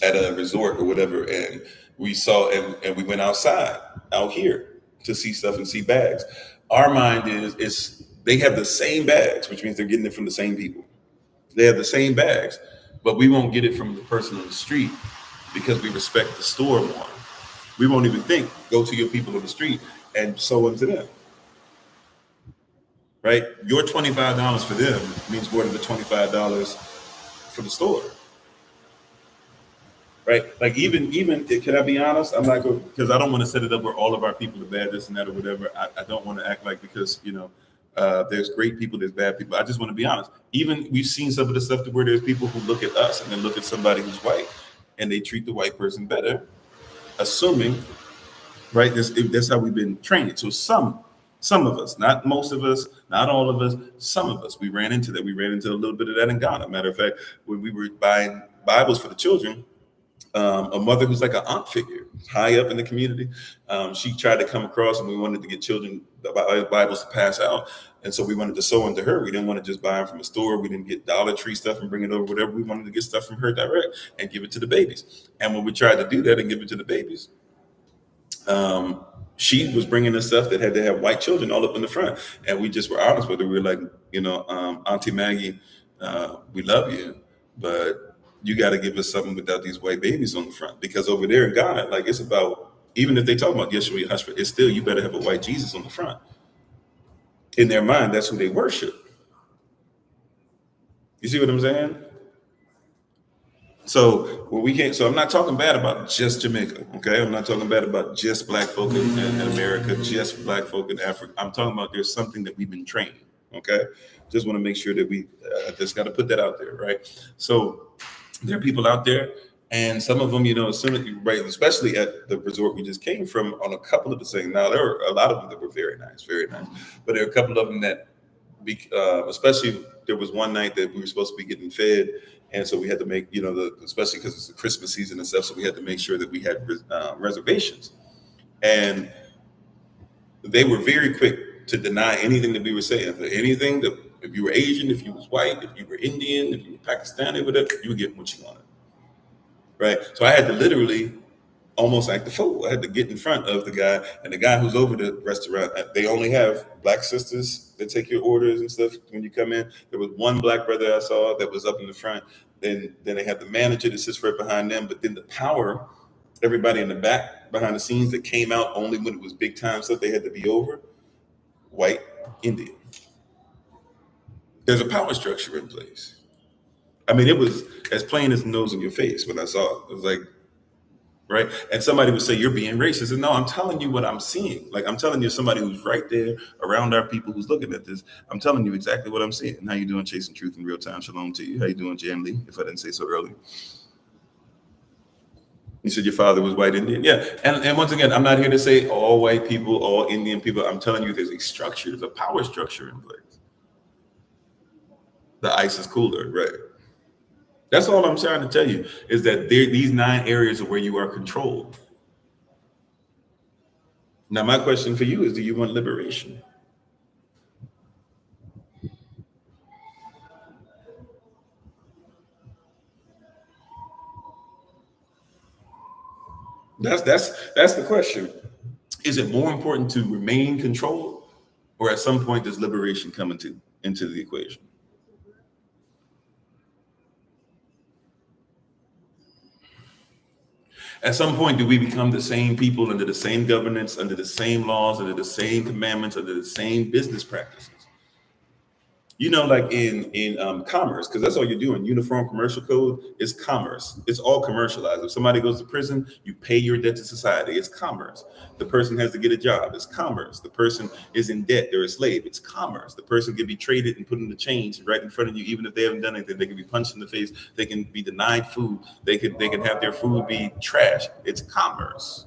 A: a resort or whatever, and we saw and we went out here to see stuff and see bags. Our mind is they have the same bags, which means they're getting it from the same people. They have the same bags, but we won't get it from the person on the street because we respect the store more. We won't even go to your people on the street and sew into them. Right? Your $25 for them means more than the $25 for the store. right? Like even can I be honest? I'm not going because I don't want to set it up where all of our people are bad, this and that or whatever. I don't want to act like because there's great people, there's bad people. I just want to be honest. Even we've seen some of the stuff to where there's people who look at us and then look at somebody who's white and they treat the white person better, assuming, right? That's how we've been trained. So some of us, not most of us, not all of us, some of us, we ran into that. We ran into a little bit of that in Ghana. Matter of fact, when we were buying Bibles for the children, a mother who's like an aunt figure high up in the community. She tried to come across and we wanted to get children Bibles to pass out. And so we wanted to sow into her. We didn't want to just buy them from a store. We didn't get Dollar Tree stuff and bring it over, whatever. We wanted to get stuff from her direct and give it to the babies. And when we tried to do that and give it to the babies, she was bringing us stuff that had to have white children all up in the front. And we just were honest with her. We were like, Auntie Maggie, we love you, but you got to give us something without these white babies on the front, because over there in Ghana, like it's about, even if they talk about Yeshua Hushra, it's still, you better have a white Jesus on the front. In their mind, that's who they worship. You see what I'm saying? So I'm not talking bad about just Jamaica, okay? I'm not talking bad about just black folk in America, just black folk in Africa. I'm talking about there's something that we've been trained, okay? Just want to make sure that we just got to put that out there, right? So there are people out there, and some of them, as soon as right, especially at the resort we just came from, on a couple of the things. Now there were a lot of them that were very nice, but there are a couple of them that, especially there was one night that we were supposed to be getting fed, and so we had to make, especially because it's the Christmas season and stuff, so we had to make sure that we had reservations, and they were very quick to deny anything that we were saying. Anything that, if you were Asian, if you was white, if you were Indian, if you were Pakistani, whatever, you would get what you wanted, right? So I had to literally almost act the fool. I had to get in front of the guy, and the guy who's over the restaurant, they only have black sisters that take your orders and stuff when you come in. There was one black brother I saw that was up in the front. Then they had the manager that sits right behind them, but then the power, everybody in the back behind the scenes that came out only when it was big time stuff, they had to be over, white, Indian. There's a power structure in place. I mean, it was as plain as the nose in your face when I saw it. It was like, right? And somebody would say, you're being racist. And no, I'm telling you what I'm seeing. Like, I'm telling you, somebody who's right there around our people who's looking at this, I'm telling you exactly what I'm seeing. How you doing, Chasing Truth in Real Time? Shalom to you. How you doing, Neely, if I didn't say so early? You said your father was white Indian? Yeah. And once again, I'm not here to say all white people, all Indian people. I'm telling you there's a structure, there's a power structure in place. The ice is cooler, right? That's all I'm trying to tell you, is that these 9 areas are where you are controlled. Now, my question for you is, do you want liberation? That's the question. Is it more important to remain controlled, or at some point does liberation come into the equation? At some point, do we become the same people under the same governance, under the same laws, under the same commandments, under the same business practices? Like in commerce, because that's all you're doing. Uniform Commercial Code is commerce. It's all commercialized. If somebody goes to prison, you pay your debt to society. It's commerce. The person has to get a job. It's commerce. The person is in debt. They're a slave. It's commerce. The person can be traded and put in the chains right in front of you, even if they haven't done anything. They can be punched in the face. They can be denied food. They can have their food be trash. It's commerce.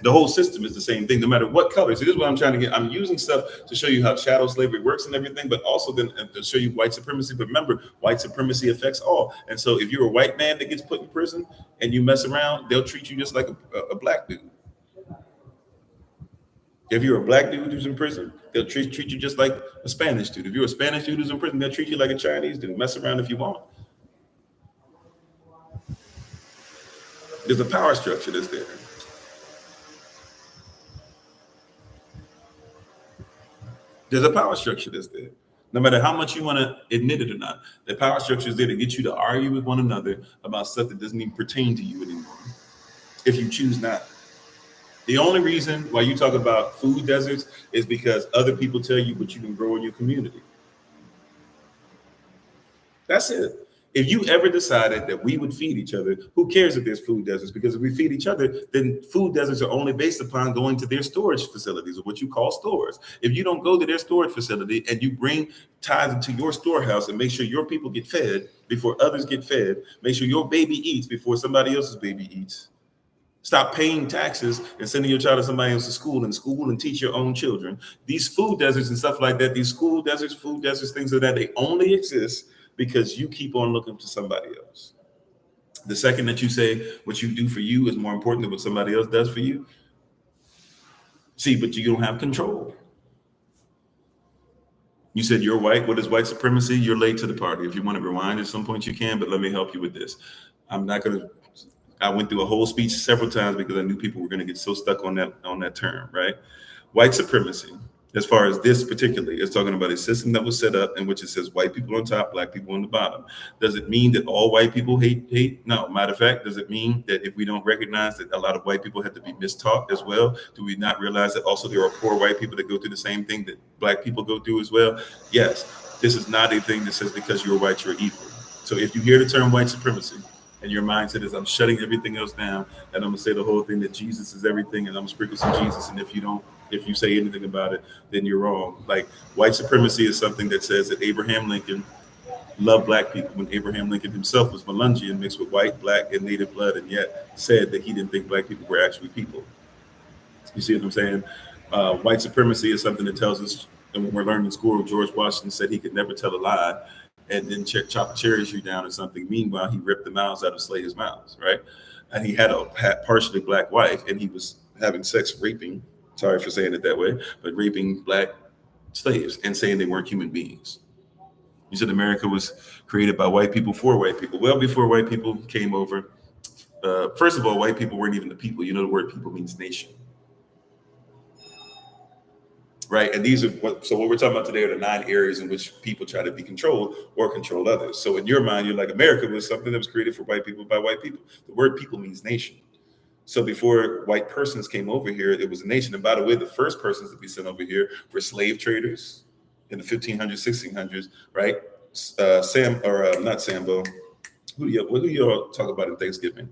A: The whole system is the same thing, no matter what color. So this is what I'm trying to get. I'm using stuff to show you how chattel slavery works and everything, but also then to show you white supremacy. But remember, white supremacy affects all. And so if you're a white man that gets put in prison and you mess around, they'll treat you just like a black dude. If you're a black dude who's in prison, they'll treat you just like a Spanish dude. If you're a Spanish dude who's in prison, they'll treat you like a Chinese dude. Mess around if you want. There's a power structure that's there. There's a power structure that's there. No matter how much you want to admit it or not, the power structure is there to get you to argue with one another about stuff that doesn't even pertain to you anymore, if you choose not. The only reason why you talk about food deserts is because other people tell you what you can grow in your community. That's it. If you ever decided that we would feed each other, who cares if there's food deserts? Because if we feed each other, then food deserts are only based upon going to their storage facilities, or what you call stores. If you don't go to their storage facility and you bring tithes into your storehouse and make sure your people get fed before others get fed, make sure your baby eats before somebody else's baby eats. Stop paying taxes and sending your child to somebody else's school and teach your own children. These food deserts and stuff like that, these school deserts, food deserts, things like that, they only exist because you keep on looking to somebody else. The second that you say what you do for you is more important than what somebody else does for you, see, but you don't have control. You said you're white. What is white supremacy? You're late to the party. If you want to rewind at some point, you can, but let me help you with this. I'm not going to. I went through a whole speech several times because I knew people were going to get so stuck on that term, right? White supremacy, as far as this particularly, is talking about a system that was set up in which it says white people on top, black people on the bottom. Does it mean that all white people hate? No. Matter of fact, does it mean that if we don't recognize that a lot of white people have to be mistaught as well, do we not realize that also there are poor white people that go through the same thing that black people go through as well? Yes, this is not a thing that says because you're white, you're evil. So if you hear the term white supremacy, and your mindset is, I'm shutting everything else down, and I'm gonna say the whole thing that Jesus is everything, and I'm gonna sprinkle some Jesus, and if you say anything about it, then you're wrong. Like, white supremacy is something that says that Abraham Lincoln loved black people when Abraham Lincoln himself was Melungeon, mixed with white, black, and native blood, and yet said that he didn't think black people were actually people. You see what I'm saying? White supremacy is something that tells us, and when we're learning in school, George Washington said he could never tell a lie and then chop a cherry tree down or something. Meanwhile, he ripped the mouths out of slaves' mouths, right? And he had a partially black wife, and he was having sex, raping, sorry for saying it that way, but raping black slaves and saying they weren't human beings. You said America was created by white people for white people. Well, before white people came over, first of all, white people weren't even the people. You know, the word people means nation. Right. And these are what we're talking about today are the 9 areas in which people try to be controlled or control others. So in your mind, you're like, America was something that was created for white people by white people. The word people means nation. So before white persons came over here, it was a nation. And by the way, the first persons to be sent over here were slave traders in the 1500s, 1600s, right? Not Sambo. Who do y'all talk about in Thanksgiving?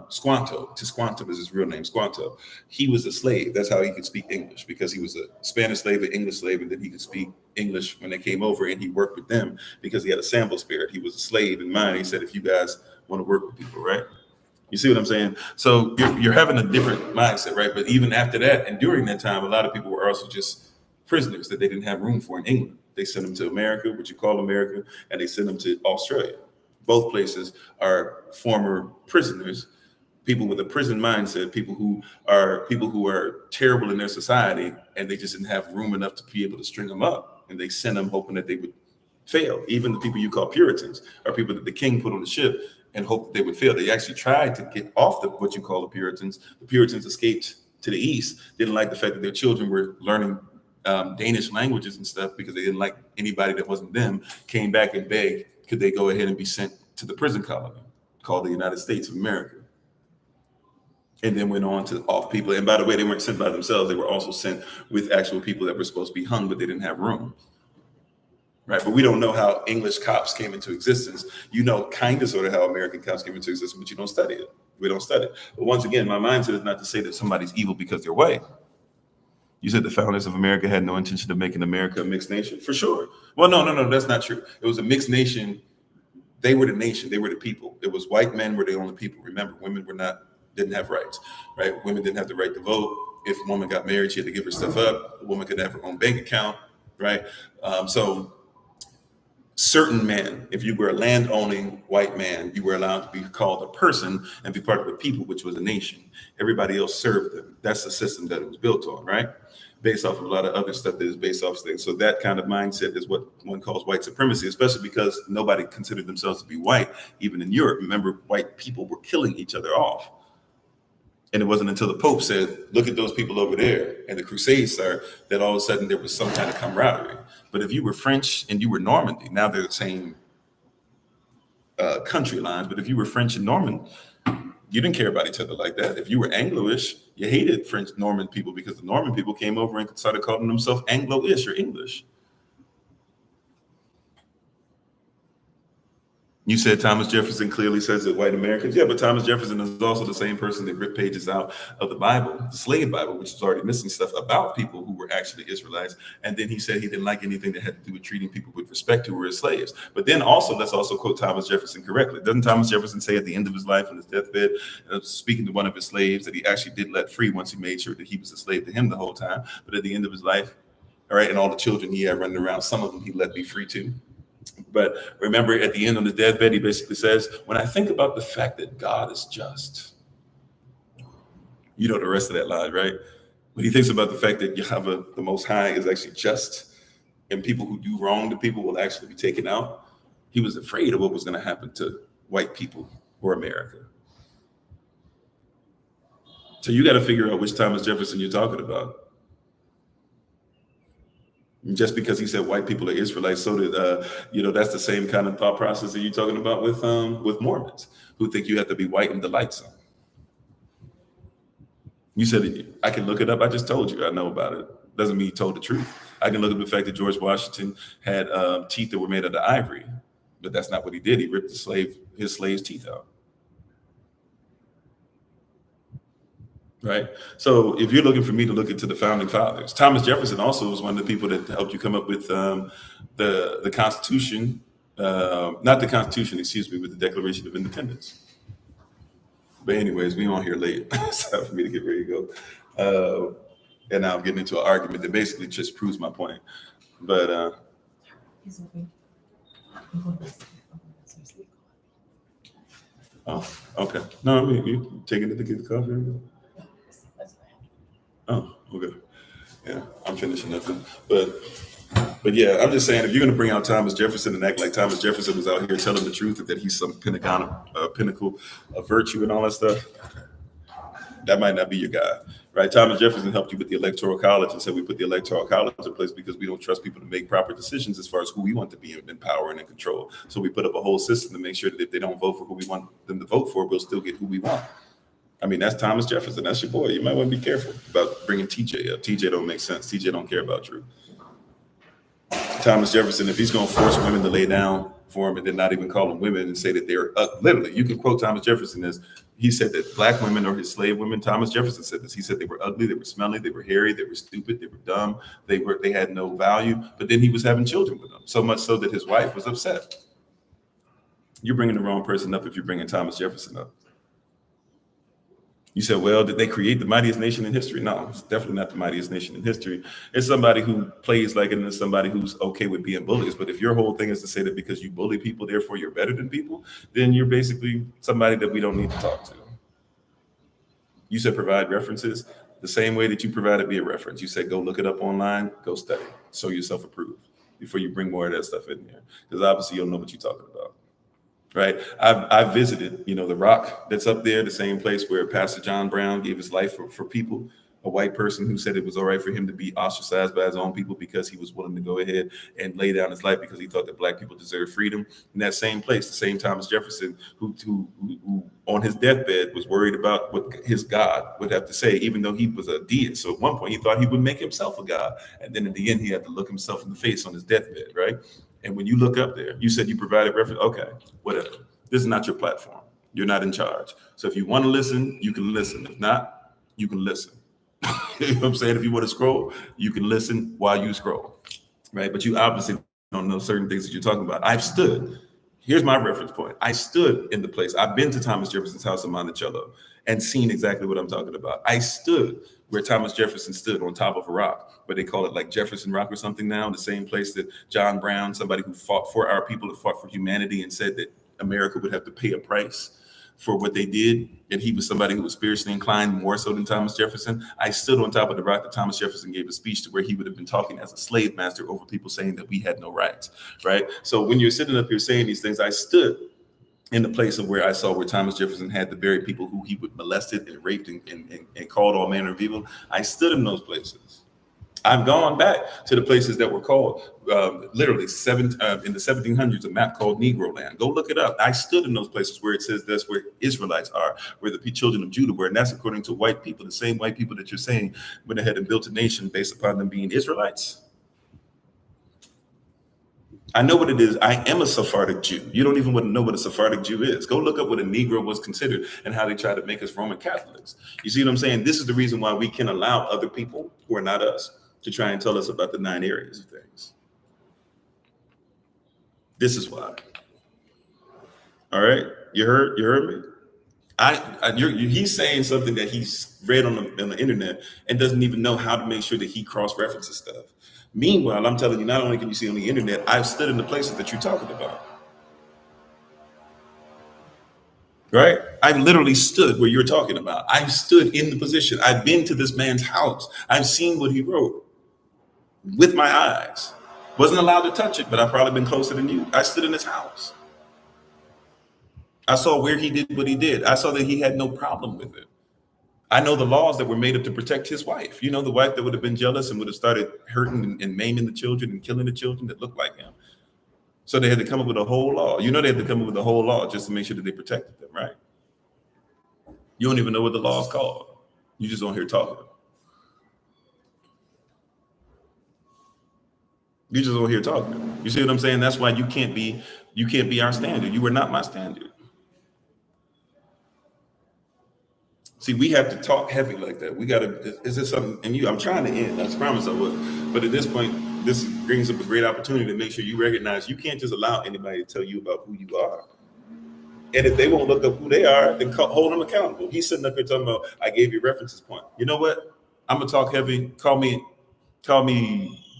A: Squanto. Tisquantum is his real name, Squanto. He was a slave. That's how he could speak English, because he was a Spanish slave, an English slave, and then he could speak English when they came over, and he worked with them because he had a Sambo spirit. He was a slave in mind. He said, if you guys want to work with people, right? You see what I'm saying? So you're having a different mindset, right? But even after that, and during that time, a lot of people were also just prisoners that they didn't have room for in England. They sent them to America, what you call America, and they sent them to Australia. Both places are former prisoners, people with a prison mindset, people who are terrible in their society, and they just didn't have room enough to be able to string them up. And they sent them hoping that they would fail. Even the people you call Puritans are people that the king put on the ship and hoped that they would fail. They actually tried to get off what you call the Puritans. The Puritans escaped to the east, didn't like the fact that their children were learning Danish languages and stuff because they didn't like anybody that wasn't them, came back and begged, could they go ahead and be sent to the prison colony called the United States of America? And then went on to off people. And by the way, they weren't sent by themselves. They were also sent with actual people that were supposed to be hung, but they didn't have room. Right. But we don't know how English cops came into existence. You know, kind of sort of how American cops came into existence, but you don't study it. We don't study it. But once again, my mindset is not to say that somebody's evil because they're white. You said the founders of America had no intention of making America a mixed nation? For sure. Well, no, that's not true. It was a mixed nation. They were the nation. They were the people. It was white men were the only people. Remember, women didn't have rights, right? Women didn't have the right to vote. If a woman got married, she had to give her stuff up. A woman could have her own bank account, right? So certain men, if you were a land-owning white man, you were allowed to be called a person and be part of a people, which was a nation. Everybody else served them. That's the system that it was built on, right? Based off of a lot of other stuff that is based off things. So that kind of mindset is what one calls white supremacy, especially because nobody considered themselves to be white, even in Europe. Remember, white people were killing each other off. And it wasn't until the Pope said, look at those people over there, and the Crusades started, that all of a sudden there was some kind of camaraderie. But if you were French and you were Normandy, now they're the same country lines, but if you were French and Norman, you didn't care about each other like that. If you were Anglo-ish, you hated French Norman people because the Norman people came over and started calling themselves Anglo-ish or English. You said Thomas Jefferson clearly says that white Americans, yeah, but Thomas Jefferson is also the same person that ripped pages out of the Bible, the slave Bible, which is already missing stuff about people who were actually Israelites. And then he said he didn't like anything that had to do with treating people with respect who were his slaves. But then also, let's also quote Thomas Jefferson correctly. Doesn't Thomas Jefferson say at the end of his life on his deathbed, speaking to one of his slaves, that he actually did let free once he made sure that he was a slave to him the whole time? But at the end of his life, all right, and all the children he had running around, some of them he let be free too. But remember, at the end on his deathbed, he basically says, when I think about the fact that God is just, you know the rest of that line, right? When he thinks about the fact that Yahweh, the Most High, is actually just, and people who do wrong to people will actually be taken out, he was afraid of what was going to happen to white people or America. So you got to figure out which Thomas Jefferson you're talking about. Just because he said white people are Israelites, so that that's the same kind of thought process that you're talking about with Mormons, who think you have to be white and delight some. You said I can look it up. I just told you I know about it. Doesn't mean he told the truth. I can look up the fact that George Washington had teeth that were made out of ivory, but that's not what he did. He ripped his slave's teeth out. Right. So if you're looking for me to look into the founding fathers, Thomas Jefferson also was one of the people that helped you come up with the Constitution, not the Constitution, excuse me, with the Declaration of Independence. But anyways, we on here late. It's time for me to get ready to go. And now I'm getting into an argument that basically just proves my point. But oh, okay. No, I mean, you taking it to get the coffee? Oh, okay. Yeah, I'm finishing nothing. But yeah, I'm just saying, if you're going to bring out Thomas Jefferson and act like Thomas Jefferson was out here telling the truth, that he's some pinnacle of virtue and all that stuff, that might not be your guy, right? Thomas Jefferson helped you with the Electoral College and said we put the Electoral College in place because we don't trust people to make proper decisions as far as who we want to be in power and in control. So we put up a whole system to make sure that if they don't vote for who we want them to vote for, we'll still get who we want. I mean, that's Thomas Jefferson. That's your boy. You might want to be careful about bringing TJ up. TJ don't make sense. TJ don't care about truth. Thomas Jefferson, if he's going to force women to lay down for him and then not even call them women and say that they're literally, you can quote Thomas Jefferson as he said that black women or his slave women, Thomas Jefferson said this. He said they were ugly, they were smelly, they were hairy, they were stupid, they were dumb, they had no value. But then he was having children with them, so much so that his wife was upset. You're bringing the wrong person up if you're bringing Thomas Jefferson up. You said, well, did they create the mightiest nation in history? No, it's definitely not the mightiest nation in history. It's somebody who plays like it, and it's somebody who's okay with being bullies. But if your whole thing is to say that because you bully people, therefore you're better than people, then you're basically somebody that we don't need to talk to. You said provide references the same way that you provided me a reference. You said, go look it up online, go study, show yourself approved before you bring more of that stuff in here. Because obviously you don't know what you're talking about. Right. I've visited, the rock that's up there, the same place where Pastor John Brown gave his life for people, a white person who said it was all right for him to be ostracized by his own people because he was willing to go ahead and lay down his life because he thought that black people deserve freedom. In that same place, the same Thomas Jefferson who on his deathbed was worried about what his God would have to say, even though he was a deist. So at one point he thought he would make himself a God. And then in the end, he had to look himself in the face on his deathbed. Right. And when you look up there, you said you provided reference. Okay, whatever. This is not your platform. You're not in charge. So if you want to listen, you can listen. If not, you can listen. You know what I'm saying? If you want to scroll, you can listen while you scroll. Right. But you obviously don't know certain things that you're talking about. Here's my reference point. I stood in the place. I've been to Thomas Jefferson's house in Monticello and seen exactly what I'm talking about. I stood where Thomas Jefferson stood on top of a rock, but they call it like Jefferson Rock or something now, the same place that John Brown, somebody who fought for our people, that fought for humanity and said that America would have to pay a price for what they did. And he was somebody who was spiritually inclined more so than Thomas Jefferson. I stood on top of the rock that Thomas Jefferson gave a speech to where he would have been talking as a slave master over people saying that we had no rights, right? So when you're sitting up here saying these things, I stood in the place of where I saw where Thomas Jefferson had the very people who he would molested and raped and called all manner of evil. I stood in those places. I've gone back to the places that were called literally in the 1700s, a map called Negro Land. Go look it up. I stood in those places where it says that's where Israelites are, where the children of Judah were. And that's according to white people, the same white people that you're saying went ahead and built a nation based upon them being Israelites. I know what it is. I am a Sephardic Jew. You don't even want to know what a Sephardic Jew is. Go look up what a Negro was considered and how they tried to make us Roman Catholics. You see what I'm saying? This is the reason why we can allow other people who are not us to try and tell us about the 9 areas of things. This is why. All right, you heard me. He's saying something that he's read on the internet and doesn't even know how to make sure that he cross-references stuff. Meanwhile, I'm telling you, not only can you see on the internet, I've stood in the places that you're talking about. Right? I've literally stood where you're talking about. I've stood in the position. I've been to this man's house. I've seen what he wrote with my eyes. Wasn't allowed to touch it, but I've probably been closer than you. I stood in his house. I saw where he did what he did. I saw that he had no problem with it. I know the laws that were made up to protect his wife. You know, the wife that would have been jealous and would have started hurting and maiming the children and killing the children that looked like him. So they had to come up with a whole law. You know, they had to come up with a whole law just to make sure that they protected them, right? You don't even know what the law is called. You just don't hear talking. You just don't hear talking. You see what I'm saying? That's why you can't be our standard. You were not my standard. See, we have to talk heavy like that. We got to, is this something, and I'm trying to end, I promise I will. But at this point, this brings up a great opportunity to make sure you recognize you can't just allow anybody to tell you about who you are. And if they won't look up who they are, then hold them accountable. He's sitting up here talking about, I gave you references point. You know what? I'm going to talk heavy. Call me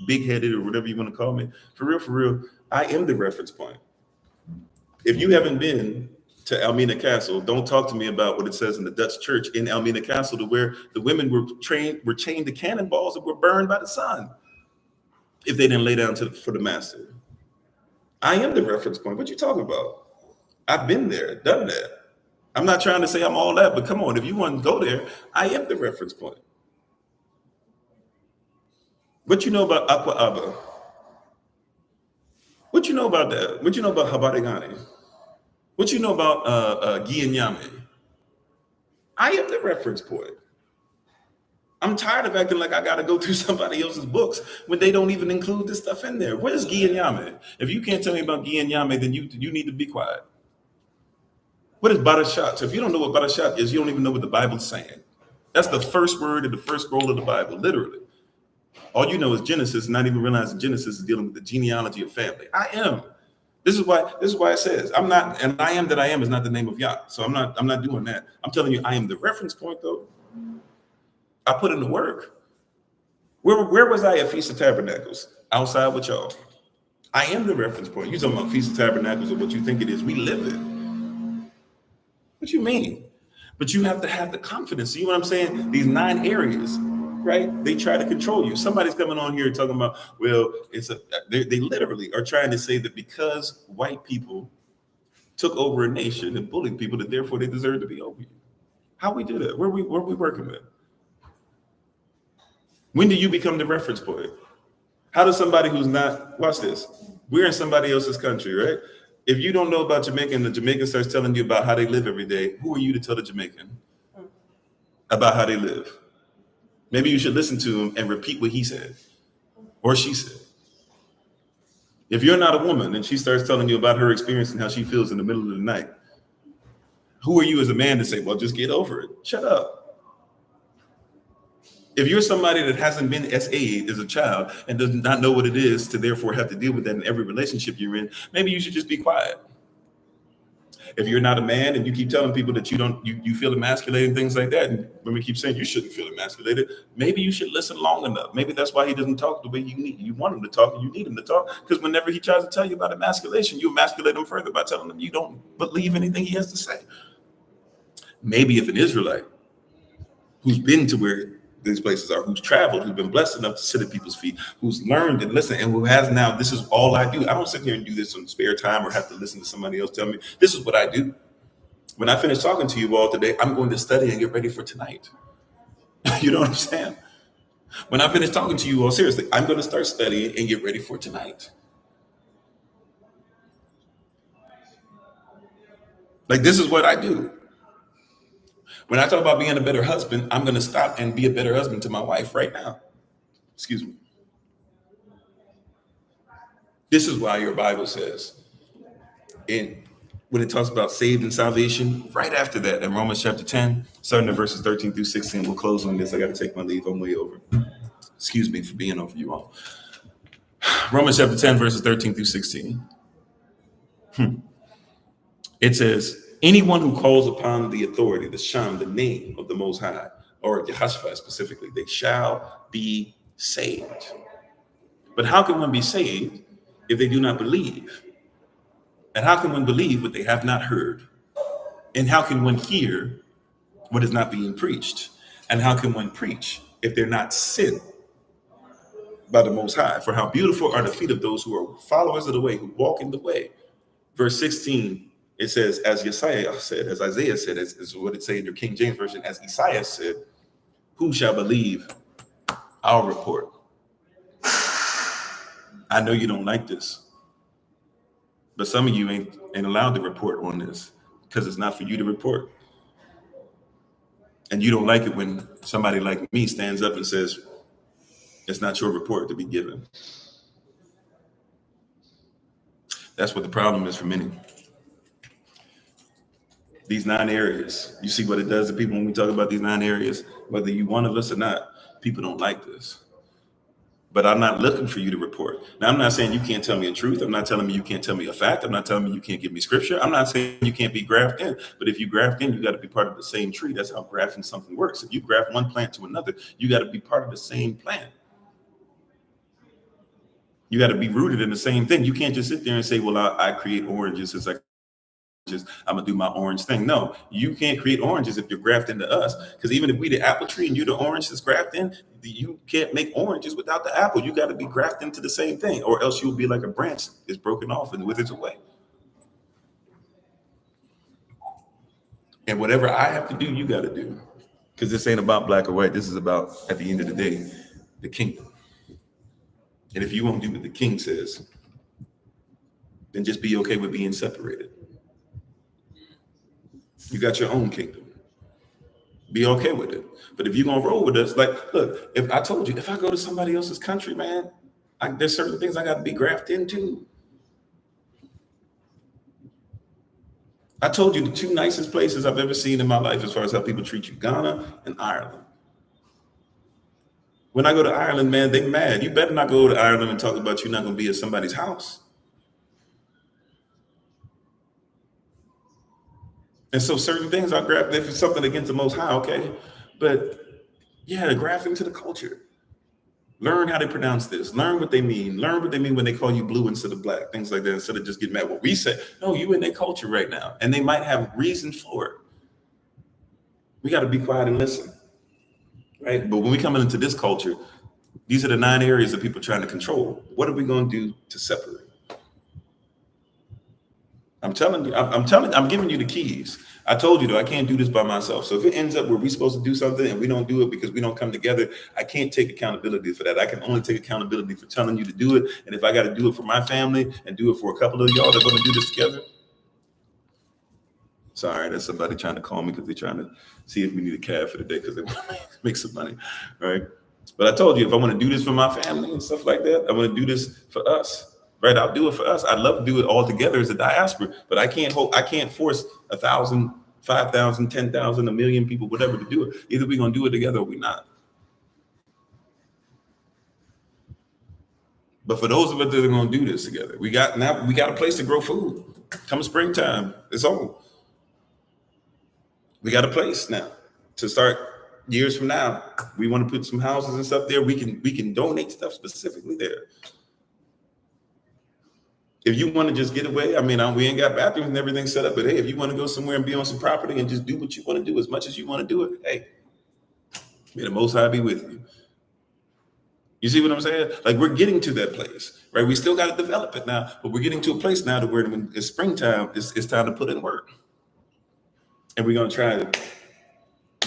A: big-headed or whatever you want to call me. For real, I am the reference point. If you haven't been to Almena Castle, don't talk to me about what it says in the Dutch church in Almena Castle, to where the women were chained to cannonballs that were burned by the sun if they didn't lay down for the master. I am the reference point. What you talking about? I've been there, done that. I'm not trying to say I'm all that, but come on, if you want to go there, I am the reference point. What you know about Aqua Abba? What you know about that? What you know about Habarigani? What you know about Gianyame? I am the reference point. I'm tired of acting like I got to go through somebody else's books when they don't even include this stuff in there. Where's Gianyame? If you can't tell me about Gianyame, then you need to be quiet. What is Barashat? So if you don't know what Barashat is, you don't even know what the Bible's saying. That's the first word in the first scroll of the Bible, literally. All you know is Genesis, not even realizing Genesis is dealing with the genealogy of family. I am. This is why it says I'm not, and I am that I am is not the name of Yah. So I'm not doing that. I'm telling you, I am the reference point though. I put in the work. Where was I at Feast of Tabernacles? Outside with y'all. I am the reference point. You talking about Feast of Tabernacles or what you think it is. We live it. What you mean? But you have to have the confidence. See what I'm saying? These 9 areas, right? They try to control you. Somebody's coming on here talking about, well, they literally are trying to say that because white people took over a nation and bullied people, that therefore they deserve to be over you. How we do that? Where we working with? When do you become the reference point? How does somebody who's not, watch this, we're in somebody else's country, right? If you don't know about Jamaica and the Jamaican starts telling you about how they live every day, who are you to tell the Jamaican about how they live? Maybe you should listen to him and repeat what he said or she said. If you're not a woman and she starts telling you about her experience and how she feels in the middle of the night, who are you as a man to say, well, just get over it? Shut up. If you're somebody that hasn't been SA'd as a child and does not know what it is to therefore have to deal with that in every relationship you're in, maybe you should just be quiet. If you're not a man and you keep telling people that you feel emasculated and things like that, and when we keep saying you shouldn't feel emasculated, maybe you should listen long enough. Maybe that's why he doesn't talk the way you want him to talk, and you need him to talk, because whenever he tries to tell you about emasculation, you emasculate him further by telling him you don't believe anything he has to say. Maybe if an Israelite who's been to where these places are, who's traveled, who's been blessed enough to sit at people's feet, who's learned and listened, and who has now, this is all I do. I don't sit here and do this in spare time or have to listen to somebody else tell me. This is what I do. When I finish talking to you all today, I'm going to study and get ready for tonight. You know what I'm saying? When I finish talking to you all, seriously, I'm going to start studying and get ready for tonight. Like, this is what I do. When I talk about being a better husband, I'm going to stop and be a better husband to my wife right now. Excuse me. This is why your Bible says, and when it talks about saved and salvation, right after that, in Romans chapter 10, starting at verses 13 through 16, we'll close on this. I got to take my leave. I'm way over. Excuse me for being over you all. Romans chapter 10, verses 13 through 16. It says, anyone who calls upon the authority, the Sham, the name of the Most High, or Jehoshaphat specifically, they shall be saved. But how can one be saved if they do not believe? And how can one believe what they have not heard? And how can one hear what is not being preached? And how can one preach if they're not sent by the Most High? For how beautiful are the feet of those who are followers of the way, who walk in the way. Verse 16, it says, as Isaiah said, is what it says in your King James Version, as Isaiah said, who shall believe our report? I know you don't like this, but some of you ain't allowed to report on this because it's not for you to report. And you don't like it when somebody like me stands up and says, it's not your report to be given. That's what the problem is for many. These 9 areas, you see what it does to people when we talk about these 9 areas, whether you one of us or not, people don't like this. But I'm not looking for you to report. Now, I'm not saying you can't tell me a truth. I'm not telling you can't tell me a fact. I'm not telling you can't give me scripture. I'm not saying you can't be grafted in. But if you graft in, you got to be part of the same tree. That's how grafting something works. If you graft one plant to another, you got to be part of the same plant. You got to be rooted in the same thing. You can't just sit there and say, well, I create oranges as I'm gonna do my orange thing. No, you can't create oranges if you're grafted into us. Because even if we the apple tree and you're the orange that's grafted in, you can't make oranges without the apple. You got to be grafted into the same thing, or else you'll be like a branch that's broken off and withers away. And whatever I have to do, you got to do. Because this ain't about black or white. This is about, at the end of the day, the kingdom. And if you won't do what the king says, then just be okay with being separated. You got your own kingdom. Be okay with it. But if you're going to roll with us, like, look, if I told you, if I go to somebody else's country, man, there's certain things I got to be grafted into. I told you the 2 nicest places I've ever seen in my life as far as how people treat you, Ghana and Ireland. When I go to Ireland, man, they mad. You better not go to Ireland and talk about you're not going to be at somebody's house. And so certain things I grab, if it's something against the Most High, okay. But yeah, grafting to the culture. Learn how they pronounce this. Learn what they mean. Learn what they mean when they call you blue instead of black. Things like that, instead of just getting mad. What we say, no, you in their culture right now. And they might have reason for it. We got to be quiet and listen. Right? But when we come into this culture, these are the 9 areas that people are trying to control. What are we going to do to separate? I'm telling you, I'm giving you the keys. I told you though, I can't do this by myself. So if it ends up where we're supposed to do something and we don't do it because we don't come together, I can't take accountability for that. I can only take accountability for telling you to do it. And if I got to do it for my family and do it for a couple of y'all that are going to do this together. Sorry, that's somebody trying to call me because they're trying to see if we need a cab for the day because they want to make some money, right? But I told you, if I want to do this for my family and stuff like that, I want to do this for us. Right, I'll do it for us. I'd love to do it all together as a diaspora, but I can't force 1,000, 5,000, 10,000, 1 million people, whatever, to do it. Either we're gonna do it together or we're not. But for those of us that are gonna do this together, we got a place to grow food. Come springtime, it's on. We got a place now to start. Years from now, we want to put some houses and stuff there. We can donate stuff specifically there. If you want to just get away, I mean, we ain't got bathrooms and everything set up, but hey, if you want to go somewhere and be on some property and just do what you want to do as much as you want to do it, hey, may the Most High be with you. You see what I'm saying? Like, we're getting to that place, right? We still got to develop it now, but we're getting to a place now to where when it's springtime, it's time to put in work. And we're going to try to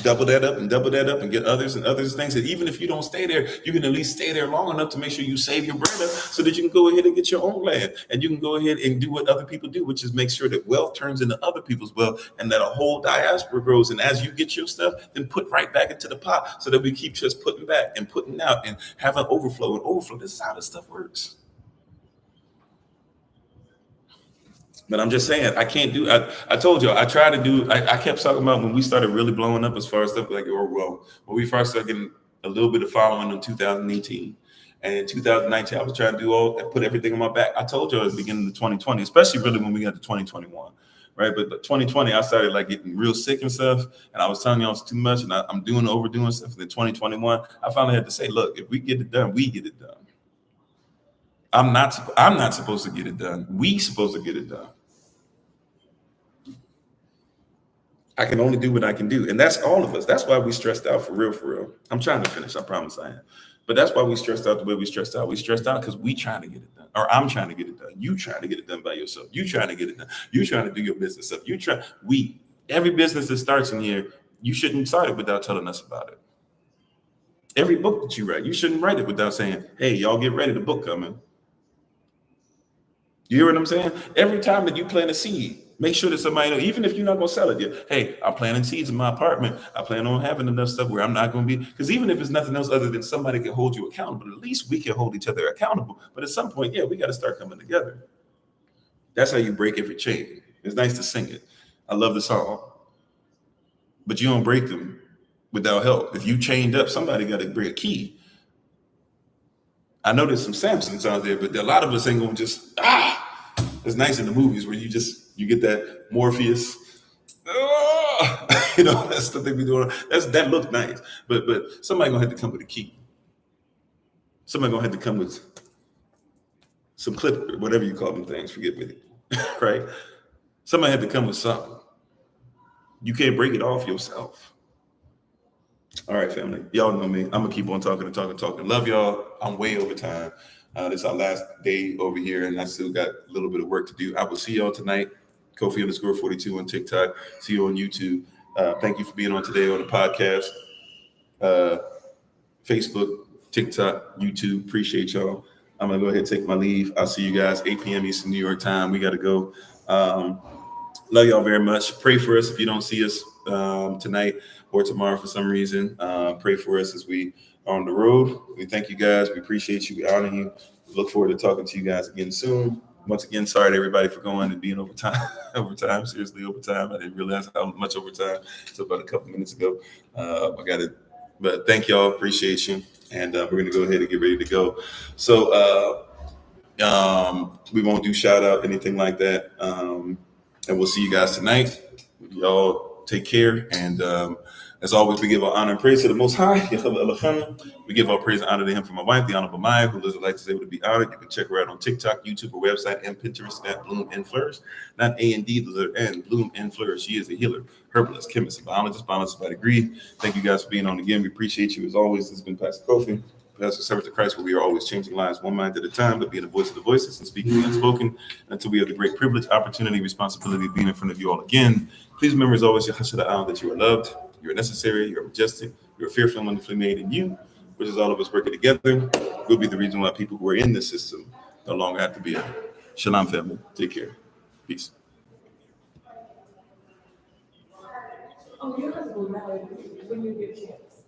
A: double that up and get others and others things. And even if you don't stay there, you can at least stay there long enough to make sure you save your brother so that you can go ahead and get your own land. And you can go ahead and do what other people do, which is make sure that wealth turns into other people's wealth and that a whole diaspora grows. And as you get your stuff, then put right back into the pot so that we keep just putting back and putting out and have an overflow and overflow. This is how this stuff works. But I'm just saying, I can't do. I told you, I tried to do. I kept talking about when we started really blowing up as far as stuff like, or well, when we first started getting a little bit of following in 2018, and in 2019, I was trying to do put everything on my back. I told you at the beginning of 2020, especially really when we got to 2021, right? But 2020, I started like getting real sick and stuff, and I was telling y'all it's too much, and I'm overdoing stuff. And then 2021, I finally had to say, look, if we get it done, we get it done. I'm not supposed to get it done. We supposed to get it done. I can only do what I can do. And that's all of us. That's why we stressed out for real, for real. I'm trying to finish. I promise I am. But that's why we stressed out the way we stressed out. We stressed out because we trying to get it done. Or I'm trying to get it done. You trying to get it done by yourself. You trying to get it done. You trying to do your business stuff. Every business that starts in here, you shouldn't start it without telling us about it. Every book that you write, you shouldn't write it without saying, hey, y'all get ready, the book coming. You hear what I'm saying? Every time that you plant a seed, make sure that somebody knows, even if you're not going to sell it yet. Hey, I'm planting seeds in my apartment. I plan on having enough stuff where I'm not going to be, because even if it's nothing else other than somebody can hold you accountable, at least we can hold each other accountable. But at some point, yeah, we got to start coming together. That's how you break every chain. It's nice to sing it. I love the song. But you don't break them without help. If you chained up, somebody got to bring a key. I know there's some Samsons out there, but a lot of us ain't going to just, it's nice in the movies where you get that Morpheus. That's what they be doing. That looked nice. But somebody gonna have to come with a key. Somebody gonna have to come with some clip, or whatever you call them things, forget me. Right? Somebody had to come with something. You can't break it off yourself. All right, family. Y'all know me. I'm gonna keep on talking. Love y'all. I'm way over time. This is our last day over here, and I still got a little bit of work to do. I will see y'all tonight. Kofi_42 on TikTok. See you on YouTube. Thank you for being on today on the podcast. Facebook, TikTok, YouTube. Appreciate y'all. I'm gonna go ahead and take my leave. I'll see you guys 8 p.m. Eastern New York time. We gotta go. Love y'all very much. Pray for us if you don't see us tonight or tomorrow for some reason. Pray for us as we are on the road. We thank you guys. We appreciate you. We honor you. We look forward to talking to you guys again soon. Once again, sorry to everybody for going and being overtime. Seriously, overtime. I didn't realize how much overtime until about a couple minutes ago. I got it. But thank y'all. Appreciate you. And we're going to go ahead and get ready to go. So we won't do shout out, anything like that. And we'll see you guys tonight. Y'all take care. And as always, we give our honor and praise to the Most High. We give our praise and honor to Him for my wife, the Honorable Maya, who lives a life to able to be honored. You can check her out on TikTok, YouTube, her website, and Pinterest at Bloom and Flourish. Not A&D, the letter N, Bloom and Flourish. She is a healer, herbalist, chemist, biologist by degree. Thank you guys for being on again. We appreciate you as always. This has been Pastor Kofi. Pastor Service to Christ, where we are always changing lives one mind at a time, but being the voice of the voiceless and speaking the unspoken until we have the great privilege, opportunity, responsibility of being in front of you all again. Please remember, as always, that you are loved, you are necessary, you are majestic, you are fearfully and wonderfully made in you, which is all of us working together. Will be the reason why people who are in this system no longer have to be in it. Shalom, family. Take care. Peace.
B: Oh, you have to go now when you get a chance.